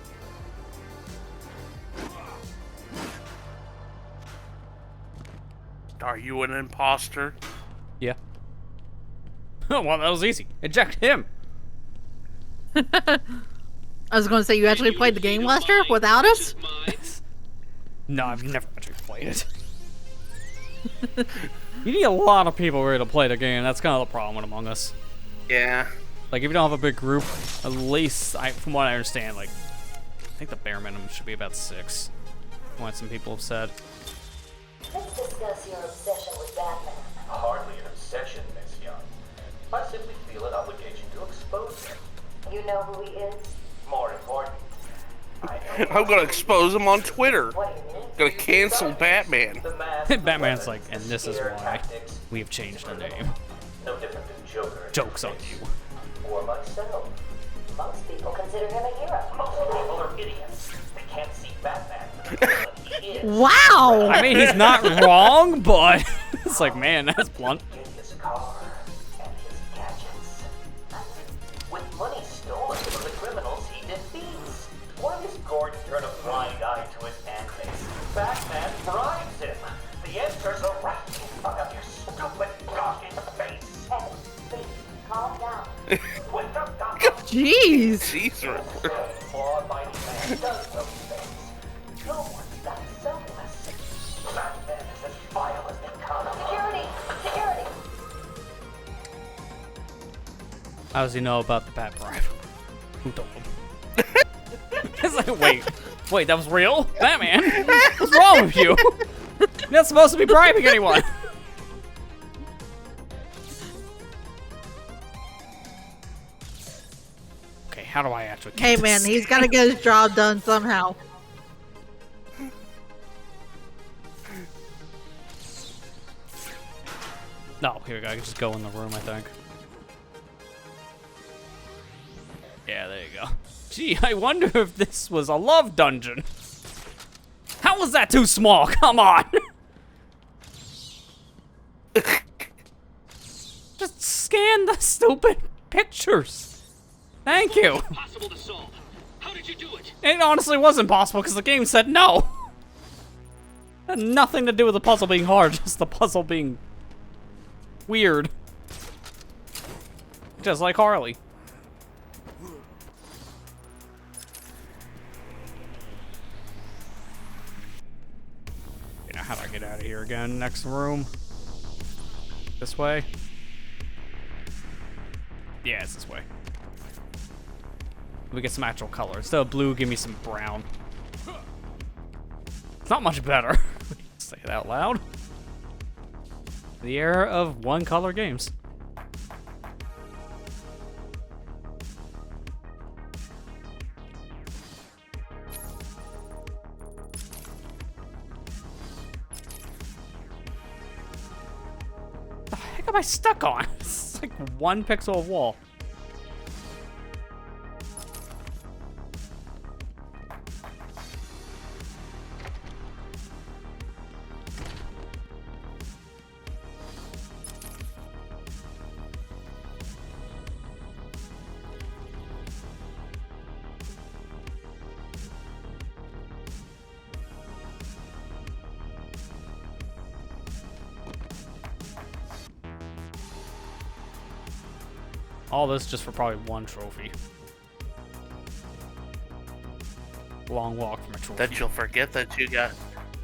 Are you an imposter? Yeah. Oh, well, that was easy. Eject him. I was going to say, you actually played the game, Lester, without us? No, I've never actually played it. You need a lot of people ready to play the game. That's kind of the problem with Among Us. Yeah. Like, if you don't have a big group, at least, from what I understand, like, I think the bare minimum should be about 6. What some people have said. Let's discuss your obsession with Batman. Hardly an obsession, Miss Young. I simply feel an obligation to to expose him. You know who he is? More important, I know I'm gonna expose him on Twitter. What do you mean? Gonna cancel Batman. the mask, Batman's the like, and weapons, this is scare why tactics, we've changed the name. no different than Joker. Joke's on you. Or myself. Most people consider him a hero. Most people are idiots. They can't see Batman for the villain he is. Wow! I mean, he's not wrong, but it's like, man, that's blunt. In his car and his gadgets. With money stolen from the criminals he defeats. Why does Gordon turn a blind eye to his antics? Batman bribes him. The answer's a right in front of your stupid, gawking face. Hey, please, calm down. With the Jeez! Jeez, Riddler. law-abiding man does those things. No one's that selfless. Batman is as vile as they come. Security! Security! How does he know about the bat bribe? Who told him? It's like, wait, that was real? Batman? What's wrong with you? You're not supposed to be bribing anyone. Okay, how do I actually get Hey this? man, he's gotta get his job done somehow. No, here we go. I can just go in the room, I think. Yeah, there you go. Gee, I wonder if this was a love dungeon. How was that too small? Come on. Just scan the stupid pictures. Thank you. Possible to solve. How did you do it? It honestly wasn't possible because the game said no. It had nothing to do with the puzzle being hard, just the puzzle being weird. Just like Harley. Yeah, how do I get out of here again? Next room. This way? Yeah, it's this way. We get some actual color. Instead of blue, give me some brown. It's not much better. Say it out loud. The era of one-color games. The heck am I stuck on? It's like one pixel of wall. All this just for probably one trophy. Long walk from a trophy. That you'll forget that you got.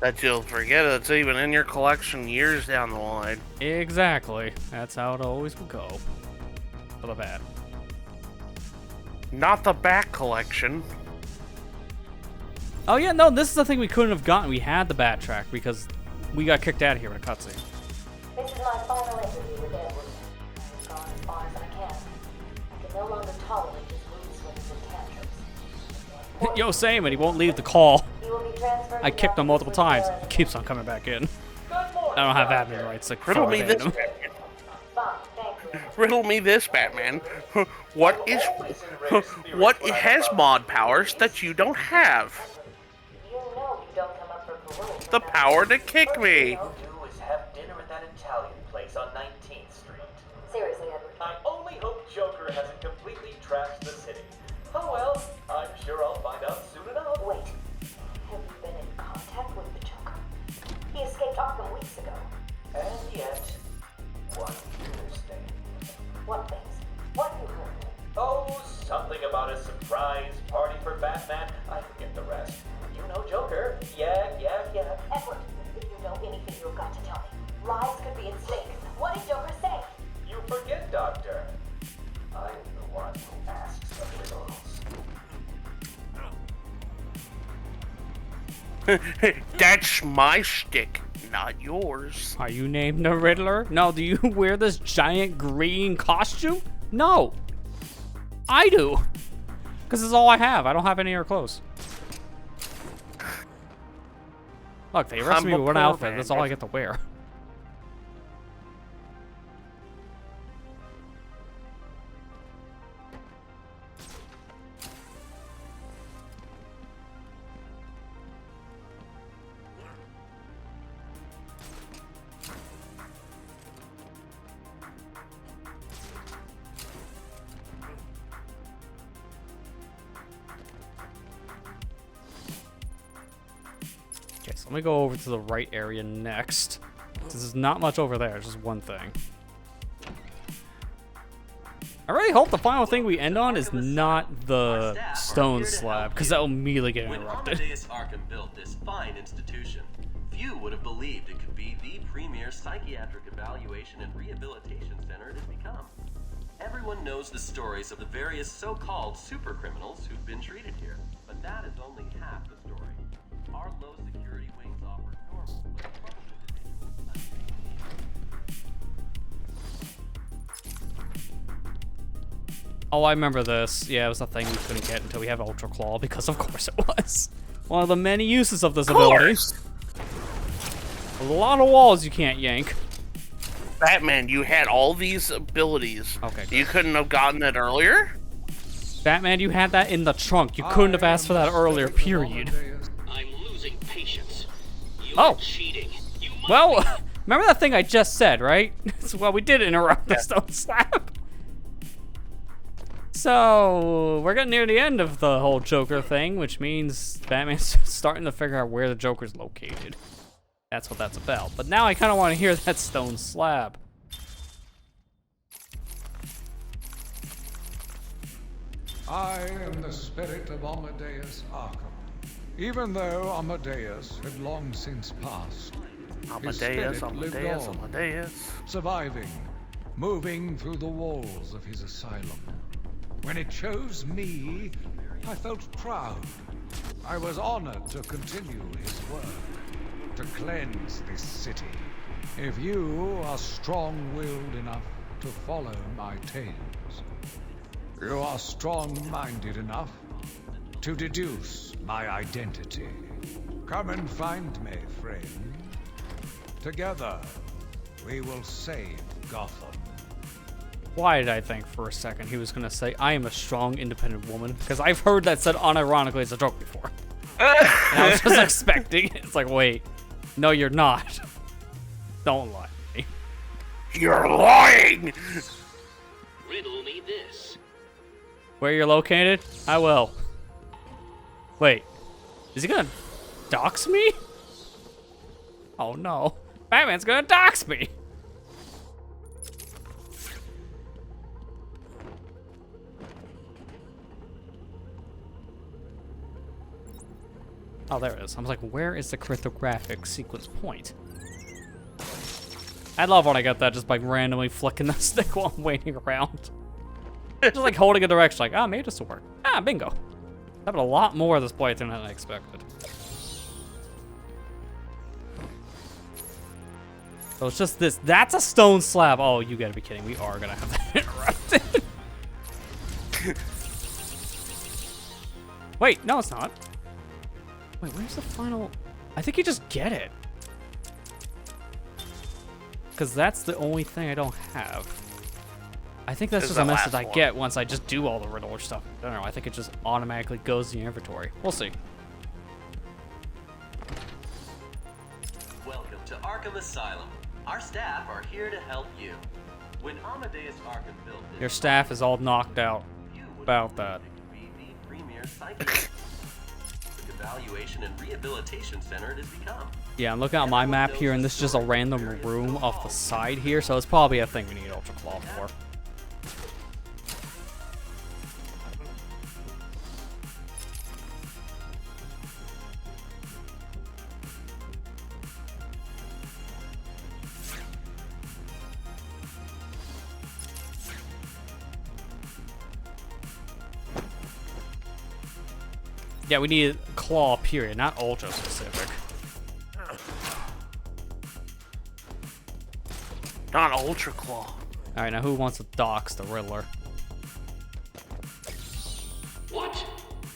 That you'll forget it's even in your collection years down the line. Exactly. That's how it always will go. For the bad. Not the back collection. Oh yeah, no, this is the thing we couldn't have gotten. We had the backtrack because we got kicked out of here in a cutscene. This is my final interview with Edward. I've gone as far as I can. I can no longer tolerate his mood swings and tantrums. Yo, same, and he won't leave the call. He will be transferred I to kicked him the multiple office times. with He keeps on coming back in. I don't have admin rights. Like, Riddle me this, him. Batman. Fine, thank you. Riddle me this, Batman. What has mod powers that you don't have? You know you don't come up for parole. The power to kick me. All you do is have dinner at that Italian place on 19th Street. Seriously, Edward. I only hope Joker hasn't completely trashed the city. Oh well, I'm sure I'll find out soon enough. Wait. Have you been in contact with the Joker? He escaped Arkham weeks ago. And yet, one Thursday. What things? What you heard? Oh, something about a surprise party for Batman. I forget the rest. You know Joker. Yeah. Edward, if you know anything, you've got to tell me. Lives could be at stake. What did Joker say? You forget, Doctor. I'm the one who asks the riddles. That's my shtick, not yours. Are you named the Riddler? No. Do you wear this giant green costume? No. I do. Because it's all I have. I don't have any other clothes. Look, they arrested me with one outfit. That's all I get to wear. Okay, so let me go over to the right area next. There's not much over there, just one thing. I really hope the final thing we end on is not the stone slab, because that will immediately get interrupted. When Amadeus Arkham built this fine institution, few would have believed it could be the premier psychiatric evaluation and rehabilitation center it has become. Everyone knows the stories of the various so-called super criminals who've been treated here, but that is only half the story. Our low security wings offer normal but troubled individuals. Oh, I remember this. Yeah, it was a thing we couldn't get until we have Ultra Claw, because of course it was. One of the many uses of this ability. A lot of walls you can't yank. Batman, you had all these abilities. Okay, good. You couldn't have gotten it earlier? Batman, you had that in the trunk. You couldn't have asked for that earlier, period. I'm losing patience. You Oh. are cheating. You must Well, be. remember that thing I just said, right? Well, we did interrupt the stone slab. So, we're getting near the end of the whole Joker thing, which means Batman's starting to figure out where the Joker's located. That's what that's about. But now I kind of want to hear that stone slab. I am the spirit of Amadeus Arkham. Even though Amadeus had long since passed, his spirit lived on, Amadeus. surviving, moving through the walls of his asylum. When it chose me, I felt proud. I was honored to continue his work, to cleanse this city. If you are strong-willed enough to follow my tales, you are strong-minded enough to deduce my identity. Come and find me, friend. Together, we will save Gotham. Why did I think for a second he was going to say, I am a strong, independent woman? Because I've heard that said unironically as a joke before. And I was just expecting it. It's like, wait, no, you're not. Don't lie to me. You're lying! Riddle me this. Where you're located? I will. Wait, is he gonna dox me? Oh no, Batman's gonna dox me! Oh, there it is. I was like, where is the cryptographic sequence point? I love when I get that just by randomly flicking the stick while I'm waiting around. Just like holding a direction, like, ah, maybe this will work. Ah, bingo. Having a lot more of this playthrough than I expected. So it's just this. That's a stone slab. Oh, you gotta be kidding. We are gonna have that interrupted. Wait, no, it's not. Wait, where's the final? I think you just get it. Because that's the only thing I don't have. I think that's just a message I get once I just do all the Riddler stuff. I don't know. I think it just automatically goes in your inventory. We'll see. Welcome to Arkham Asylum. Our staff are here to help you. When Amadeus Arkham built this, Your staff is all knocked out about that. be the premier psychiatric evaluation and rehabilitation center it has become. Yeah, I'm looking at my map here, and this is just a random room off the side here, so it's probably a thing we need Ultra Claw for. Yeah, we need Claw, period, not Ultra specific. Not Ultra Claw. Alright, now who wants to dox the Riddler?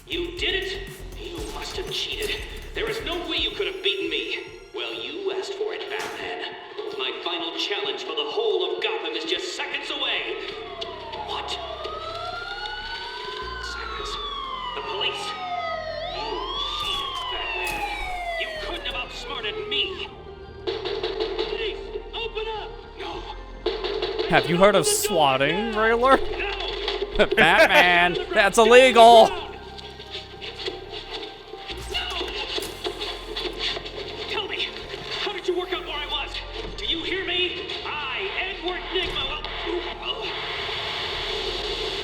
You did it? You must have cheated. There is no way you could have beaten me. Well, you asked for it, Batman. My final challenge for the whole of Gotham is just seconds away. What? Sirens. The police. You cheated, Batman. You couldn't have outsmarted me. Police, open up! No. Have you heard of swatting, Riddler? Batman, that's illegal. Tell me, how did you work out where I was? Do you hear me? I, Edward Nigma,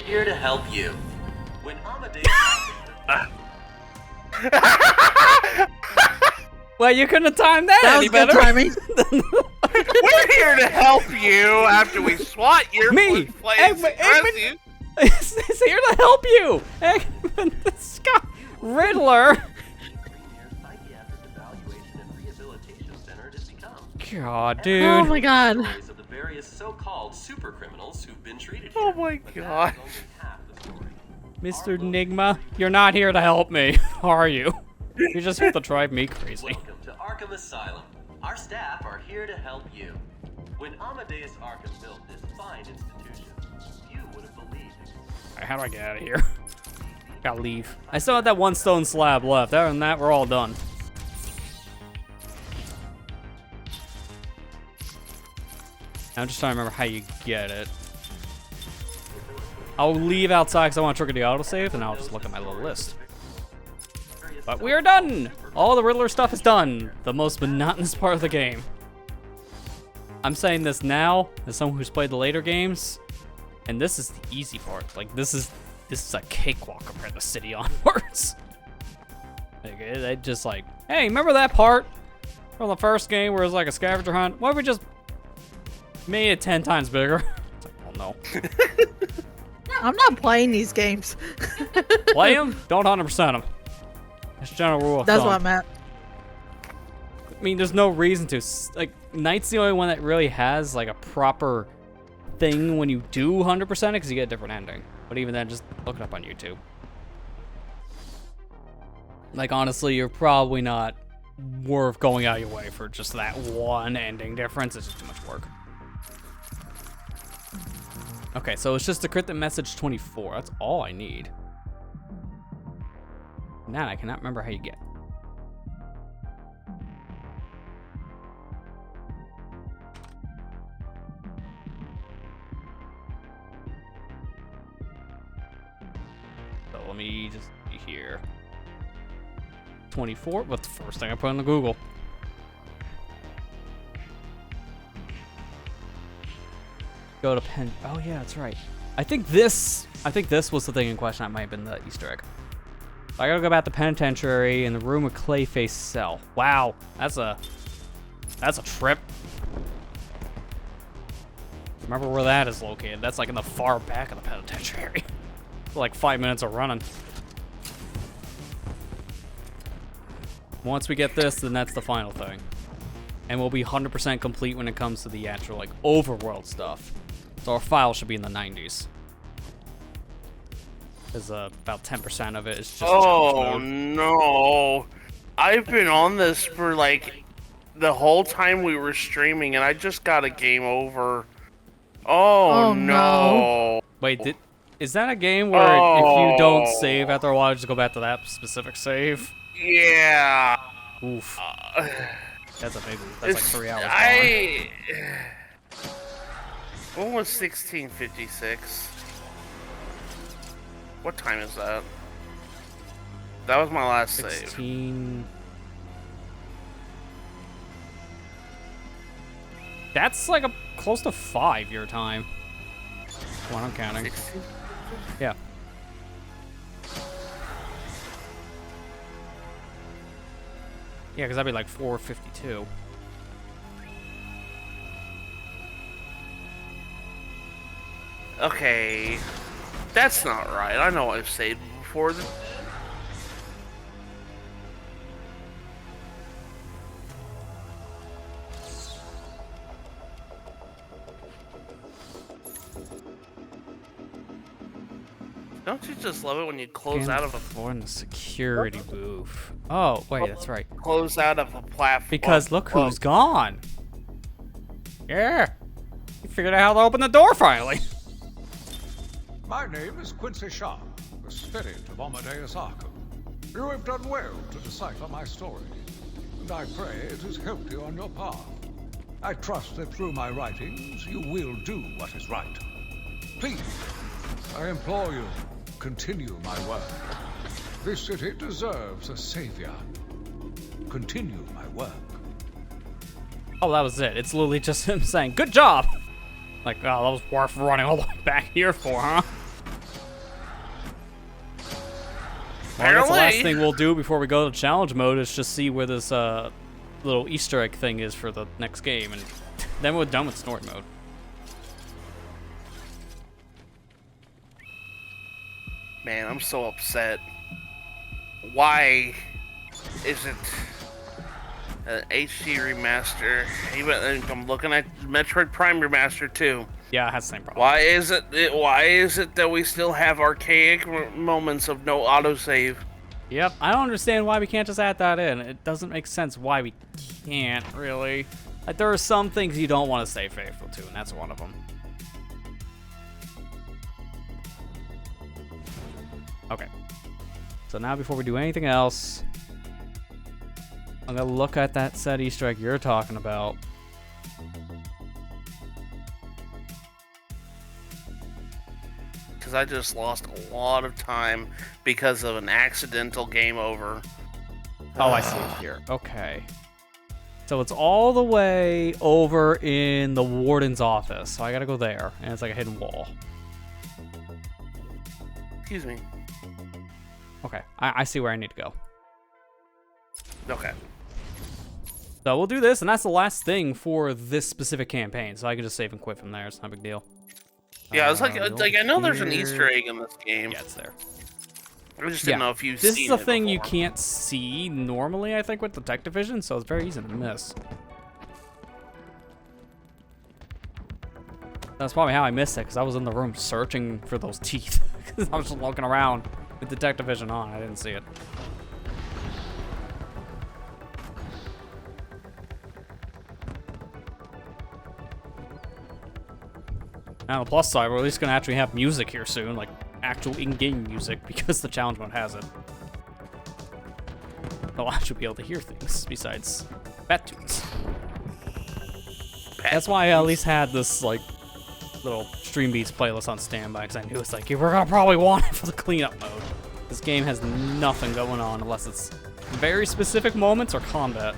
Here to help you. When Amadeus... Well, you couldn't have timed that any better. Timing. We're here to help you after we swat your Me, Eggman is here to help you. Eggman, this guy, Riddler. God, dude. Oh my god. Of the various so-called super criminals who've been treated here. Oh my god. Mr. Nigma, you're not here to help me, are you? You're just here to drive me crazy. Welcome to Arkham Asylum. Our staff are here to help you. When Amadeus Arkham built this fine institution, few would have believed it. Alright, how do I get out of here? Gotta leave. I still have that one stone slab left. Other than that, we're all done. I'm just trying to remember how you get it. I'll leave outside because I want to trigger the autosave, and I'll just look at my little list. But we are done! All the Riddler stuff is done. The most monotonous part of the game. I'm saying this now, as someone who's played the later games, and this is the easy part. Like, this is a cakewalk compared to City onwards. Like, it just like, hey, remember that part from the first game where it was like a scavenger hunt? What if we just made it 10 times bigger? It's like, oh no. I'm not playing these games. Play them, don't 100% them. That's general rule of That's thumb. what I'm at. I mean, there's no reason to. Like, Knight's the only one that really has, like, a proper thing when you do 100% it, because you get a different ending. But even then, just look it up on YouTube. Like, honestly, you're probably not worth going out of your way for just that one ending difference. It's just too much work. Okay, so it's just decrypt the message 24. That's all I need. That I cannot remember how you get. So let me just be here. 24. What's the first thing I put into Google? Go to pen. Oh yeah, that's right. I think this was the thing in question. That might have been the Easter egg. I gotta go back to penitentiary in the room with Clayface cell. Wow, that's a trip. Remember where that is located? That's like in the far back of the penitentiary. Like 5 minutes of running. Once we get this, then that's the final thing, and we'll be 100% complete when it comes to the actual like overworld stuff. So our file should be in the 90s. Because about 10% of it is just. Oh no! I've been on this for like the whole time we were streaming, and I just got a game over. Oh no! Wait, is that a game where if you don't save after a while, you just go back to that specific save? Yeah. Oof. That's a big one. That's like 3 hours. When was 1656? What time is that? That was my last 16... save. That's like a close to 5 your time. What I'm counting. 16? Yeah. Yeah, because that'd be like 4:52. Okay. That's not right. I know I've saved before. Don't you just love it when you close out of a in the security booth. Oh, wait, that's right. close out of a platform? Because look who's gone. Yeah. You figured out how to open the door finally. My name is Quincy Sharp, the spirit of Amadeus Arkham. You have done well to decipher my story, and I pray it has helped you on your path. I trust that through my writings, you will do what is right. Please, I implore you, continue my work. This city deserves a savior. Continue my work. Oh, that was it. It's literally just him saying, good job! Like, oh, that was worth running all the way back here for, huh? Well, I guess the last thing we'll do before we go to challenge mode is just see where this little Easter egg thing is for the next game, and then we're done with snort mode. Man, I'm so upset. Why isn't an HD remaster? Even I'm looking at Metroid Prime remaster too. Yeah, it has the same problem. Why is it that we still have archaic moments of no autosave? Yep, I don't understand why we can't just add that in. It doesn't make sense why we can't, really. Like, there are some things you don't want to stay faithful to, and that's one of them. Okay. So now before we do anything else, I'm gonna look at that said Easter egg you're talking about. Because I just lost a lot of time because of an accidental game over. Oh, I see it here. Okay. So it's all the way over in the warden's office. So I gotta go there, and it's like a hidden wall. Excuse me. Okay, I see where I need to go. Okay. So we'll do this, and that's the last thing for this specific campaign. So I can just save and quit from there. It's not a big deal. Yeah, it's like I know there's an Easter egg in this game. Yeah, it's there. I just didn't know if you've This seen is a it thing you before. can't see normally, I think, with Detective Vision, so it's very easy to miss. That's probably how I missed it, because I was in the room searching for those teeth. Because I was just looking around with Detective Vision on. I didn't see it. Now, the plus side, we're at least going to actually have music here soon, like actual in-game music, because the challenge mode has it. I'll actually be able to hear things besides bat tunes. That's why I at least had this, like, little Stream Beats playlist on standby, because I knew it's like, we're going to probably want it for the cleanup mode. This game has nothing going on unless it's very specific moments or combat.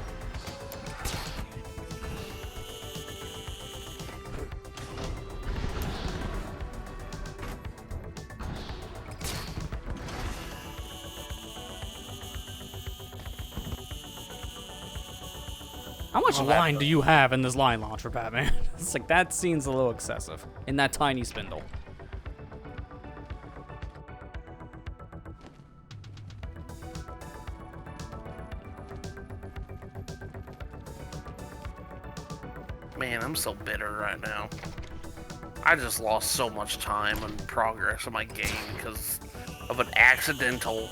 How much line do you have in this line launcher, Batman? It's like, that seems a little excessive in that tiny spindle. Man, I'm so bitter right now. I just lost so much time and progress in my game because of an accidental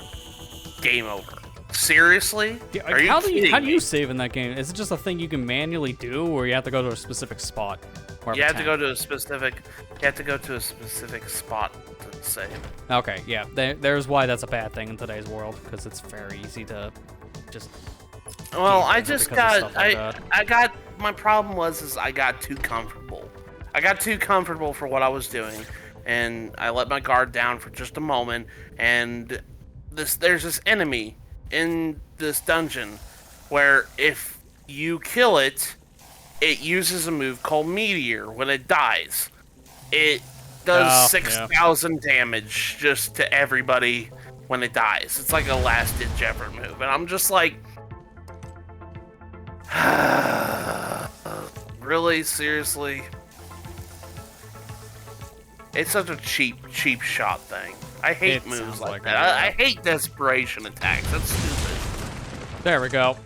game over. Seriously? Yeah, Are you how kidding do you save in that game? Is it just a thing you can manually do, or you have to go to a specific spot? You have to go to a specific. You have to go to a specific spot to save. Okay, yeah. There's why that's a bad thing in today's world, because it's very easy to just. Well, I just because of got. stuff like that. I got. My problem was I got too comfortable. I got too comfortable for what I was doing, and I let my guard down for just a moment. And there's this enemy in this dungeon where if you kill it, it uses a move called Meteor. When it dies, it does 6,000 damage just to everybody when it dies. It's like a last ditch effort move, and I'm just like, really, seriously? It's such a cheap shot thing. I hate It moves sounds like like that. it, I hate desperation attacks. That's stupid. There we go.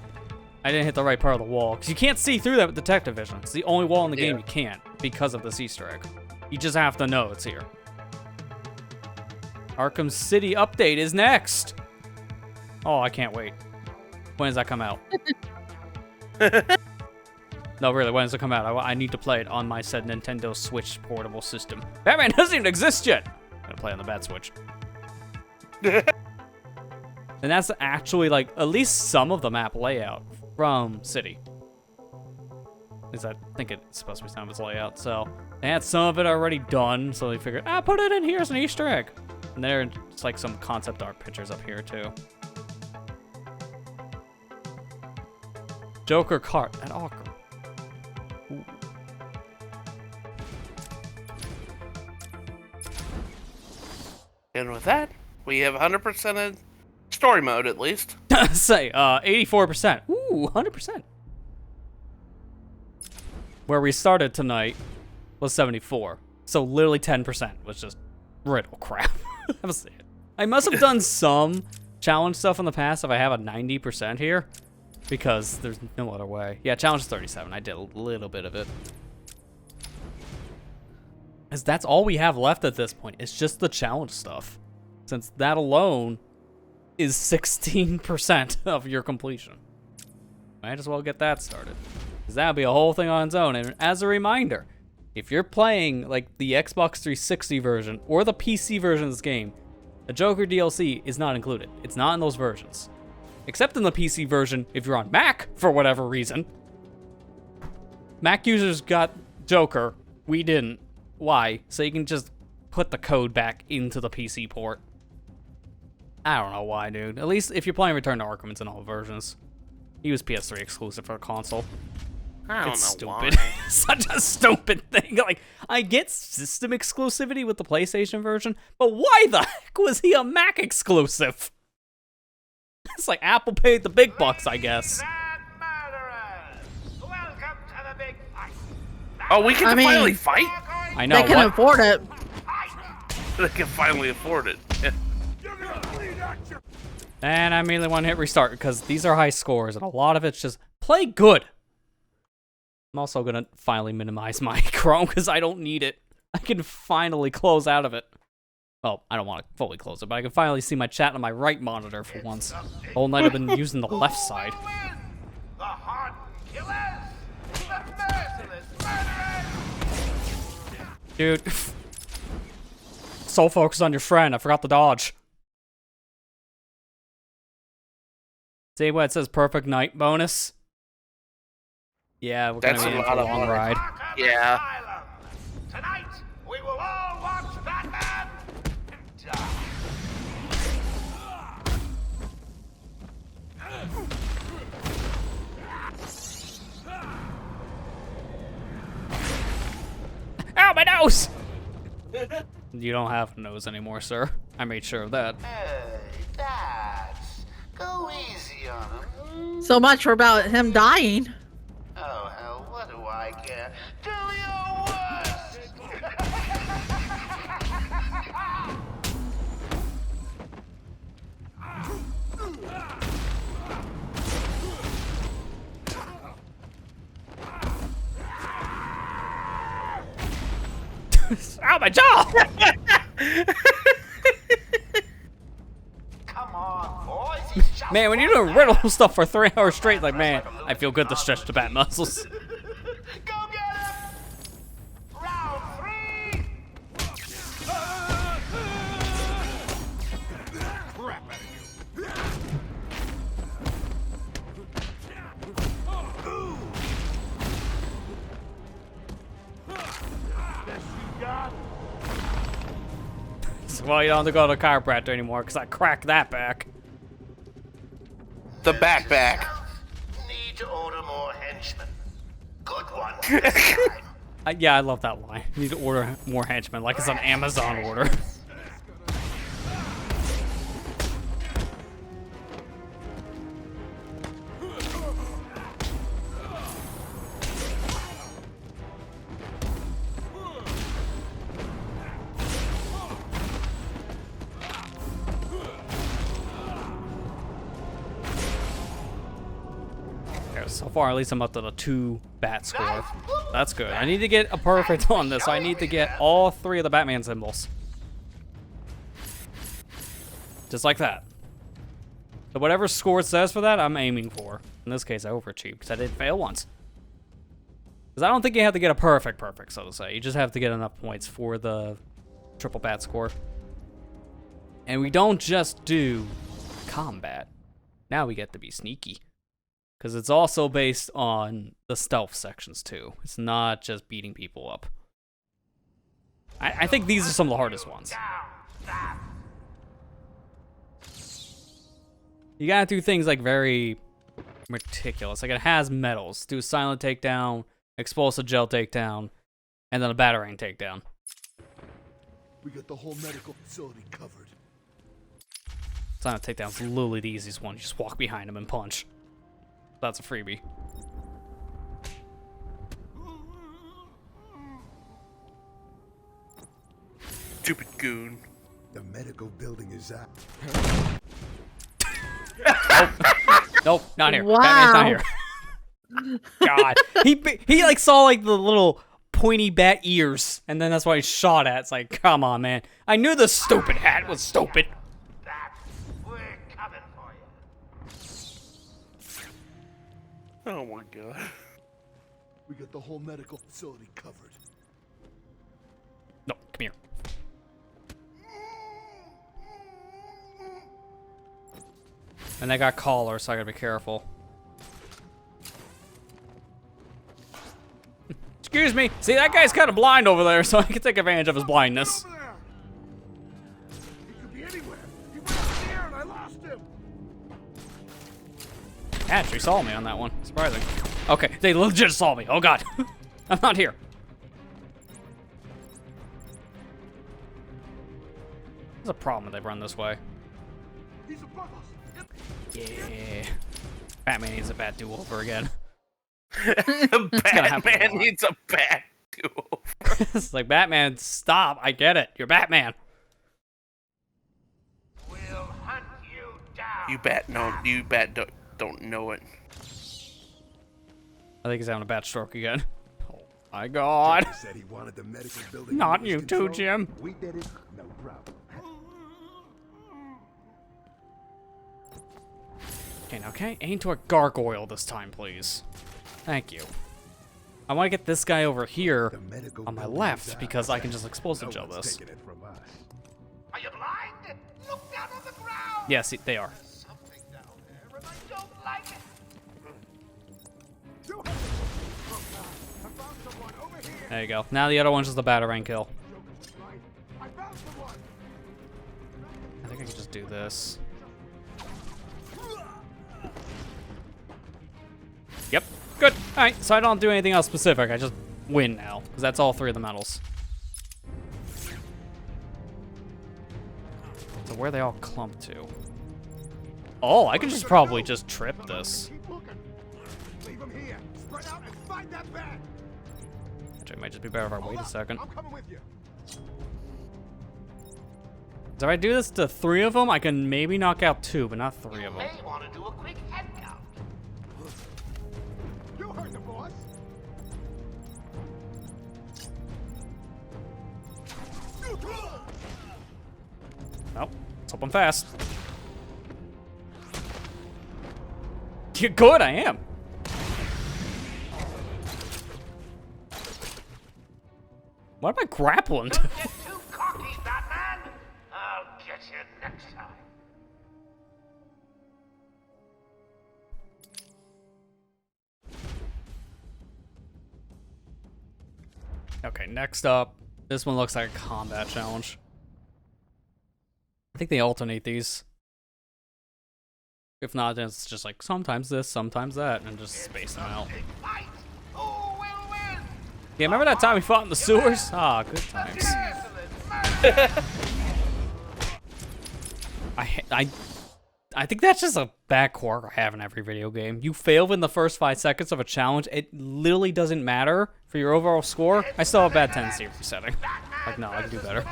I didn't hit the right part of the wall, because you can't see through that with Detective Vision. It's the only wall in the game you can't, because of this Easter egg. You just have to know it's here. Arkham City update is next. Oh, I can't wait. When does that come out? No, really, when does it come out? I need to play it on my said Nintendo Switch portable system. Batman doesn't even exist yet. I'm gonna play on the Bat Switch. And that's actually, like, at least some of the map layout from City. At least I think it's supposed to be some of its layout. So they had some of it already done, so they figured, put it in here as an Easter egg. And there's like some concept art pictures up here too. Joker cart at Arkham. Ooh. And with that, we have 100% story mode at least. Say, 84%. Ooh, 100%. Where we started tonight was 74. So literally 10% was just Riddle crap. That was it. I must have done some challenge stuff in the past if I have a 90% here. Because there's no other way. Yeah, challenge 37. I did a little bit of it. Because that's all we have left at this point. It's just the challenge stuff. Since that alone is 16% of your completion. Might as well get that started. Because that'll be a whole thing on its own. And as a reminder, if you're playing like the Xbox 360 version or the PC version of this game, the Joker DLC is not included. It's not in those versions. Except in the PC version, if you're on Mac, for whatever reason. Mac users got Joker. We didn't. Why? So you can just put the code back into the PC port. I don't know why, dude. At least if you're playing Return to Arkham, it's in all versions. He was PS3 exclusive for the console. I don't It's know stupid. why. Such a stupid thing. Like, I get system exclusivity with the PlayStation version, but why the heck was he a Mac exclusive? It's like Apple paid the big bucks, I guess. Oh, we can finally fight? I know. They can afford it. They can finally afford it. And I immediately want to hit restart because these are high scores and a lot of it's just play good. I'm also going to finally minimize my Chrome because I don't need it. I can finally close out of it. Well, I don't want to fully close it, but I can finally see my chat on my right monitor for once. The whole night I've been using the left side. The hardened killers, the merciless murderers. Dude. So focused on your friend, I forgot the dodge. See what it says, perfect night bonus? Yeah, we're That's gonna be in a for a lot of long money. ride. Yeah. Tonight, we will all watch Batman die. Ow, my nose! You don't have a nose anymore, sir. I made sure of that. Hey, Bats, go easy on him. So much for about him dying. Oh, hell, what do I care? Do your worst! Ow, my jaw! Come on, boys, he's just Man, when you're doing riddle stuff for 3 hours straight, like, man, I feel good to stretch the bat muscles. Go get him! Round 3! Crap out of you. Best you got? Well, you don't have to go to the chiropractor anymore, because I cracked that back. The backpack. Need to order more henchmen. Good one this time. Yeah, I love that line. You need to order more henchmen, like it's an Amazon order. So far, at least I'm up to the 2 bat score. That's good. I need to get a perfect on this. So I need to get all 3 of the Batman symbols. Just like that. So whatever score it says for that, I'm aiming for. In this case, I overachieved because I did fail once. Because I don't think you have to get a perfect, so to say. You just have to get enough points for the triple bat score. And we don't just do combat. Now we get to be sneaky. Because it's also based on the stealth sections too. It's not just beating people up. I think these are some of the hardest ones. You gotta do things like very meticulous. Like it has medals. Do a silent takedown, explosive gel takedown, and then a batarang takedown. We got the whole medical facility covered. Silent takedown's literally the easiest one. You just walk behind him and punch. That's a freebie. Stupid goon. The medical building is out. Nope, not here. Wow. Batman's not here. God, he like saw like the little pointy bat ears, and then that's why he shot at. It's like, come on, man. I knew the stupid hat was stupid. We're coming for you. Oh my god. We got the whole medical facility covered. No, come here. And I got collar, so I gotta be careful. Excuse me. See, that guy's kind of blind over there, so I can take advantage of his blindness. He could be anywhere. He went up in the air and I lost him. Actually saw me on that one. Surprising. Okay, they legit saw me. Oh god. I'm not here. There's a problem if they run this way. He's above us. Yeah. Batman needs a bat do-over again. Batman needs a bat do-over. It's like, Batman, stop. I get it. You're Batman. We'll hunt you down. You bat don't know it. I think he's having a bat stroke again. Oh my god. He said he wanted the medical building. Not under you his too, control. Jim. We did it. No problem. Okay, now can I aim to a gargoyle this time, please? Thank you. I want to get this guy over here on my left because I can just explosive gel this. Taking it from us. Are you blind? Look down on the ground. Yes, they are. There's something down there, and I don't like it. I found someone over here. There you go. Now the other one's just a batarang kill. I found someone. I think I can just do this. Yep. Good. Alright, so I don't do anything else specific. I just win now, because that's all three of the medals. So where are they all clumped to? Oh, I can just probably just trip this. Keep looking. Leave him here. Spread out and find that bag. Actually, it might just be better if I wait a second. I'm coming with you. So if I do this to three of them, I can maybe knock out two, but not three of them. May want to do a quick head count. You heard the boss. Nope. Let's hope I'm fast. You're good, I am. What am I grappling to? Get too cocky, Batman. I'll get you next time. Okay, next up. This one looks like a combat challenge. I think they alternate these. If not, then it's just like sometimes this, sometimes that, and just space them out. Fight. Who will win? Yeah, remember that time we fought in the sewers? Ah, good times. I think that's just a bad quirk I have in every video game. You fail within the first 5 seconds of a challenge, it literally doesn't matter for your overall score. I still have a bad tendency of resetting. Like, no, I can do better.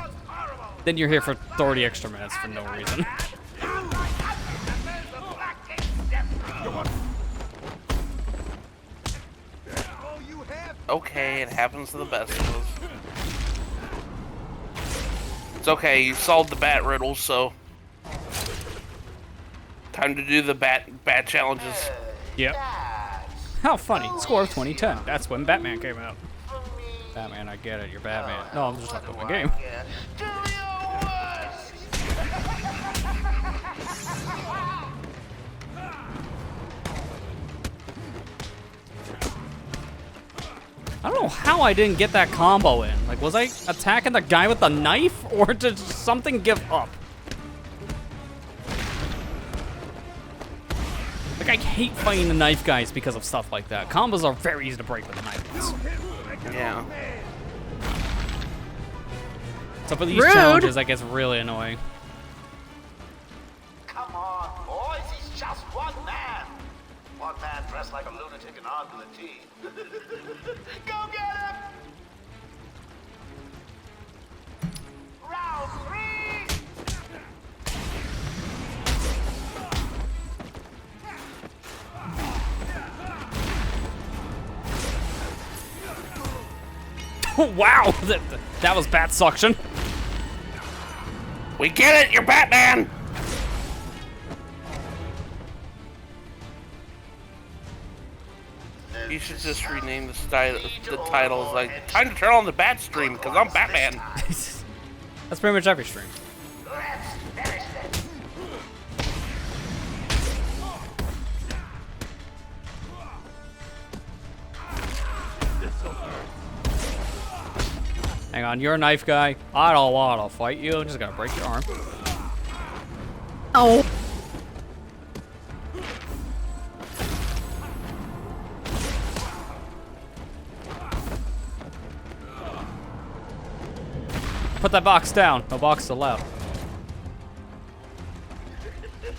Then you're here for 30 extra minutes for no reason. Okay, it happens to the best of us. It's okay, you solved the bat riddle, so Time to do the bat challenges. Yep. How funny. Score of 2010. That's when Batman came out. Batman, I get it. You're Batman. No, I'm just talking about the game. I don't know how I didn't get that combo in. Like, was I attacking the guy with the knife, or did something give up? Like, I hate fighting the knife guys because of stuff like that. Combos are very easy to break with the knife guys. Yeah. So for these challenges, that gets really annoying. Come on, boys, he's just one man. One man dressed like a lunatic and armed to the teeth. Go get him! Round 3! Wow, that was bat suction. We get it, you're Batman! You should just rename the titles like, time to turn on the bat stream, because I'm Batman. That's pretty much every stream. Hang on, you're a knife guy. I don't want to fight you. I'm just gonna break your arm. Oh. Put that box down. No box allowed. Did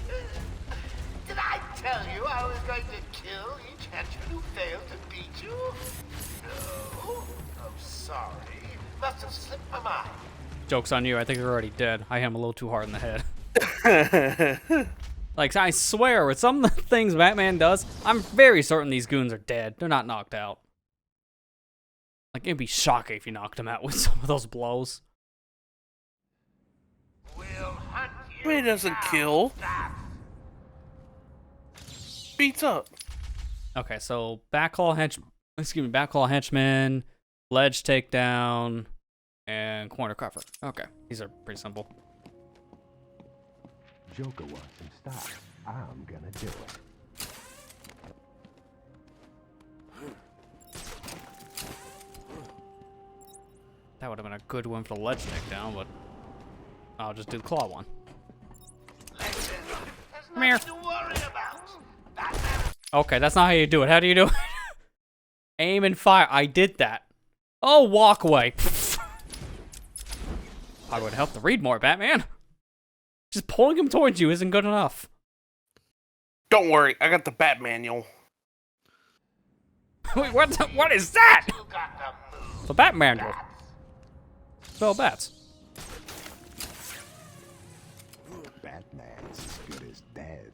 I tell you I was going to kill each henchman who failed to beat you? No. I'm sorry. Must have slipped my mind. Joke's on you. I think they're already dead. I hit him a little too hard in the head. Like, I swear, with some of the things Batman does, I'm very certain these goons are dead. They're not knocked out. Like, it'd be shocking if you knocked them out with some of those blows. He doesn't kill. Beats up. Okay, so backhaul henchman, ledge takedown, and corner cover. Okay, these are pretty simple. Joker wants some style. I'm gonna do it. That would have been a good one for the ledge takedown, but I'll just do the claw one. Come here. Okay, that's not how you do it. How do you do it? Aim and fire. I did that. Oh, walkway. I would help to read more, Batman. Just pulling him towards you isn't good enough. Don't worry, I got the Bat manual. Wait, what is that? The Bat manual. Spell bats. Batman's as good as dead.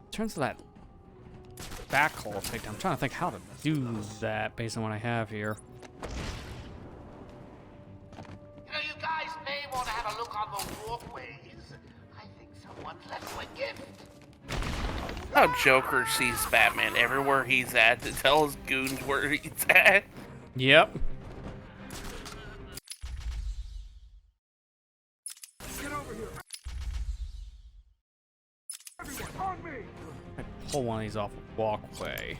In terms of that backhaul takedown, I'm trying to think how to do that based on what I have here. You know, you guys may want to have a look on the walkways. I think someone left you a gift. How Joker sees Batman everywhere he's at to tell his goons where he's at. Yep. Get over here. Everyone, on me. Pull one of these off a walkway.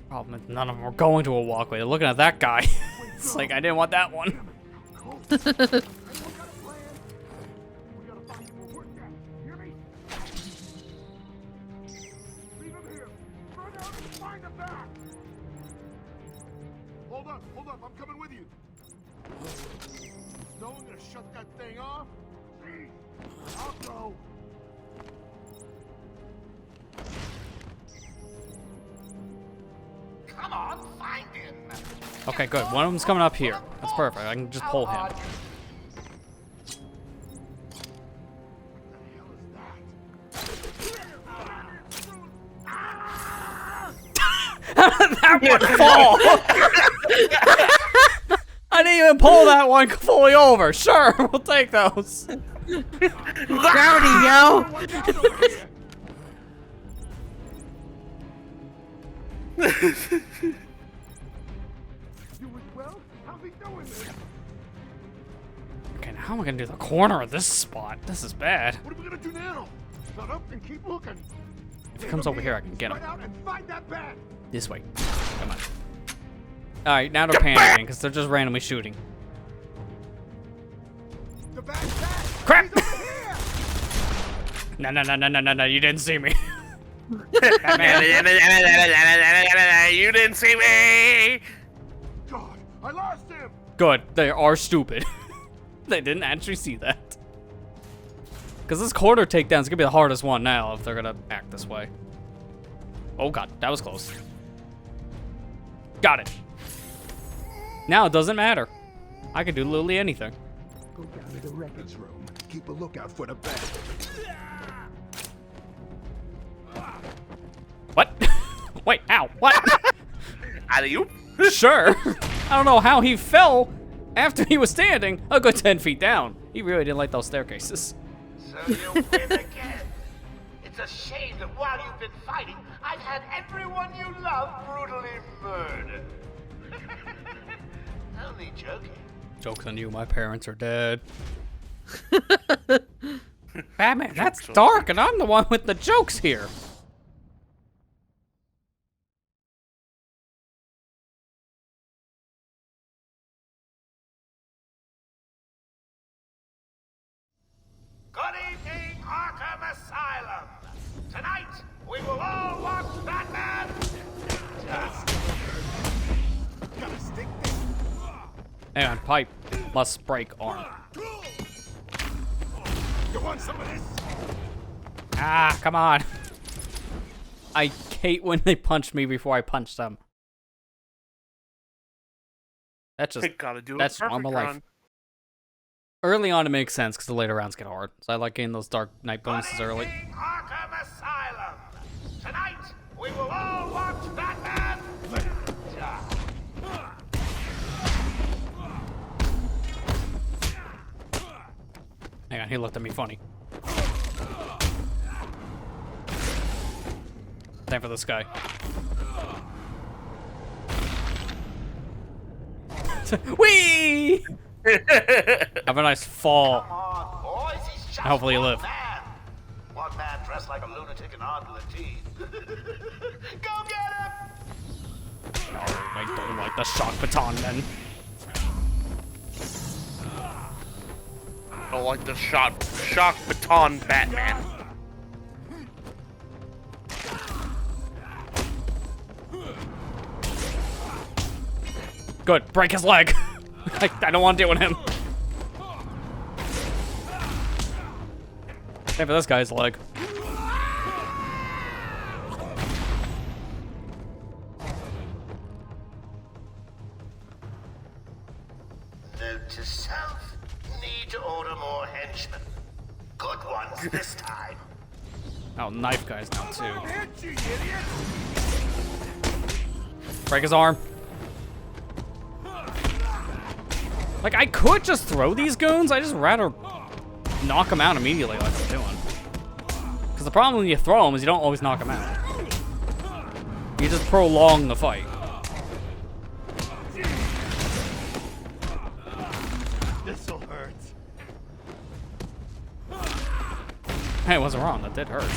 Problem is none of them are going to a walkway. They're looking at that guy. It's like, I didn't want that one. Hold up, I'm coming with you. No one gonna shut that thing off? I'll go. Come on, find him. Okay, good. One of them's coming up here. That's perfect. I can just pull him. that one Fall! I didn't even pull that one fully over. Sure, we'll take those. Gravity, yo! Okay, now how am I gonna do the corner of this spot? This is bad. What are we gonna do now? Shut up and keep looking. If he comes over here, I can get him. Right out and find that bat. This way. Come on. Alright, now they're panicking because they're just randomly shooting. The bat's back. Crap! He's over here. No, you didn't see me. You didn't see me. God, I lost him. Good, they are stupid. They didn't actually see that. Because this corner takedown is going to be the hardest one now if they're going to act this way. Oh god, that was close. Got it. Now it doesn't matter. I can do literally anything. Go down to the records room. Keep a lookout for the bat. What? Wait, ow, what? Out of you? Sure. I don't know how he fell after he was standing a good 10 feet down. He really didn't like those staircases. So you win again. It's a shame that while you've been fighting, I've had everyone you love brutally murdered. Only joking. Joke's on you, my parents are dead. Batman, that's dark, and I'm the one with the jokes here. Good evening, Arkham Asylum. Tonight, we will all watch Batman. Gotta stick this. Hang on, pipe must break arm. You want some of this? Ah, come on. I hate when they punch me before I punch them. That's just Gotta do that's it perfect, normal life. Ron. Early on it makes sense because the later rounds get hard. So I like getting those Dark Knight bonuses early. Good evening, Arkham Asylum. Tonight, we will all watch Batman. Hang on, he looked at me funny. Time for this guy. Whee! Have a nice fall. Come on, boys, he's just Hopefully you one live. man. One man dressed like a lunatic and on to the teeth. Go get him! I don't like the shock baton then. I don't like the shock baton Batman. Good, break his leg. I don't want to deal with him. Time for this guy's leg. Note to self, need to order more henchmen. Good ones this time. Oh, knife guy's now too. Hit you, idiot! Break his arm. Like, I could just throw these goons. I just rather knock them out immediately like I'm doing. Because the problem when you throw them is you don't always knock them out. You just prolong the fight. This'll hurt. Hey, I wasn't wrong. That did hurt.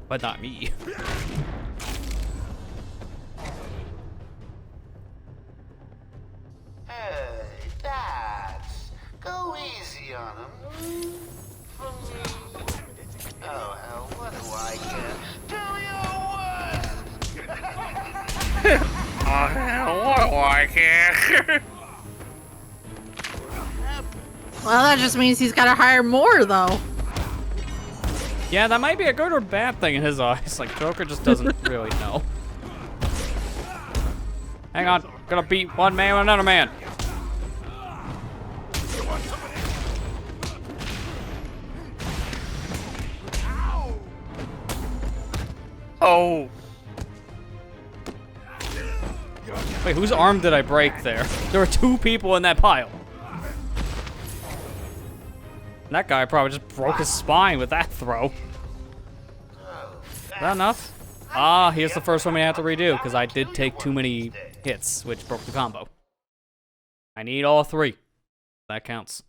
But not me. Hey, Bats, go easy on him. For me. Oh, hell, what do I care? Do your worst! Oh, hell, what do I care? Well, that just means he's got to hire more, though. Yeah, that might be a good or bad thing in his eyes. Like, Joker just doesn't really know. Hang on. Gonna beat one man with another man. Oh. Wait, whose arm did I break there? There were 2 people in that pile. And that guy probably just broke his spine with that throw. Is that enough? Ah, here's the first one we have to redo, because I did take too many hits, which broke the combo. I need all 3. That counts.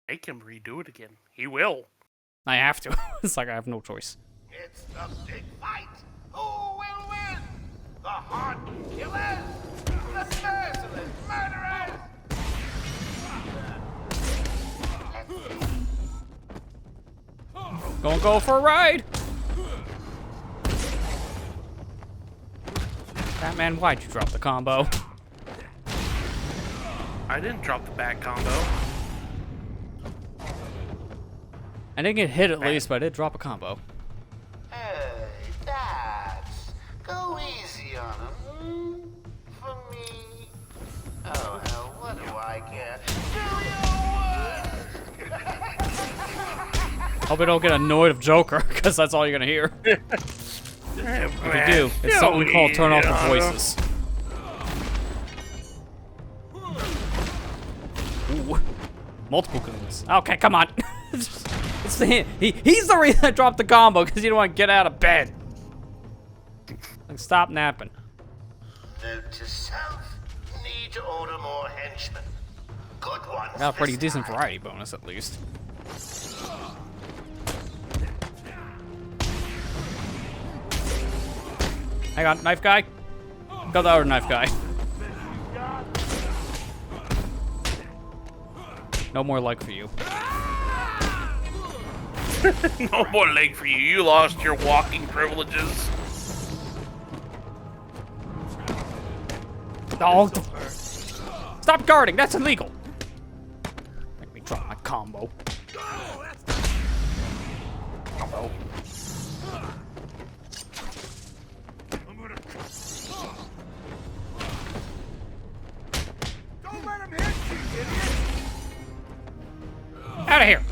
Make him redo it again. He will. I have to. It's like I have no choice. It's the big fight. Who will win? The heart killers? The merciless murderers? Gonna go for a ride! Batman, why'd you drop the combo? I didn't drop the back combo. I didn't get hit at least, but I did drop a combo. Hey, Dads, go easy on him. For me. Oh, hell, what do I care? Do your worst! Hope I don't get annoyed of Joker, because that's all you're gonna hear. If you do, it's something called turn off the voices. Ooh. Multiple goons. Okay, come on. It's the hint. He's the reason I dropped the combo, because you don't want to get out of bed. Like, stop napping. Note to self, need to order more henchmen. Good ones. Got a pretty this decent time. variety bonus, at least. Hang on, knife guy. Go the other knife guy. No more leg for you. No more leg for you. You lost your walking privileges. Oh, stop guarding. That's illegal. Make me drop my combo. Combo. Don't let him hit you, idiot! Out of here.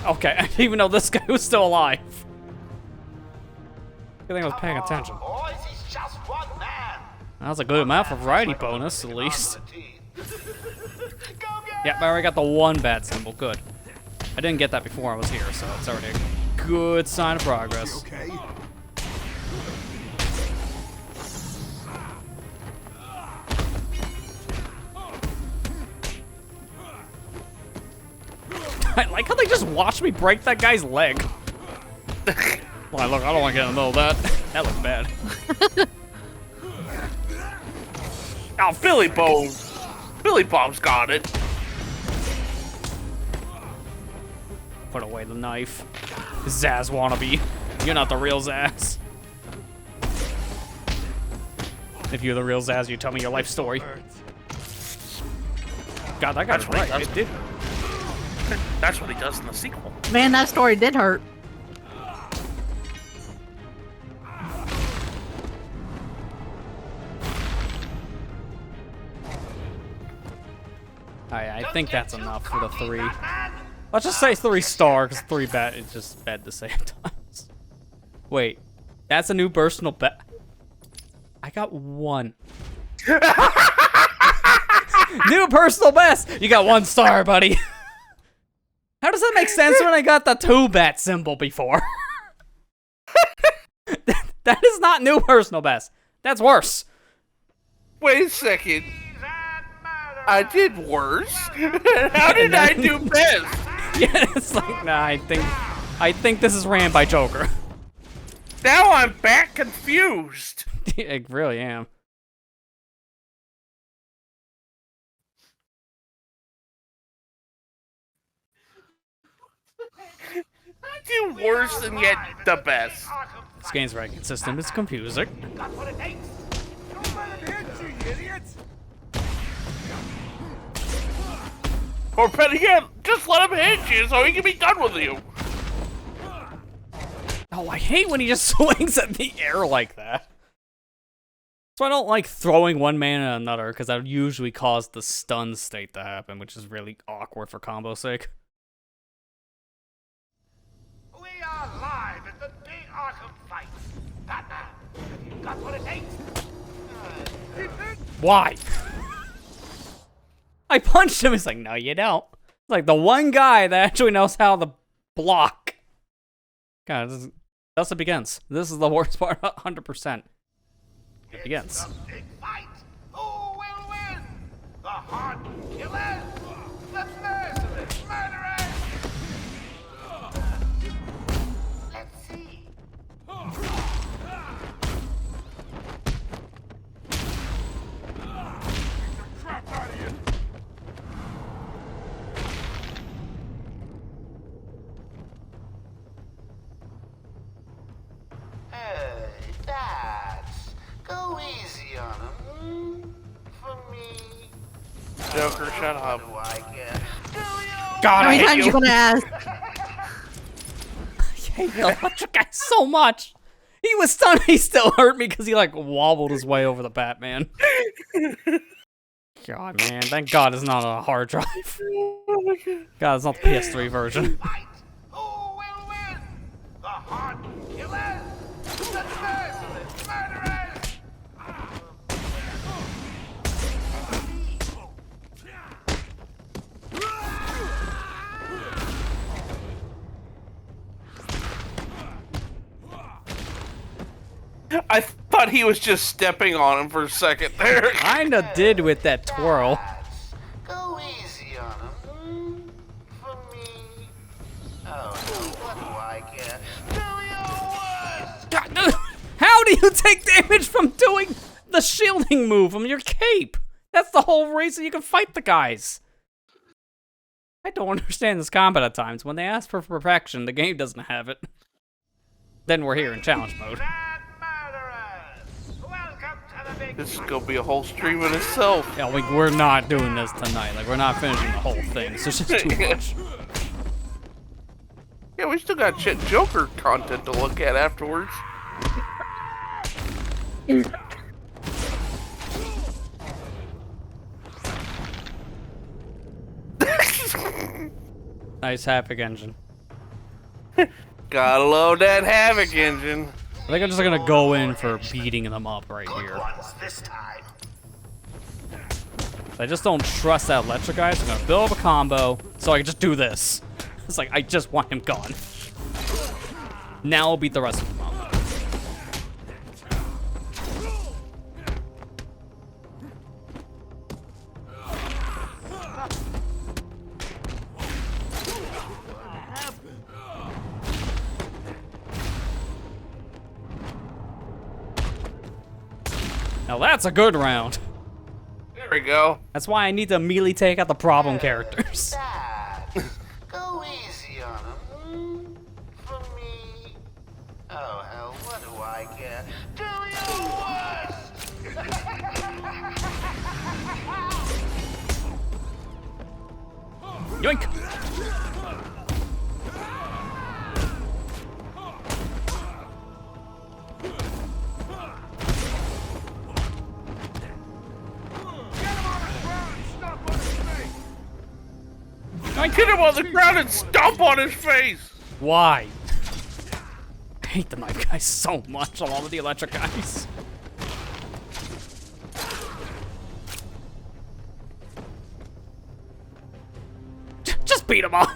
Okay, I didn't even know this guy was still alive. Good thing I was paying attention. Boys, he's just one man. That was a good amount for variety bonus, at least. Yeah, I already got the 1 bad symbol. Good. I didn't get that before I was here, so it's already a good sign of progress. Okay. I like how they just watched me break that guy's leg. Well, look, I don't want to get in the middle of that. That looked bad. Oh, Billy Bones. Billy Bob's got it. Put away the knife. Zaz wannabe. You're not the real Zaz. If you're the real Zaz, you tell me your life story. God, that guy's right. It did. That's what he does in the sequel. Man, that story did hurt. I think that's enough for the 3. Let's just say 3-star, because 3 bad is just bad to say at times. Wait, that's a new personal bet. I got 1. New personal best! You got 1 star, buddy. How does that make sense when I got the 2 bat symbol before? That is not new personal best. That's worse. Wait a second. I did worse. How did I do best? Yeah, it's like, nah, I think this is ran by Joker. Now I'm back confused. I really am. I do worse and yet the best. This game's very consistent. It's confusing. That's what it takes. Don't let him hit you, idiots. Or better yet, just let him hit you so he can be done with you. Oh, I hate when he just swings at the air like that. So I don't like throwing one man at another, because that would usually cause the stun state to happen, which is really awkward for combo's sake. We are live got what it takes. Why? I punched him. He's like, no, you don't. It's like the one guy that actually knows how to block. God, that's what begins. This is the worst part, 100%. It begins. It's a big fight. Who will win? The hardened killers? The merciless murderers? Let's see. Hey, that's... Go easy on him. For me. Joker, shut up. What do I get? Do you? God, How I many hate times you. you gonna ask? I hate the electric guy so much. He was stunned. He still hurt me because he like wobbled his way over the Batman. God, man, thank God it's not a hard drive. God, it's not the PS3 version. Fight. Who will win? The hardened killers? The merciless murderers? I thought he was just stepping on him for a second there. Kinda did with that twirl. Go easy on him. For me. Oh, no, what do I get? Do your worst! God, how do you take damage from doing the shielding move from your cape? That's the whole reason you can fight the guys. I don't understand this combat at times. When they ask for perfection, the game doesn't have it. Then we're here in challenge mode. Bad murderers! Welcome to the big This is fight. gonna be a whole stream in itself. Yeah, we're not doing this tonight. Like, we're not finishing the whole thing. So it's just too much. Yeah, we still got shit Joker content to look at afterwards. Nice Havoc engine. Gotta load that Havoc engine. I think I'm just gonna go in for beating them up right here. Ones this time. I just don't trust that electric guy, so I'm gonna build up a combo so I can just do this. It's like, I just want him gone. Now I'll beat the rest of them up. Now that's a good round. There we go. That's why I need to immediately take out the problem characters. Bad. Go easy on him. For me. Oh, hell, what do I get? Do your worst! Yoink! Hit him on the ground and stomp on his face. Why? I hate the knife guys so much along with the electric guys. Just beat him up.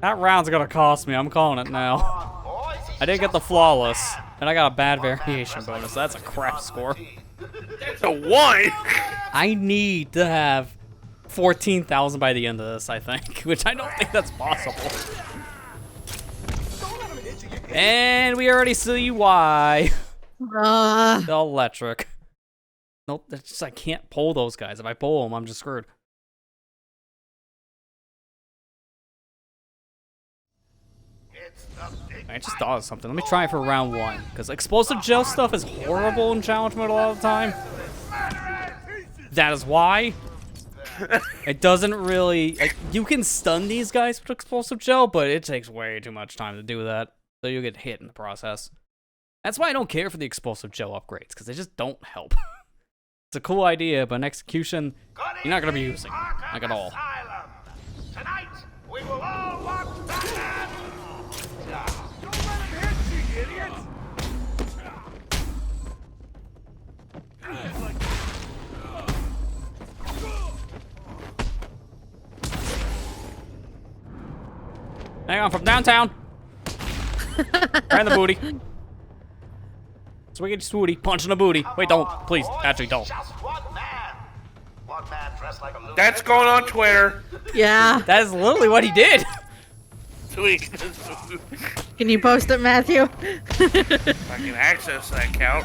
That round's gonna cost me, I'm calling it now. I didn't get the flawless, and I got a bad variation bonus, so that's a crap score. That's a 1. I need to have 14,000 by the end of this, I think, which I don't think that's possible. And we already see why. The electric. Nope, that's just, I can't pull those guys. If I pull them, I'm just screwed. I just thought of something. Let me try it for round 1. Because explosive gel stuff is horrible in challenge mode a lot of the time. That is why. It doesn't really... Like, you can stun these guys with explosive gel, but it takes way too much time to do that. So you get hit in the process. That's why I don't care for the explosive gel upgrades, because they just don't help. It's a cool idea, but in execution, you're not going to be using it. Like at all. Tonight, we will all watch Batman Down from downtown. Right in the booty. Swinging swooty, punching the booty. Wait, don't. Please, actually don't. Just one man. One man dressed like a lunatic. That's going on Twitter. Yeah. That is literally what he did. Tweet. Can you post it, Matthew? I can access that account.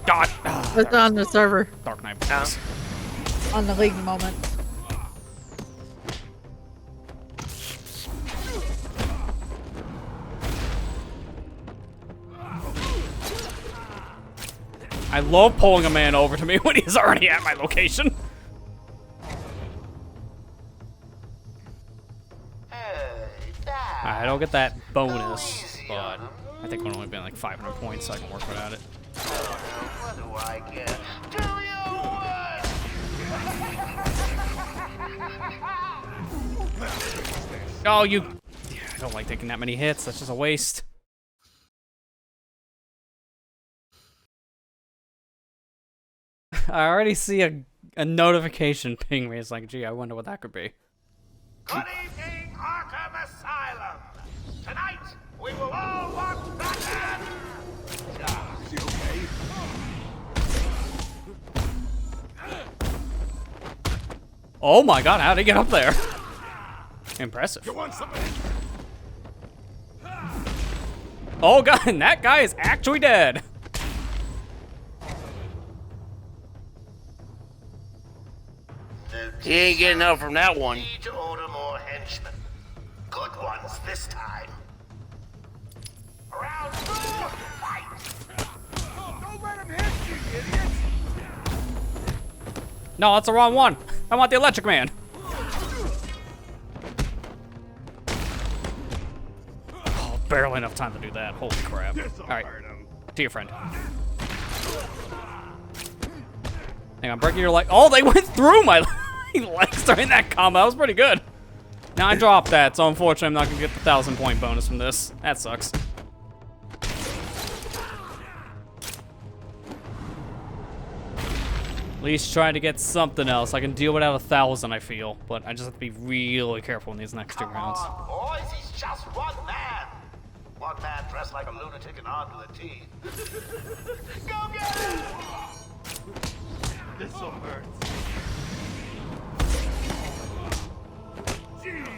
God. It's on the server. Dark Knight. On the league moment. I love pulling a man over to me when he's already at my location. I don't get that bonus, but I think we're only been like 500 points, so I can work without it. What do I get? Do you Oh, you... I don't like taking that many hits. That's just a waste. I already see a notification ping me. It's like, gee, I wonder what that could be. Good evening, Arkham Asylum. Tonight, we will all watch Batman. Is he okay? Oh my god, how'd he get up there? Impressive. You want some? Oh god, and that guy is actually dead. He ain't getting out from that one. Need to order more henchmen. Good ones this time. Round 2, fight! Don't let him hit you, idiot! No, that's the wrong one. I want the Electric Man. Oh, barely enough time to do that. Holy crap. Alright, to your friend. Hang on, breaking your leg. Oh, they went through my legs during that combo. That was pretty good. Now I dropped that, so unfortunately I'm not gonna get the 1,000-point bonus from this. That sucks. At least trying to get something else. I can deal without 1,000, I feel, but I just have to be really careful in these next 2 rounds. Come on, boys, he's just one man. One man dressed like a lunatic and armed with a T. Go get him! This'll hurt.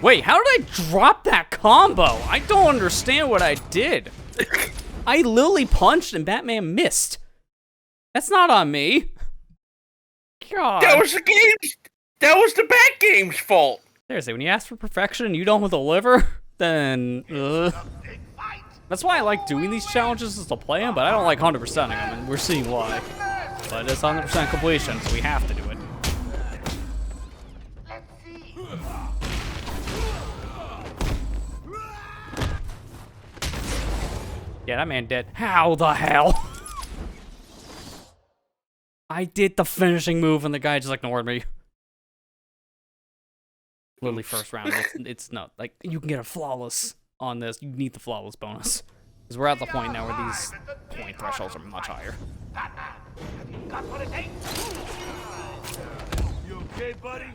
Wait, how did I drop that combo? I don't understand what I did. I literally punched and Batman missed. That's not on me. God. That was the game's. That was the Bat Game's fault. Seriously, when you ask for perfection and you don't deliver, then that's why I like doing these challenges is to play them, but I don't like 100%ing them, and we're seeing why. But it's 100% completion, so we have to do it. Yeah, that man dead. How the hell? I did the finishing move and the guy just ignored me. Literally first round. It's not like you can get a flawless on this. You need the flawless bonus. Because we're at the point now where these point thresholds are much higher. Got what it takes. You okay, buddy?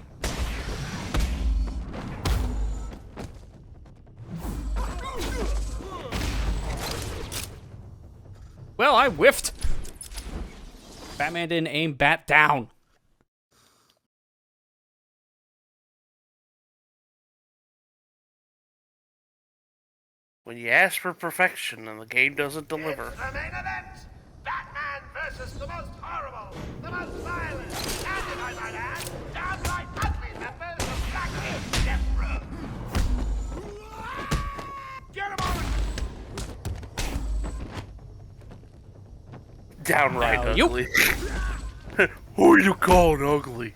Well, I whiffed. Batman didn't aim Bat down. When you ask for perfection and the game doesn't deliver. It's the main event. Batman versus the most horrible, the most violent, and if I might add, downright ugly members of Blackbeard's Death Row. Get him on! Downright Now, ugly. Who are you calling ugly?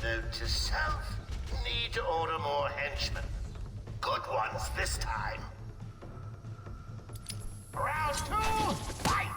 Note to self, need to order more henchmen. Good ones this time. Round 2, fight!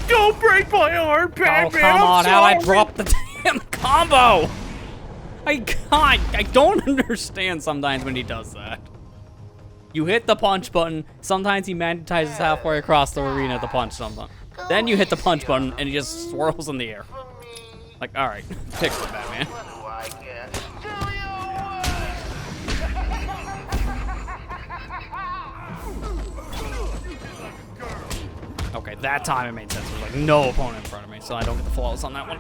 Don't break my heart, Batman. Oh, come on, I'm how'd I sorry. drop the damn combo? I don't understand sometimes when he does that. You hit the punch button, sometimes he magnetizes halfway across the arena to punch something. Then you hit the punch button and he just swirls in the air. Like, alright, pick one, Batman. What do I get? Okay, that time it made sense. There was like no opponent in front of me, so I don't get the flawless on that one.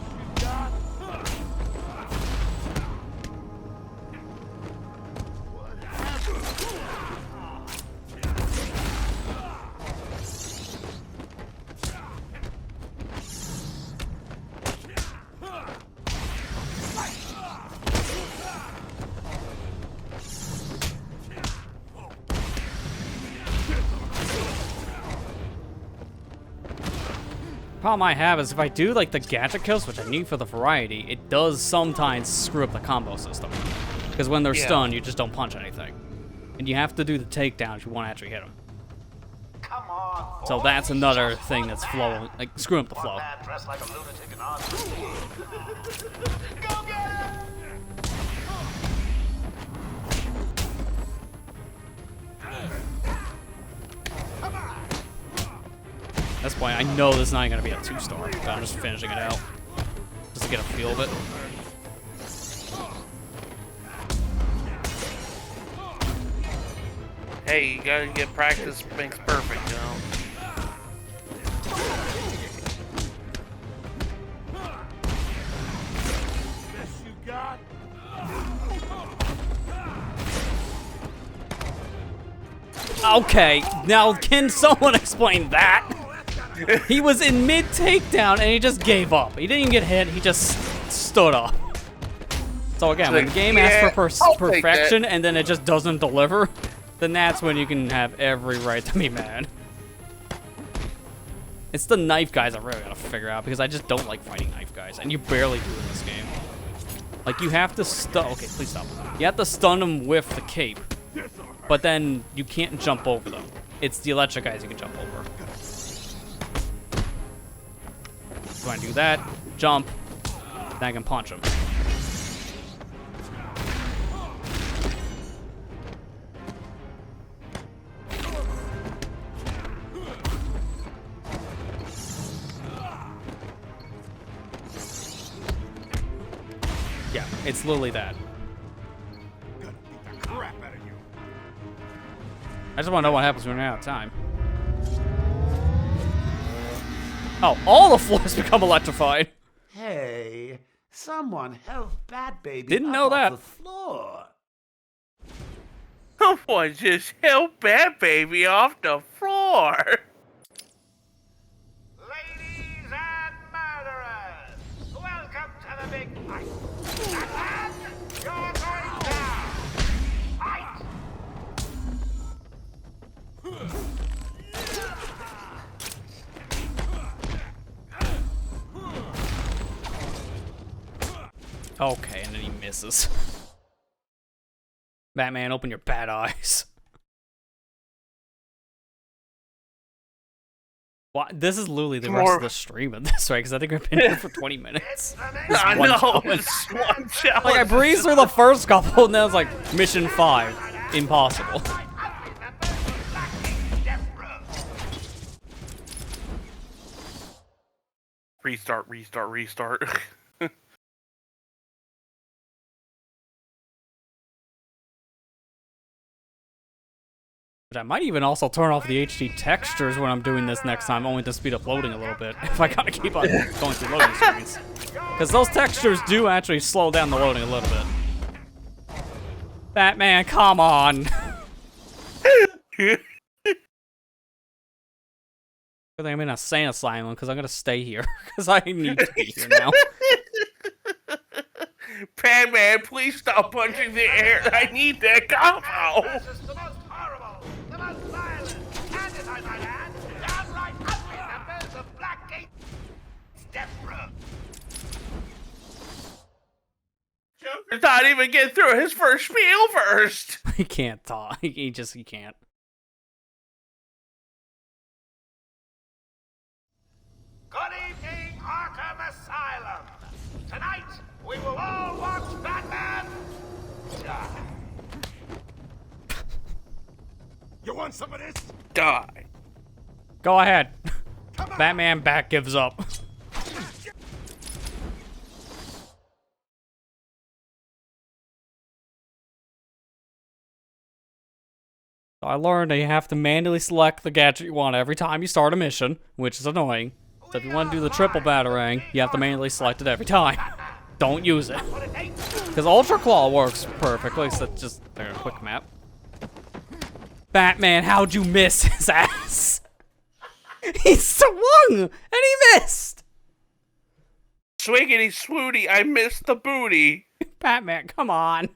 Problem I have is if I do like the gadget kills, which I need for the variety, it does sometimes screw up the combo system. Because when they're stunned, you just don't punch anything. And you have to do the takedown if you want to actually hit them. Come on, So that's another thing that's flowing, like screwing up the flow. man dressed like a lunatic and on Go get him! At this point, I know this is not going to be a 2-star, but I'm just finishing it out. Just to get a feel of it. Hey, you gotta get practice makes perfect, you know. Best you got? Okay, now can someone explain that? He was in mid-takedown and he just gave up. He didn't even get hit, he just stood up. So again, when the game asks for perfection and then it just doesn't deliver, then that's when you can have every right to be mad. It's the knife guys I really gotta figure out because I just don't like fighting knife guys, and you barely do in this game. Like, you have to okay, please stop. You have to stun them with the cape, but then you can't jump over them. It's the electric guys you can jump over. So I do that, jump, then I can punch them. Yeah, it's literally that. I just want to know what happens when we're out of time. Oh, all the floors become electrified. Hey, someone help Bat Baby Didn't up know off that. the floor. Someone just help Bat Baby off the floor. Ladies and murderers, welcome to the big fight. Batman, you're going down. Fight! Okay, and then he misses. Batman, open your bad eyes. What? This is literally the rest of the stream of this, right? Because I think we've been here for 20 minutes. I one know, challenge. it's one challenge. Like, I breezed through the first couple, and then I was like, mission 5. Impossible. Restart. But I might even also turn off the HD textures when I'm doing this next time, only to speed up loading a little bit, if I gotta keep on going through loading screens. Because those textures do actually slow down the loading a little bit. Batman, come on! Good thing I'm in a sane asylum, because I'm gonna stay here, because I need to be here now. Batman, please stop punching the air. I need that combo. This is the most horrible, the most violent, and if I might add, downright ugly members of Blackgate Step Bro. Joker's not even getting through his first spiel first. He can't talk. He can't. we will all watch Batman die. You want some of this? Die. Go ahead. Batman Bat gives up. So I learned that you have to manually select the gadget you want every time you start a mission, which is annoying. So if you want to do the triple batarang, you have to manually select it every time. Don't use it. Because Ultra Claw works perfectly, so just there, a quick map. Batman, how'd you miss his ass? He swung, and he missed! Swiggity swooty, I missed the booty. Batman, come on.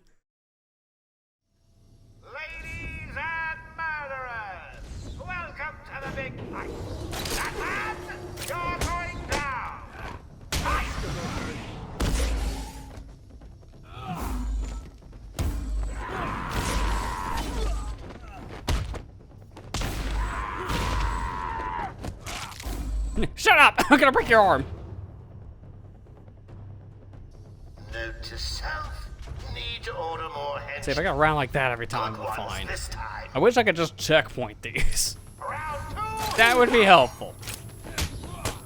Ladies and murderers, welcome to the big fight. Batman, you're going down. Fight! Shut up! I'm gonna break your arm. Note to self, need to order more headshots. See, if I got around like that every time, I'm fine. This time. I wish I could just checkpoint these. Round 2. That would be helpful.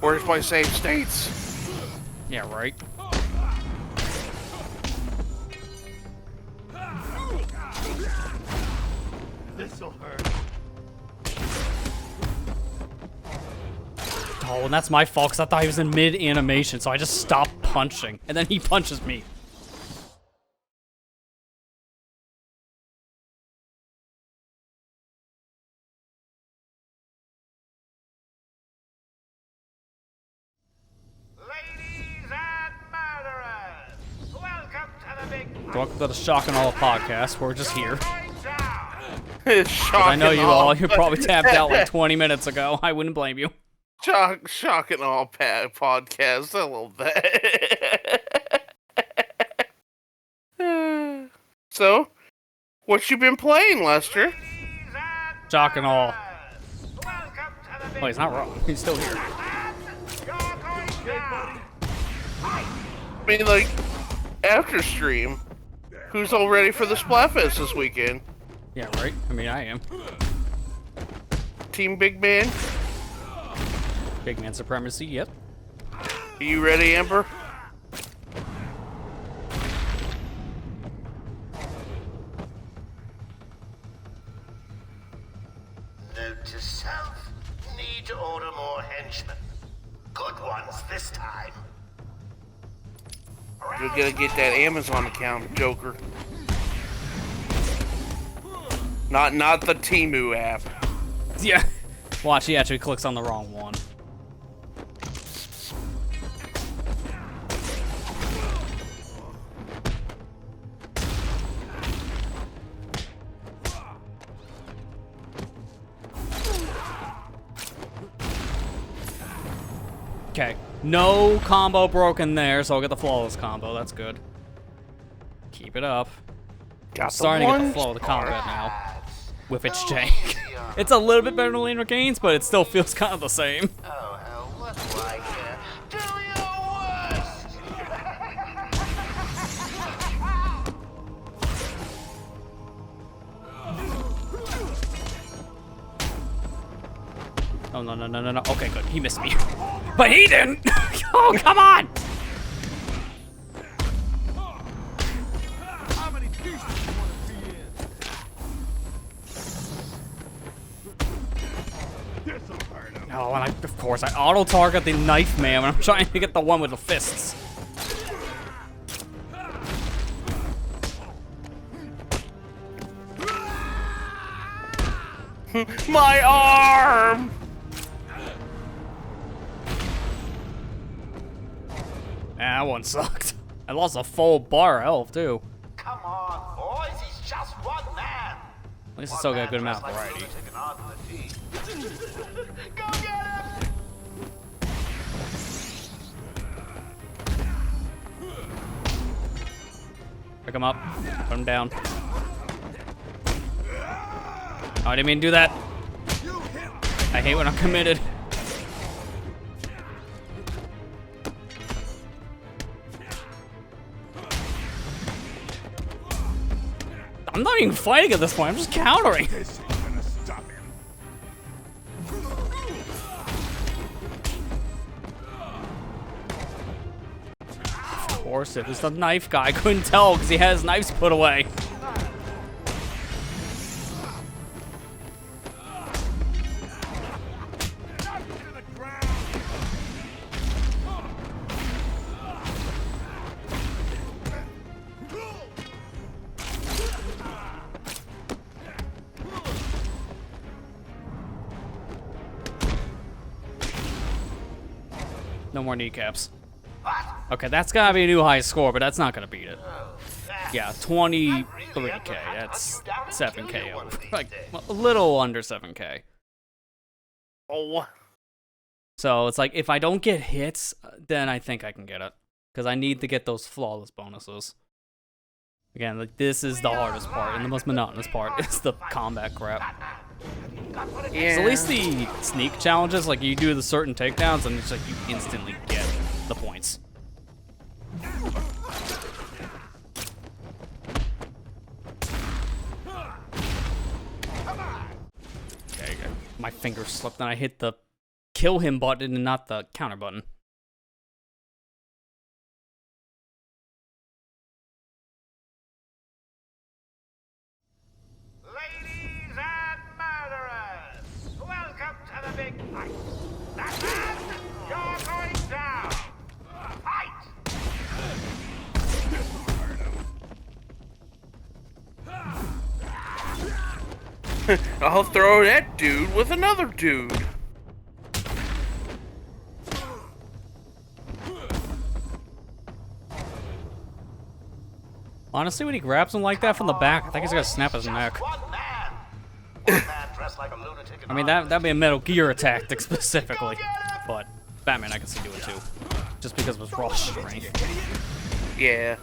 Where's my save states? Yeah, right. This'll hurt. Oh, and that's my fault, because I thought he was in mid-animation, so I just stopped punching. And then he punches me. Ladies and murderers, welcome to the big fight. Welcome to the Shock and All podcast. We're just here. Going down. Shock I know and you all. You probably tapped out like 20 minutes ago. I wouldn't blame you. Shock and all podcast a little bit. So, what you been playing, Lester? Shock and all. Welcome to the big Oh, he's not wrong. He's still here. You're going down. I mean, like, after stream, who's all ready for the Splatfest this weekend? Yeah, right? I mean, I am. Team Big Man? Big man supremacy, yep. Are you ready, Amber? Note to self, need to order more henchmen. Good ones this time. You're gonna get that Amazon account, Joker. Not the Temu app. Yeah. Watch, he actually clicks on the wrong one. Okay, no combo broken there, so I'll get the flawless combo. That's good. Keep it up. I'm starting to get the flow of the combat now. With its jank. It's a little bit better than Laner Gains, but it still feels kind of the same. Oh, hell, what do I care? Do your worst! Oh, no. Okay, good. He missed me. But he didn't! Oh, come on! How many pieces do you want to be in? This'll hurt him. Oh, and of course, I auto-target the knife man when I'm trying to get the one with the fists. My arm! Ah, that one sucked. I lost a full bar of health, too. Come on, boys, he's just one man. At least I still got a good amount of variety. Go get him! Pick him up. Put him down. Oh, I didn't mean to do that. I hate when I'm committed. I'm not even fighting at this point. I'm just countering. This ain't gonna stop him. Of course, it was the knife guy. I couldn't tell because he had his knives put away. No more kneecaps. Okay, that's gotta be a new high score, but that's not gonna beat it. Yeah, 23k. That's 7k over. Like, a little under 7k. Oh. So it's like, if I don't get hits, then I think I can get it. Because I need to get those flawless bonuses. Again, like, this is the hardest part, and the most monotonous part is the combat crap. Yeah. So at least the sneak challenges, like, you do the certain takedowns, and it's like you instantly get the points. There you go. My finger slipped, and I hit the kill him button and not the counter button. Ladies and murderers, welcome to the big fight. Batman, you're going down. Fight! I'll throw that dude with another dude. Honestly, when he grabs him like that from the back, I think he's gonna snap his neck. I mean, that'd be a Metal Gear tactic specifically, but Batman I can see do it too, just because of his raw strength. Yeah.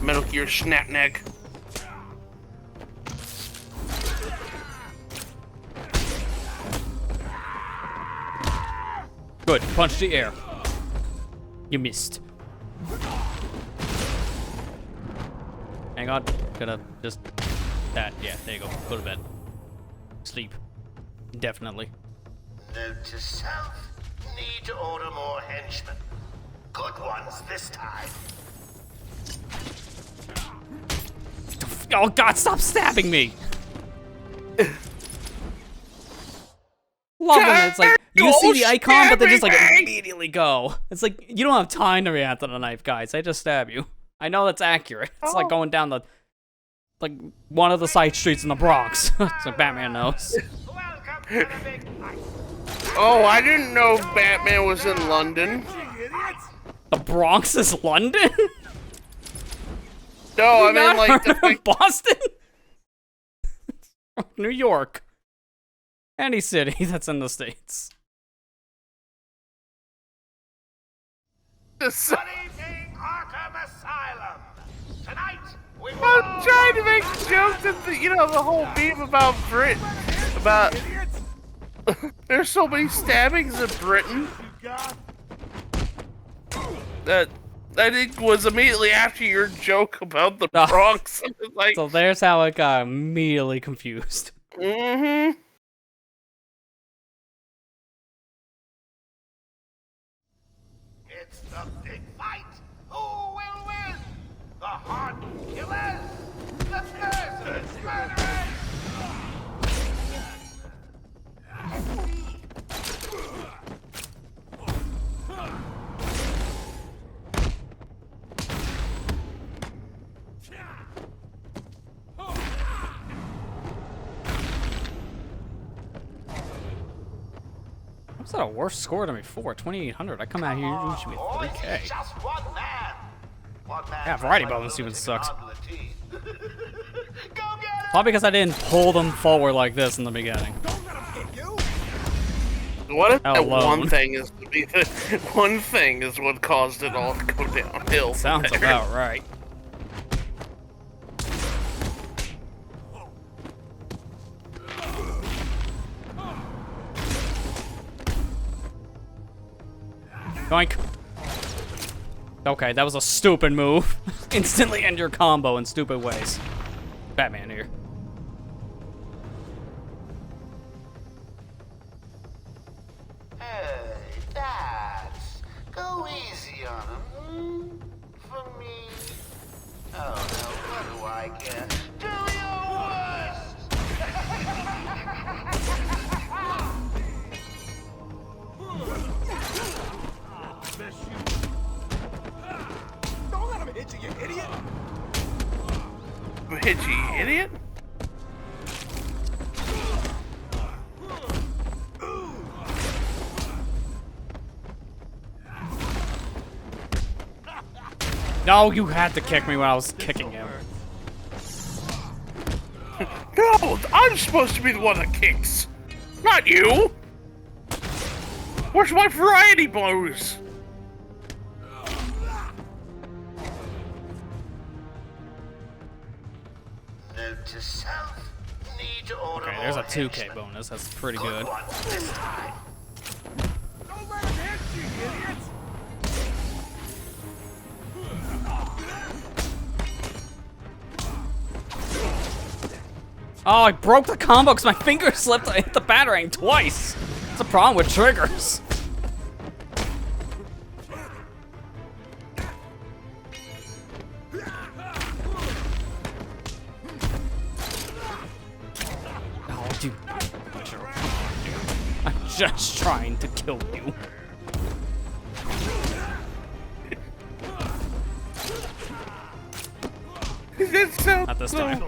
Metal Gear snap neck. Good, punch the air. You missed. Hang on, gonna just that. Yeah, there you go. Go to bed. Sleep. Definitely. Note to self: need to order more henchmen. Good ones this time. Oh God! Stop stabbing me! Love when it's like you see the icon, but they just like immediately go. It's like you don't have time to react to the knife, guys. They just stab you. I know that's accurate. It's like going down the like one of the side streets in the Bronx. So Batman knows. Oh, I didn't know Batman was in London. The Bronx is London? No, I mean like Boston? New York. Any city that's in the States. Good evening, Arkham Asylum. Tonight, we will I'm trying to make jokes at the, the whole beef about Britain. About there's so many stabbings in Britain. That I think was immediately after your joke about the Bronx. Like, so there's how it got immediately confused. Mm-hmm. It's the big fight. Who will win? The heart killers? The merciless murderers? What's that a worse score than before? 2,800. I come out here usually with 3K. Yeah, variety bonus even sucks. Probably because I didn't pull them forward like this in the beginning. What if that Alone. one thing is to be the one thing is what caused it all to go downhill? Sounds about right. Yoink. Okay, that was a stupid move. Instantly end your combo in stupid ways. Batman here. Hey, that's... Go easy on him. For me. Oh, no, what do I care? Do your worst! Don't let him hit you, you idiot! Hit you, idiot? No, you had to kick me when I was kicking him. No, I'm supposed to be the one that kicks, not you. Where's my variety blows? Note to self. Need to order Okay, there's a more 2K henchmen. bonus. That's pretty good. One this time. Don't let him hit you, idiot! Oh, I broke the combo because my finger slipped. I hit the batarang twice. That's a problem with triggers. Oh, dude. I'm just trying to kill you. That sounds Not this so, time.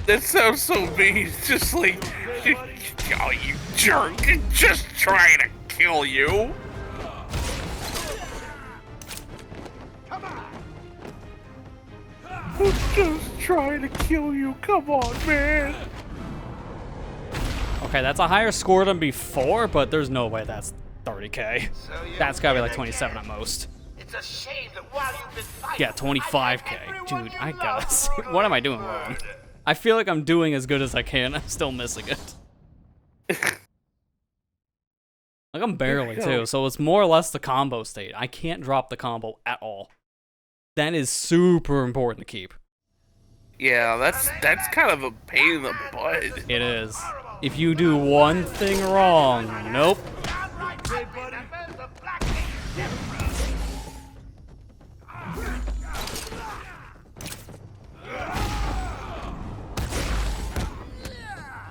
That sounds so mean. It's just like, oh, you jerk! I'm just trying to kill you. I'm just trying to kill you. Come on, man. Okay, that's a higher score than before, but there's no way that's 30K. That's gotta be like 27 at most. It's a shame that while you've been fighting, Yeah, 25K. Dude, I gotta see. What am I doing wrong? I feel like I'm doing as good as I can. I'm still missing it. Like, I'm barely, too. So it's more or less the combo state. I can't drop the combo at all. That is super important to keep. Yeah, that's kind of a pain in the butt. It is. If you do one thing wrong, nope.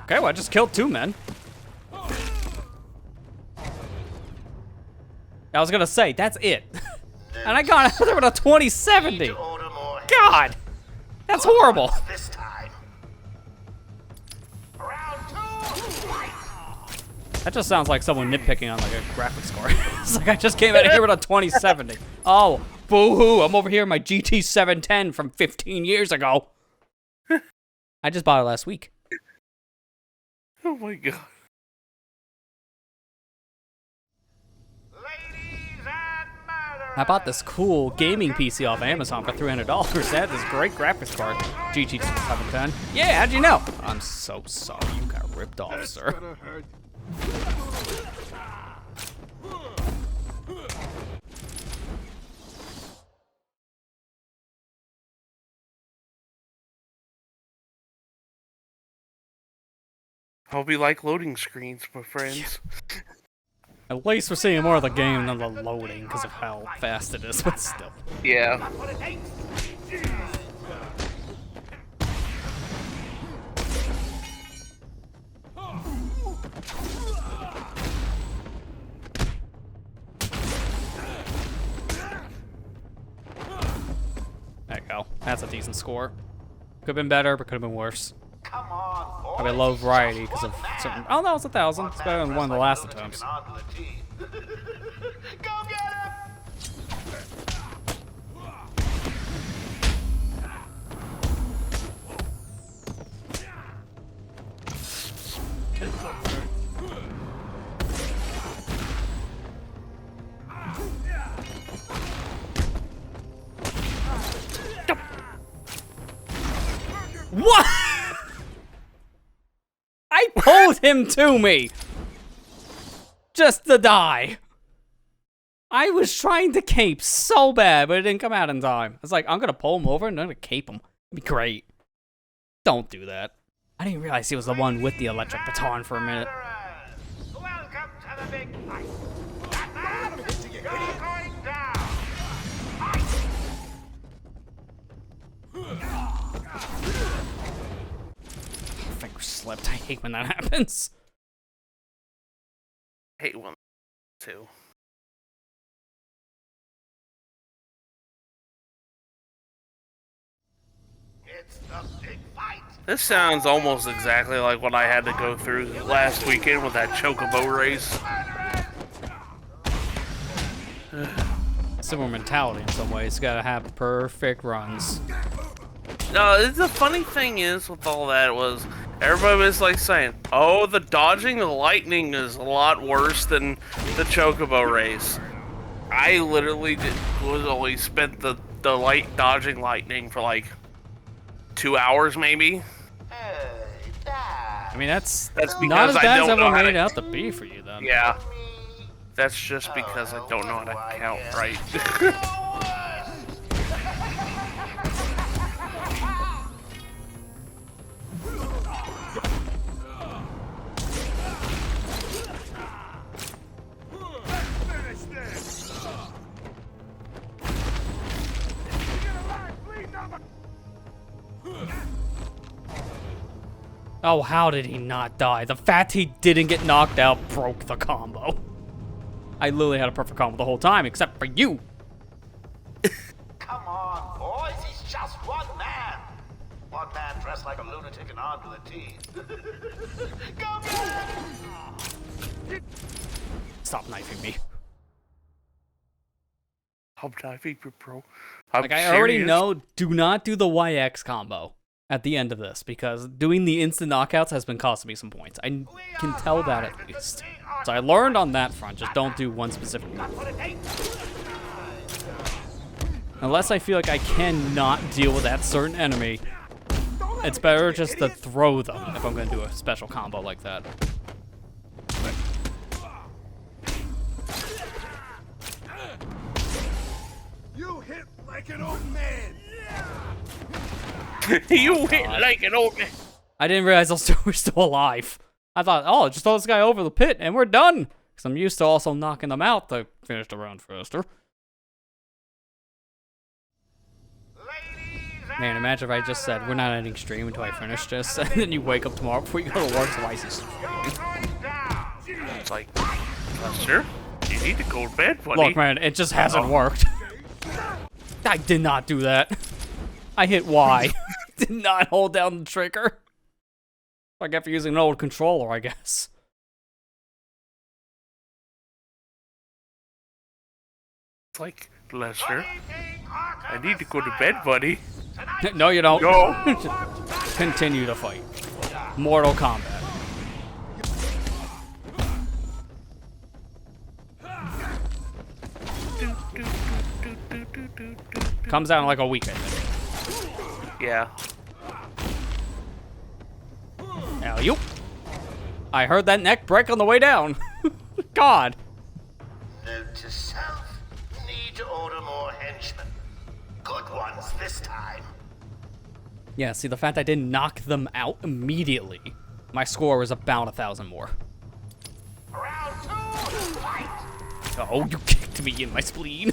Okay, well, I just killed 2 men. I was gonna say, that's it. And I got another with a 2070. God! That's horrible. This time. That just sounds like someone nitpicking on like a graphics card. It's like I just came out of here with a 2070. Oh, boo-hoo, I'm over here in my GT 710 from 15 years ago. I just bought it last week. Oh my god. I bought this cool gaming PC off Amazon for $300. It had this great graphics card, GT 710. Yeah, how'd you know? I'm so sorry you got ripped off, sir. I'll be like loading screens, my friends. At least we're seeing more of the game than the loading because of how fast it is, but still. Yeah. There you go. That's a decent score. Could have been better, but could have been worse. Come on, Probably low variety because of certain. Oh no, it's 1,000. It's better than one of the last attempts. Go get him! What? I pulled him to me! Just to die. I was trying to cape so bad, but it didn't come out in time. I was like, I'm gonna pull him over and I'm gonna cape him. It'd be great. Don't do that. I didn't realize he was the one with the electric baton for a minute. Welcome to the big fight. Batman, you're going down. Finger slipped. I hate when that happens. I hate one too. It's the big fight. This sounds almost exactly like what I had to go through last weekend with that chocobo race. Similar mentality in some ways. Gotta have perfect runs. No, the funny thing is with all that was everybody was like saying, "Oh, the dodging the lightning is a lot worse than the chocobo race." I literally only spent the dodging lightning for like 2 hours maybe. I mean, that's because not as I bad as don't know everyone how made it to. out to be for you, then. Yeah, that's just because I don't know how to count right. Finish this! Get alive, please, number. Oh, how did he not die? The fact he didn't get knocked out broke the combo. I literally had a perfect combo the whole time, except for you. Come on, boys, he's just one man. One man dressed like a lunatic and armed to the teeth. Go get him! Stop knifing me. I'm diving, bro. Like, I already know, do not do the YX combo at the end of this, because doing the instant knockouts has been costing me some points. I can tell that at least. So I learned on that front, just don't do one specific move. Unless I feel like I cannot deal with that certain enemy, it's better just to throw them if I'm going to do a special combo like that. You hit like an old man. You hit like an old man. I didn't realize those two were still alive. I thought, oh, just throw this guy over the pit and we're done. Because I'm used to also knocking them out to finish the round faster. Man, imagine if I just said, we're not ending stream until I finish this, and then you wake up tomorrow before you go to work, so why is he streaming? It's like, Lester, you need to go to bed, buddy. Look, man, it just hasn't worked. I did not do that. I hit Y. Did not hold down the trigger. Like after using an old controller, I guess. It's like, Lester, I need to go to bed, buddy. No, you don't. Go. Continue to fight. Mortal Kombat. Comes out in like a week, I think. Yeah. Alley-oop. I heard that neck break on the way down. God. Note to self, need to order more henchmen. Good ones this time. Yeah, see, the fact I didn't knock them out immediately, my score was about 1,000 more. Round two, fight! Oh, you kicked me in my spleen.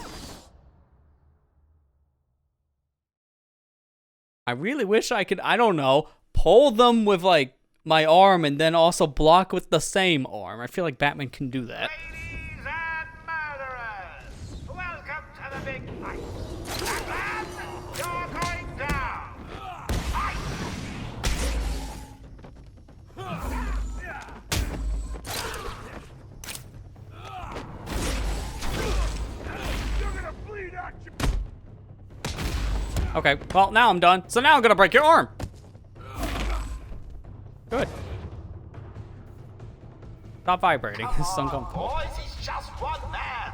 I really wish I could, I don't know, pull them with, like, my arm and then also block with the same arm. I feel like Batman can do that. Ladies and murderers, welcome to the big fight. Batman, you're going down. Fight! You're gonna bleed out your... Okay, well, now I'm done. So now I'm gonna break your arm. Good. Stop vibrating. This is uncomfortable. Boys, he's just one man.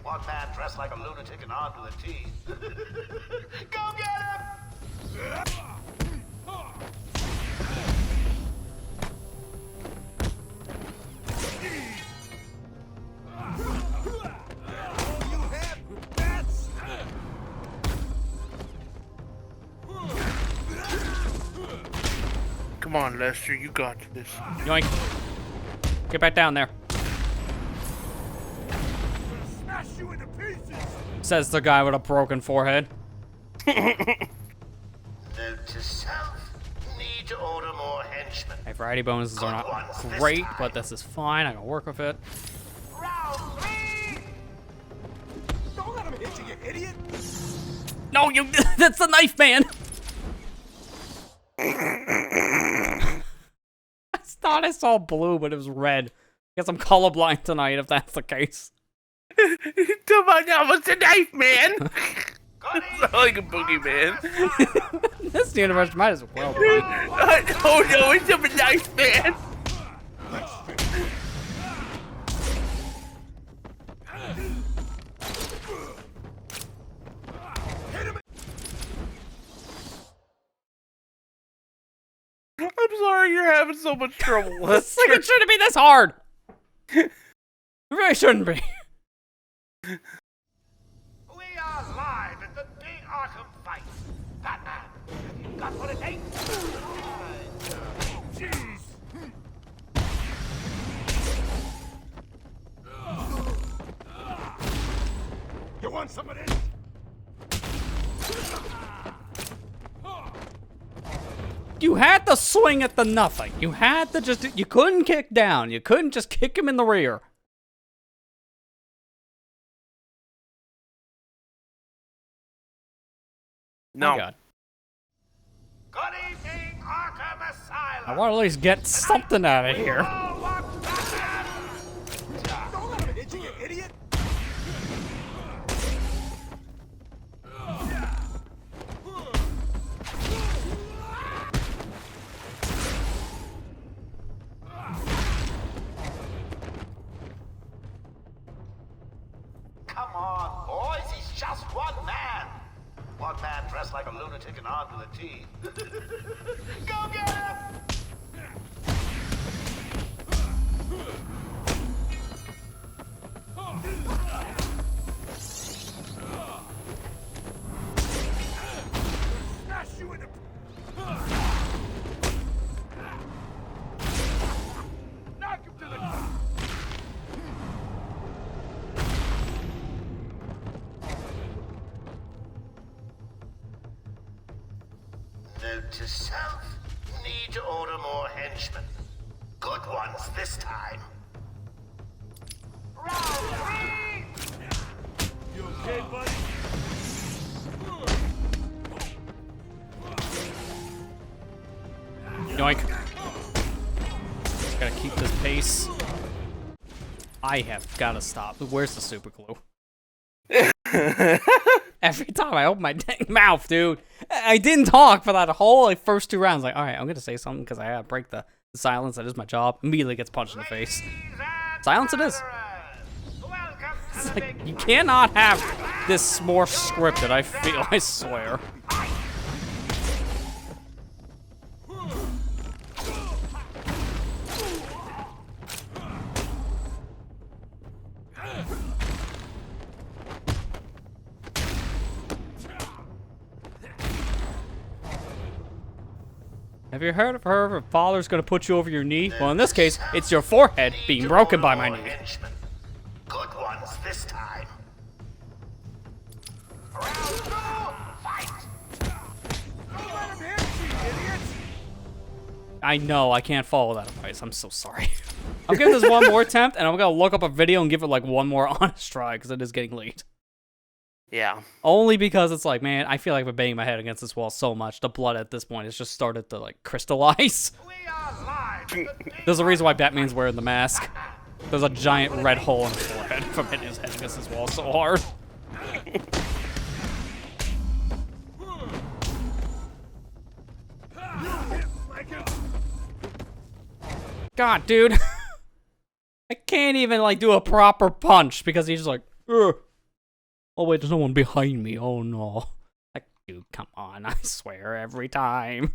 One man dressed like a lunatic and armed to the teeth. Go get him! You have bats? Come on, Lester, you got this. Yoink. Get back down there. Smash you into pieces. Says the guy with a broken forehead. Note to self. Need to order more henchmen. My variety bonuses are not great, but this is fine. I can work with it. Round 3. Don't let him hit you, you idiot. No, you. That's the knife man. I thought I saw blue, but it was red. Guess I'm colorblind tonight, if that's the case. Come on, now, what's the knife, man? Sound like a boogeyman. This universe might as well be. Oh no, it's a knife, man. I'm sorry you're having so much trouble with This thing shouldn't be this hard. It really shouldn't be. We are live at the big Arkham fight. Batman, have you got what it takes? Jeez. You want some of this? You had to swing at the nothing. You had to just. You couldn't kick down. You couldn't just kick him in the rear. No. Oh, God. Good evening, Arkham Asylum. I want to at least get something out of here. All want Batman. Don't let him hit you, you idiot. Come on, boys, he's just one man. One man dressed like a lunatic and armed with a teeth. Go get him! Smash you into. Knock him to the ground. Note to self. Need to order more henchmen. Good ones this time. Round 3! You okay, buddy? Yoink. Just gotta keep this pace. I have gotta stop. Where's the super glue? Every time I open my dang mouth, dude. I didn't talk for that whole first 2 rounds. Like, alright, I'm gonna say something because I gotta break the silence. That is my job. Immediately gets punched in the face. Silence it is. It's like, you cannot have this more scripted, I feel, I swear. Have you heard of her? Her father's gonna put you over your knee? Well, in this case, it's your forehead being broken by my knee. Good ones this time. I know, I can't follow that advice. I'm so sorry. I'll give this one more attempt, and I'm gonna look up a video and give it like one more honest try, because it is getting late. Yeah. Only because it's like, man, I feel like I've been banging my head against this wall so much. The blood at this point has just started to like crystallize. There's a reason why Batman's wearing the mask. There's a giant red hole in his forehead from hitting his head against this wall so hard. God, dude. I can't even like do a proper punch because he's just like, ugh. Oh wait, there's no one behind me. Oh no. Like, dude, come on. I swear, every time.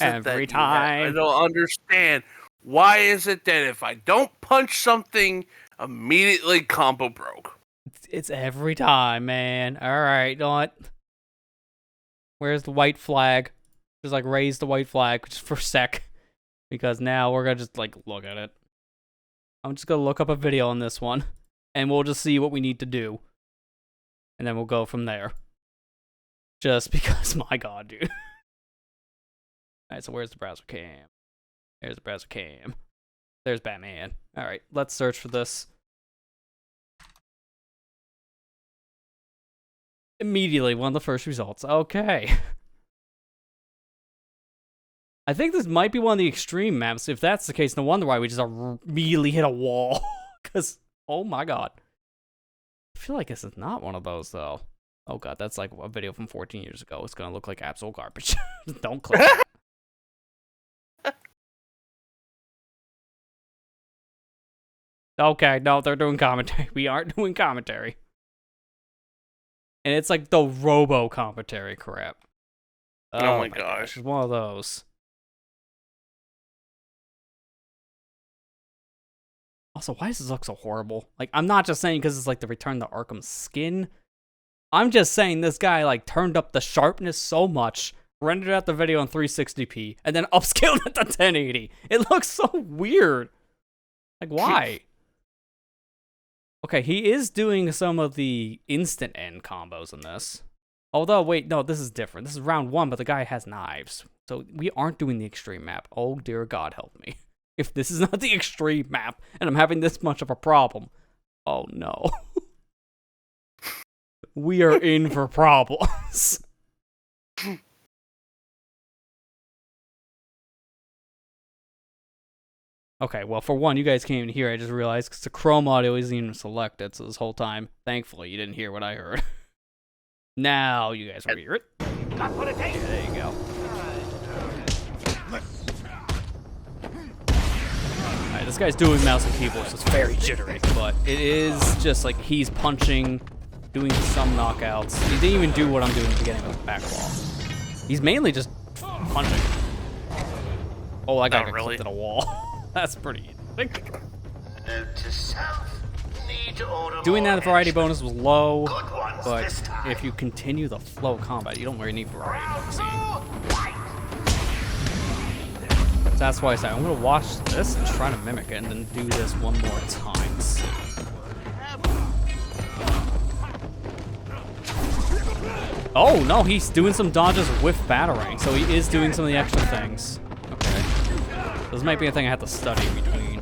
Every time. I don't understand. Why is it that if I don't punch something, immediately combo broke? It's every time, man. Alright, don't. Where's the white flag? Just like raise the white flag just for a sec. Because now we're gonna just like look at it. I'm just gonna look up a video on this one. And we'll just see what we need to do. And then we'll go from there. Just because, my god, dude. Alright, so where's the browser cam? There's the browser cam. There's Batman. Alright, let's search for this. Immediately, one of the first results. Okay. I think this might be one of the extreme maps. If that's the case, no wonder why we just immediately hit a wall. Because, oh my god. I feel like this is not one of those, though. Oh god, that's like a video from 14 years ago. It's gonna look like absolute garbage. Don't click it. Okay, no, they're doing commentary. We aren't doing commentary. And it's like the robo-commentary crap. Oh my gosh. It's one of those. Also, why does this look so horrible? Like, I'm not just saying because it's like the Return to Arkham skin. I'm just saying this guy, like, turned up the sharpness so much, rendered out the video in 360p, and then upscaled it to 1080. It looks so weird. Like, why? Okay, he is doing some of the instant end combos in this. Although, wait, no, this is different. This is round 1, but the guy has knives. So we aren't doing the extreme map. Oh, dear God, help me. If this is not the extreme map, and I'm having this much of a problem, oh no. We are in for problems. Okay, well, for one, you guys can't even hear. I just realized because the Chrome audio isn't even selected, so this whole time, thankfully, you didn't hear what I heard. Now you guys will hear it. Okay, there you go. Alright, this guy's doing mouse and keyboard, so it's very jittery, but it is just like he's punching, doing some knockouts. He didn't even do what I'm doing at the beginning with the back wall. He's mainly just punching. Oh, I got clipped in a wall. That's pretty interesting. Doing that variety bonus was low, but if you continue the flow of combat, you don't really need variety bonusing. So that's why I said I'm gonna watch this and try to mimic it, and then do this one more time. Oh no, he's doing some dodges with batarang, so he is doing some of the extra things. Okay, this might be a thing I have to study in between.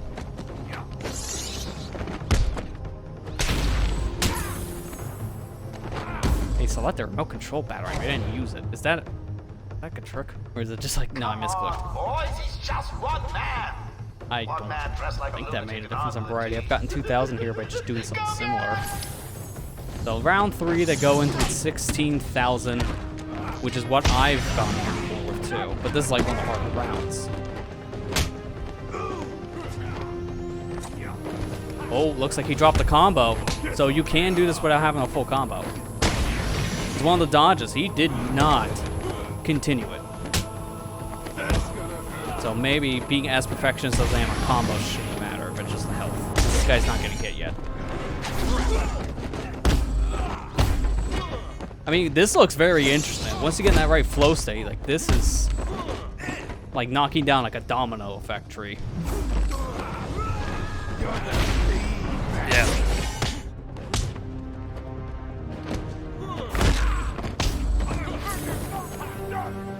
Select the remote control batarang. I didn't use it. Is that like a trick? Or is it just like, no, I misclicked. I don't think that made a difference on variety. I've gotten 2,000 here by just doing something similar. So round 3, they go into 16,000, which is what I've gone here with too. But this is like one of the harder rounds. Oh, looks like he dropped the combo. So you can do this without having a full combo. One of the dodges, he did not continue it. So maybe being as perfectionist as I am on combo shouldn't matter, but just the health. This guy's not getting hit yet. I mean, this looks very interesting. Once you get in that right flow state, like this is like knocking down like a domino effect tree. Yeah.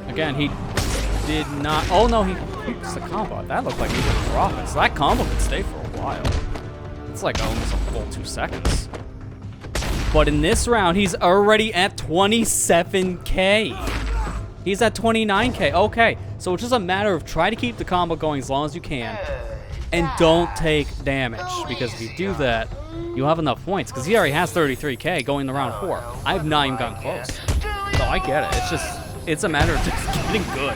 Again, he did not. Oh no, he used the combo. That looked like he was dropping. So that combo could stay for a while. It's like almost a full 2 seconds. But in this round, he's already at 27k. He's at 29k. Okay, so it's just a matter of try to keep the combo going as long as you can, and don't take damage. Because if you do that, you'll have enough points. Because he already has 33k going to round 4. I've not even gotten close. So I get it. It's just. It's a matter of just getting good.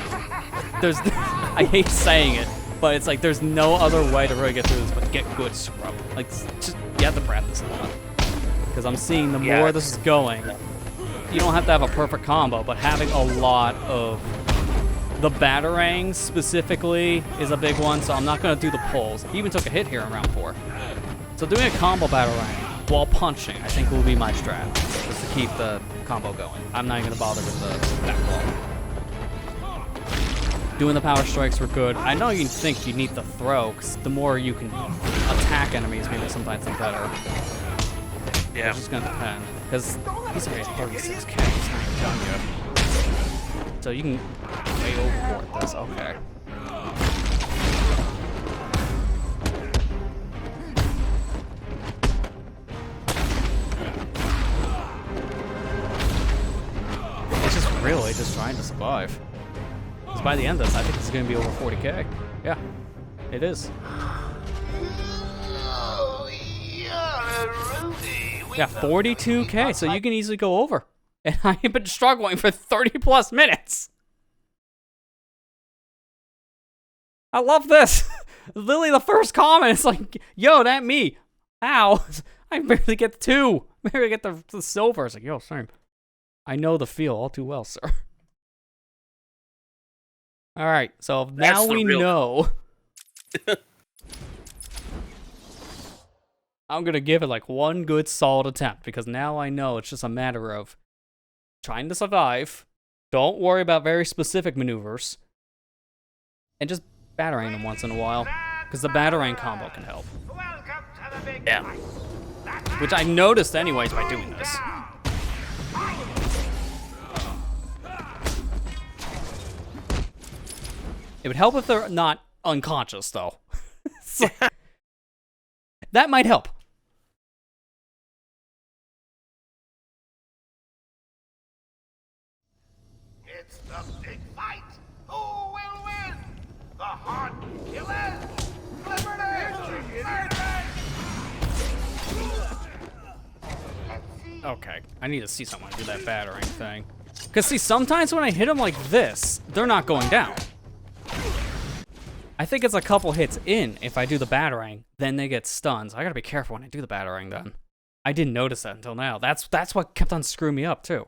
There's, I hate saying it, but it's like there's no other way to really get through this but get good scrub. Like, just, you have to practice a lot. Because I'm seeing the more this is going, you don't have to have a perfect combo, but having a lot of the batarangs specifically is a big one, so I'm not going to do the pulls. He even took a hit here in round 4. So doing a combo batarang while punching, I think will be my strat, just to keep the combo going. I'm not even going to bother with the back wall. Doing the power strikes were good. I know you think you need the throw, because the more you can attack enemies, maybe sometimes they're better. Yeah. It's just gonna depend. Because he's already at 36k, he's not even done yet. So you can way overboard this, okay. It's just really just trying to survive. Because by the end of this, I think it's gonna be over 40k. Yeah, it is. Yeah, 42k, so you can easily go over. And I've been struggling for 30 plus minutes. I love this. Literally the first comment is like, yo, that me. How? I barely get 2. Barely get the silver. It's like, yo, same. I know the feel all too well, sir. Alright, so now we know. I'm gonna give it like one good solid attempt because now I know it's just a matter of trying to survive. Don't worry about very specific maneuvers. And just battering them once in a while. Because the battering combo can help. Yeah. Which I noticed anyways by doing this. It would help if they're not unconscious though. So, that might help. It's the big fight. Who will win? The Heart Killers? Okay, I need to see someone do that battering thing. Because see, sometimes when I hit them like this, they're not going down. I think it's a couple hits in if I do the battering, then they get stunned. So I gotta be careful when I do the battering then. I didn't notice that until now. That's what kept on screwing me up too.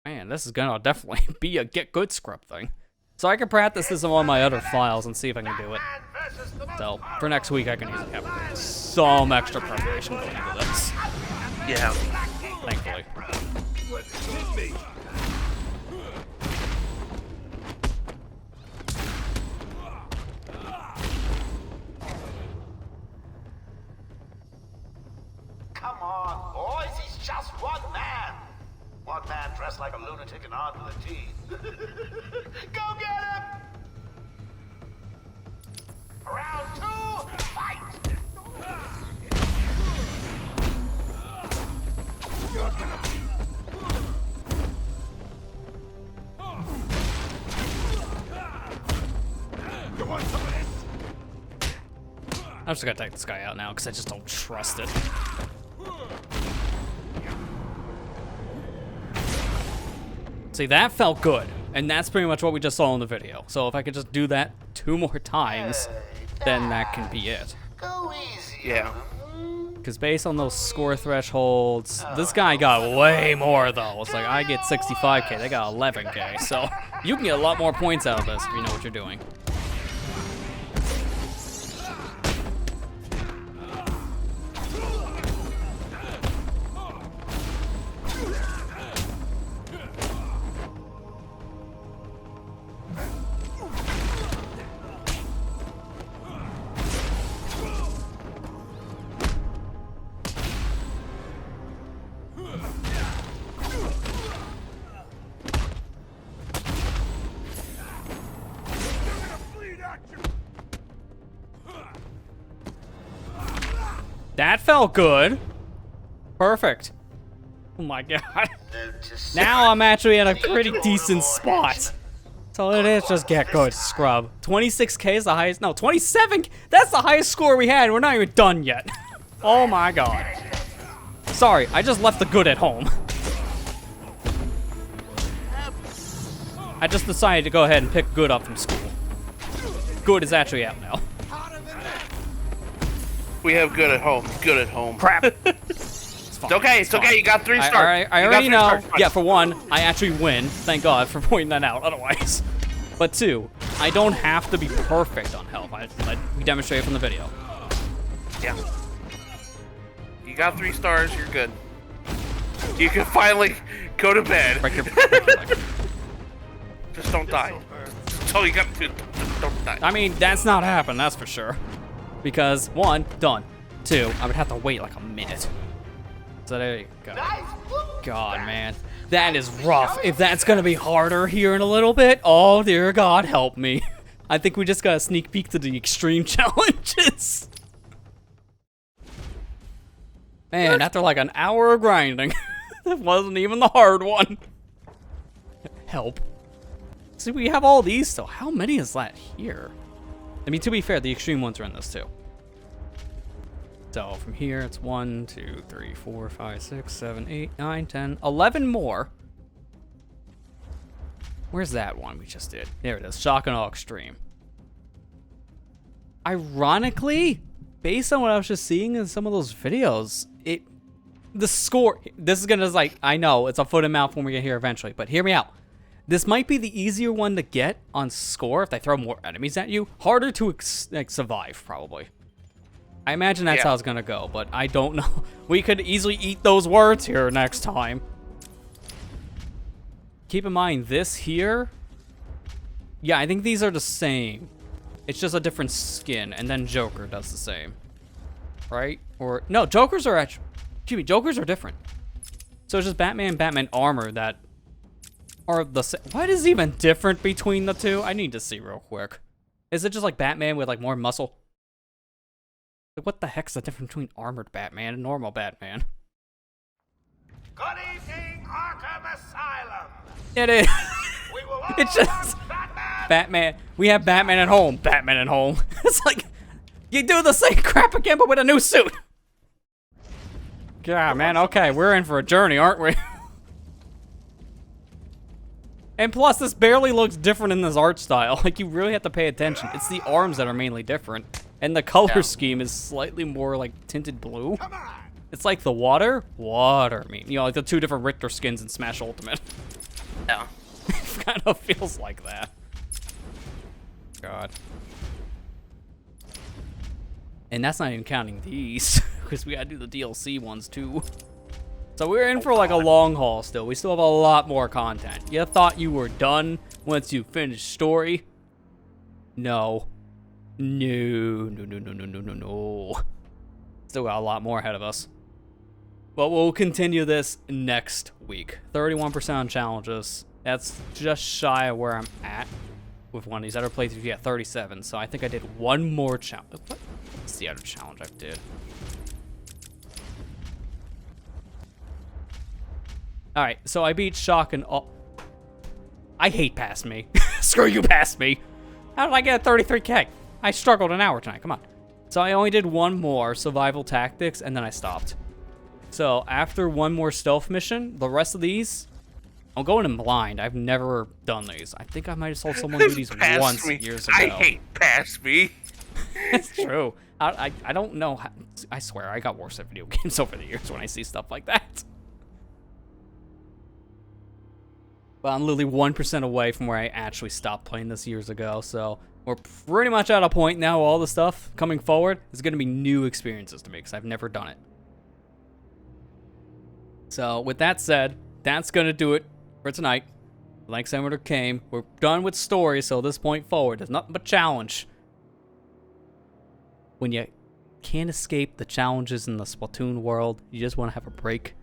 Man, this is gonna definitely be a get good scrub thing. So I can practice this on one of my other files and see if I can do it. So for next week I can easily have some extra preparation going into this. Yeah. Thankfully. Come on, boys, he's just one man. One man dressed like a lunatic and armed with a teeth. Go get him! Round 2, fight! You want some of this? I'm just gonna take this guy out now because I just don't trust it. See, that felt good. And that's pretty much what we just saw in the video. So if I could just do that 2 more times, then that can be it. Go easy. Yeah. Because based on those score thresholds, this guy got way more though. It's like I get 65k, they got 11k. So you can get a lot more points out of this if you know what you're doing. That felt good. Perfect. Oh my god. Now I'm actually in a pretty decent spot. So it is just get good, scrub. 26k is the highest. No, 27. That's the highest score we had. We're not even done yet. Oh my god. Sorry, I just left the good at home. I just decided to go ahead and pick good up from school. Good is actually out now. We have good at home. Good at home. Crap. It's okay. It's okay. You got 3 stars. I already know. Yeah, for one, I actually win. Thank God for pointing that out. Otherwise, but 2, I don't have to be perfect on health. We demonstrated from the video. Yeah. You got 3 stars. You're good. You can finally go to bed. Break your leg. Just don't die. Just That's all you got to do. Don't die. I mean, that's not happened, that's for sure. Because, 1, done. 2, I would have to wait like a minute. So there you go. God, man. That is rough. If that's gonna be harder here in a little bit, oh dear God, help me. I think we just got a sneak peek to the extreme challenges. Man, after like an hour of grinding, that wasn't even the hard one. Help. See, we have all these still. How many is that here? I mean, to be fair, the extreme ones are in this too. So from here, it's 1, 2, 3, 4, 5, 6, 7, 8, 9, 10, 11 more. Where's that one we just did? There it is. Shock and Awe Extreme. Ironically, based on what I was just seeing in some of those videos, the score, this is gonna, like, I know it's a foot and mouth when we get here eventually, but hear me out. This might be the easier one to get on score if they throw more enemies at you. Harder to survive, probably. I imagine that's how it's gonna go, but I don't know. We could easily eat those words here next time. Keep in mind, this here... Yeah, I think these are the same. It's just a different skin, and then Joker does the same. Right? Or... No, Jokers are actually... Excuse me, Jokers are different. So it's just Batman armor that are the same. What is even different between the two? I need to see real quick. Is it just like Batman with like more muscle? Like, what the heck's the difference between armored Batman and normal Batman? Good evening, Arkham Asylum. It is. We will all It's just Batman. Batman. We have Batman at home. Batman at home. It's like you do the same crap again, but with a new suit. God, man. Okay, we're in for a journey, aren't we? And plus, this barely looks different in this art style. Like, you really have to pay attention. It's the arms that are mainly different. And the color scheme is slightly more, like, tinted blue. It's like the water. I mean, you know, like the two different Richter skins in Smash Ultimate. Yeah. It kind of feels like that. God. And that's not even counting these, because we gotta do the DLC ones, too. So we're in for like a long haul still. We still have a lot more content. You thought you were done once you finished story? No. No. Still got a lot more ahead of us. But we'll continue this next week. 31% on challenges. That's just shy of where I'm at with one of these other playthroughs. You get 37. So I think I did one more challenge. What's the other challenge I did? Alright, so I beat Shock and Awe. I hate Past Me. Screw you, Past Me. How did I get a 33k? I struggled an hour tonight, come on. So I only did one more, Survival Tactics, and then I stopped. So after one more stealth mission, the rest of these, I'm going in blind. I've never done these. I think I might have saw someone do these once years ago. I hate Past Me. It's true. I don't know how, I swear, I got worse at video games over the years when I see stuff like that. But I'm literally 1% away from where I actually stopped playing this years ago, so we're pretty much at a point now. All the stuff coming forward is going to be new experiences to me because I've never done it. So with that said, that's going to do it for tonight. Like Senator came, we're done with story, so at this point forward, there's nothing but challenge. When you can't escape the challenges in the Splatoon world, you just want to have a break.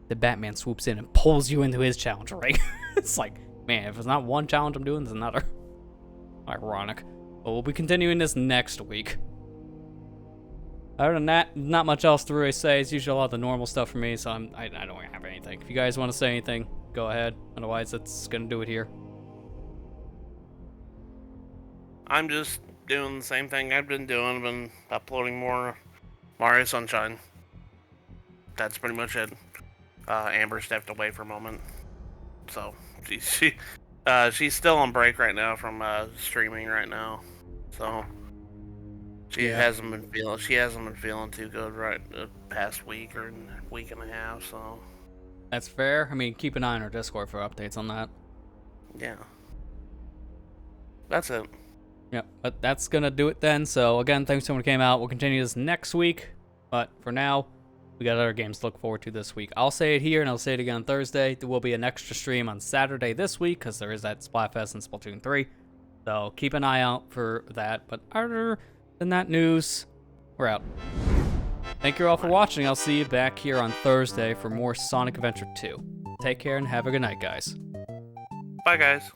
The Batman swoops in and pulls you into his challenge, right? It's like, man, if it's not one challenge I'm doing, there's another. Ironic. But we'll be continuing this next week. Other than that, not much else to really say. It's usually a lot of the normal stuff for me, so I don't have anything. If you guys want to say anything, go ahead. Otherwise, that's going to do it here. I'm just doing the same thing I've been doing. I've been uploading more Mario Sunshine. That's pretty much it. Amber stepped away for a moment, so she's still on break right now from streaming right now. So she hasn't been feeling too good right the past week or week and a half. So that's fair. I mean, keep an eye on our Discord for updates on that. Yeah, that's it. Yeah, but that's gonna do it then. So again, thanks to everyone who came out. We'll continue this next week, but for now, we got other games to look forward to this week. I'll say it here, and I'll say it again on Thursday. There will be an extra stream on Saturday this week, because there is that Splatfest and Splatoon 3. So keep an eye out for that. But other than that news, we're out. Thank you all for watching. I'll see you back here on Thursday for more Sonic Adventure 2. Take care and have a good night, guys. Bye, guys.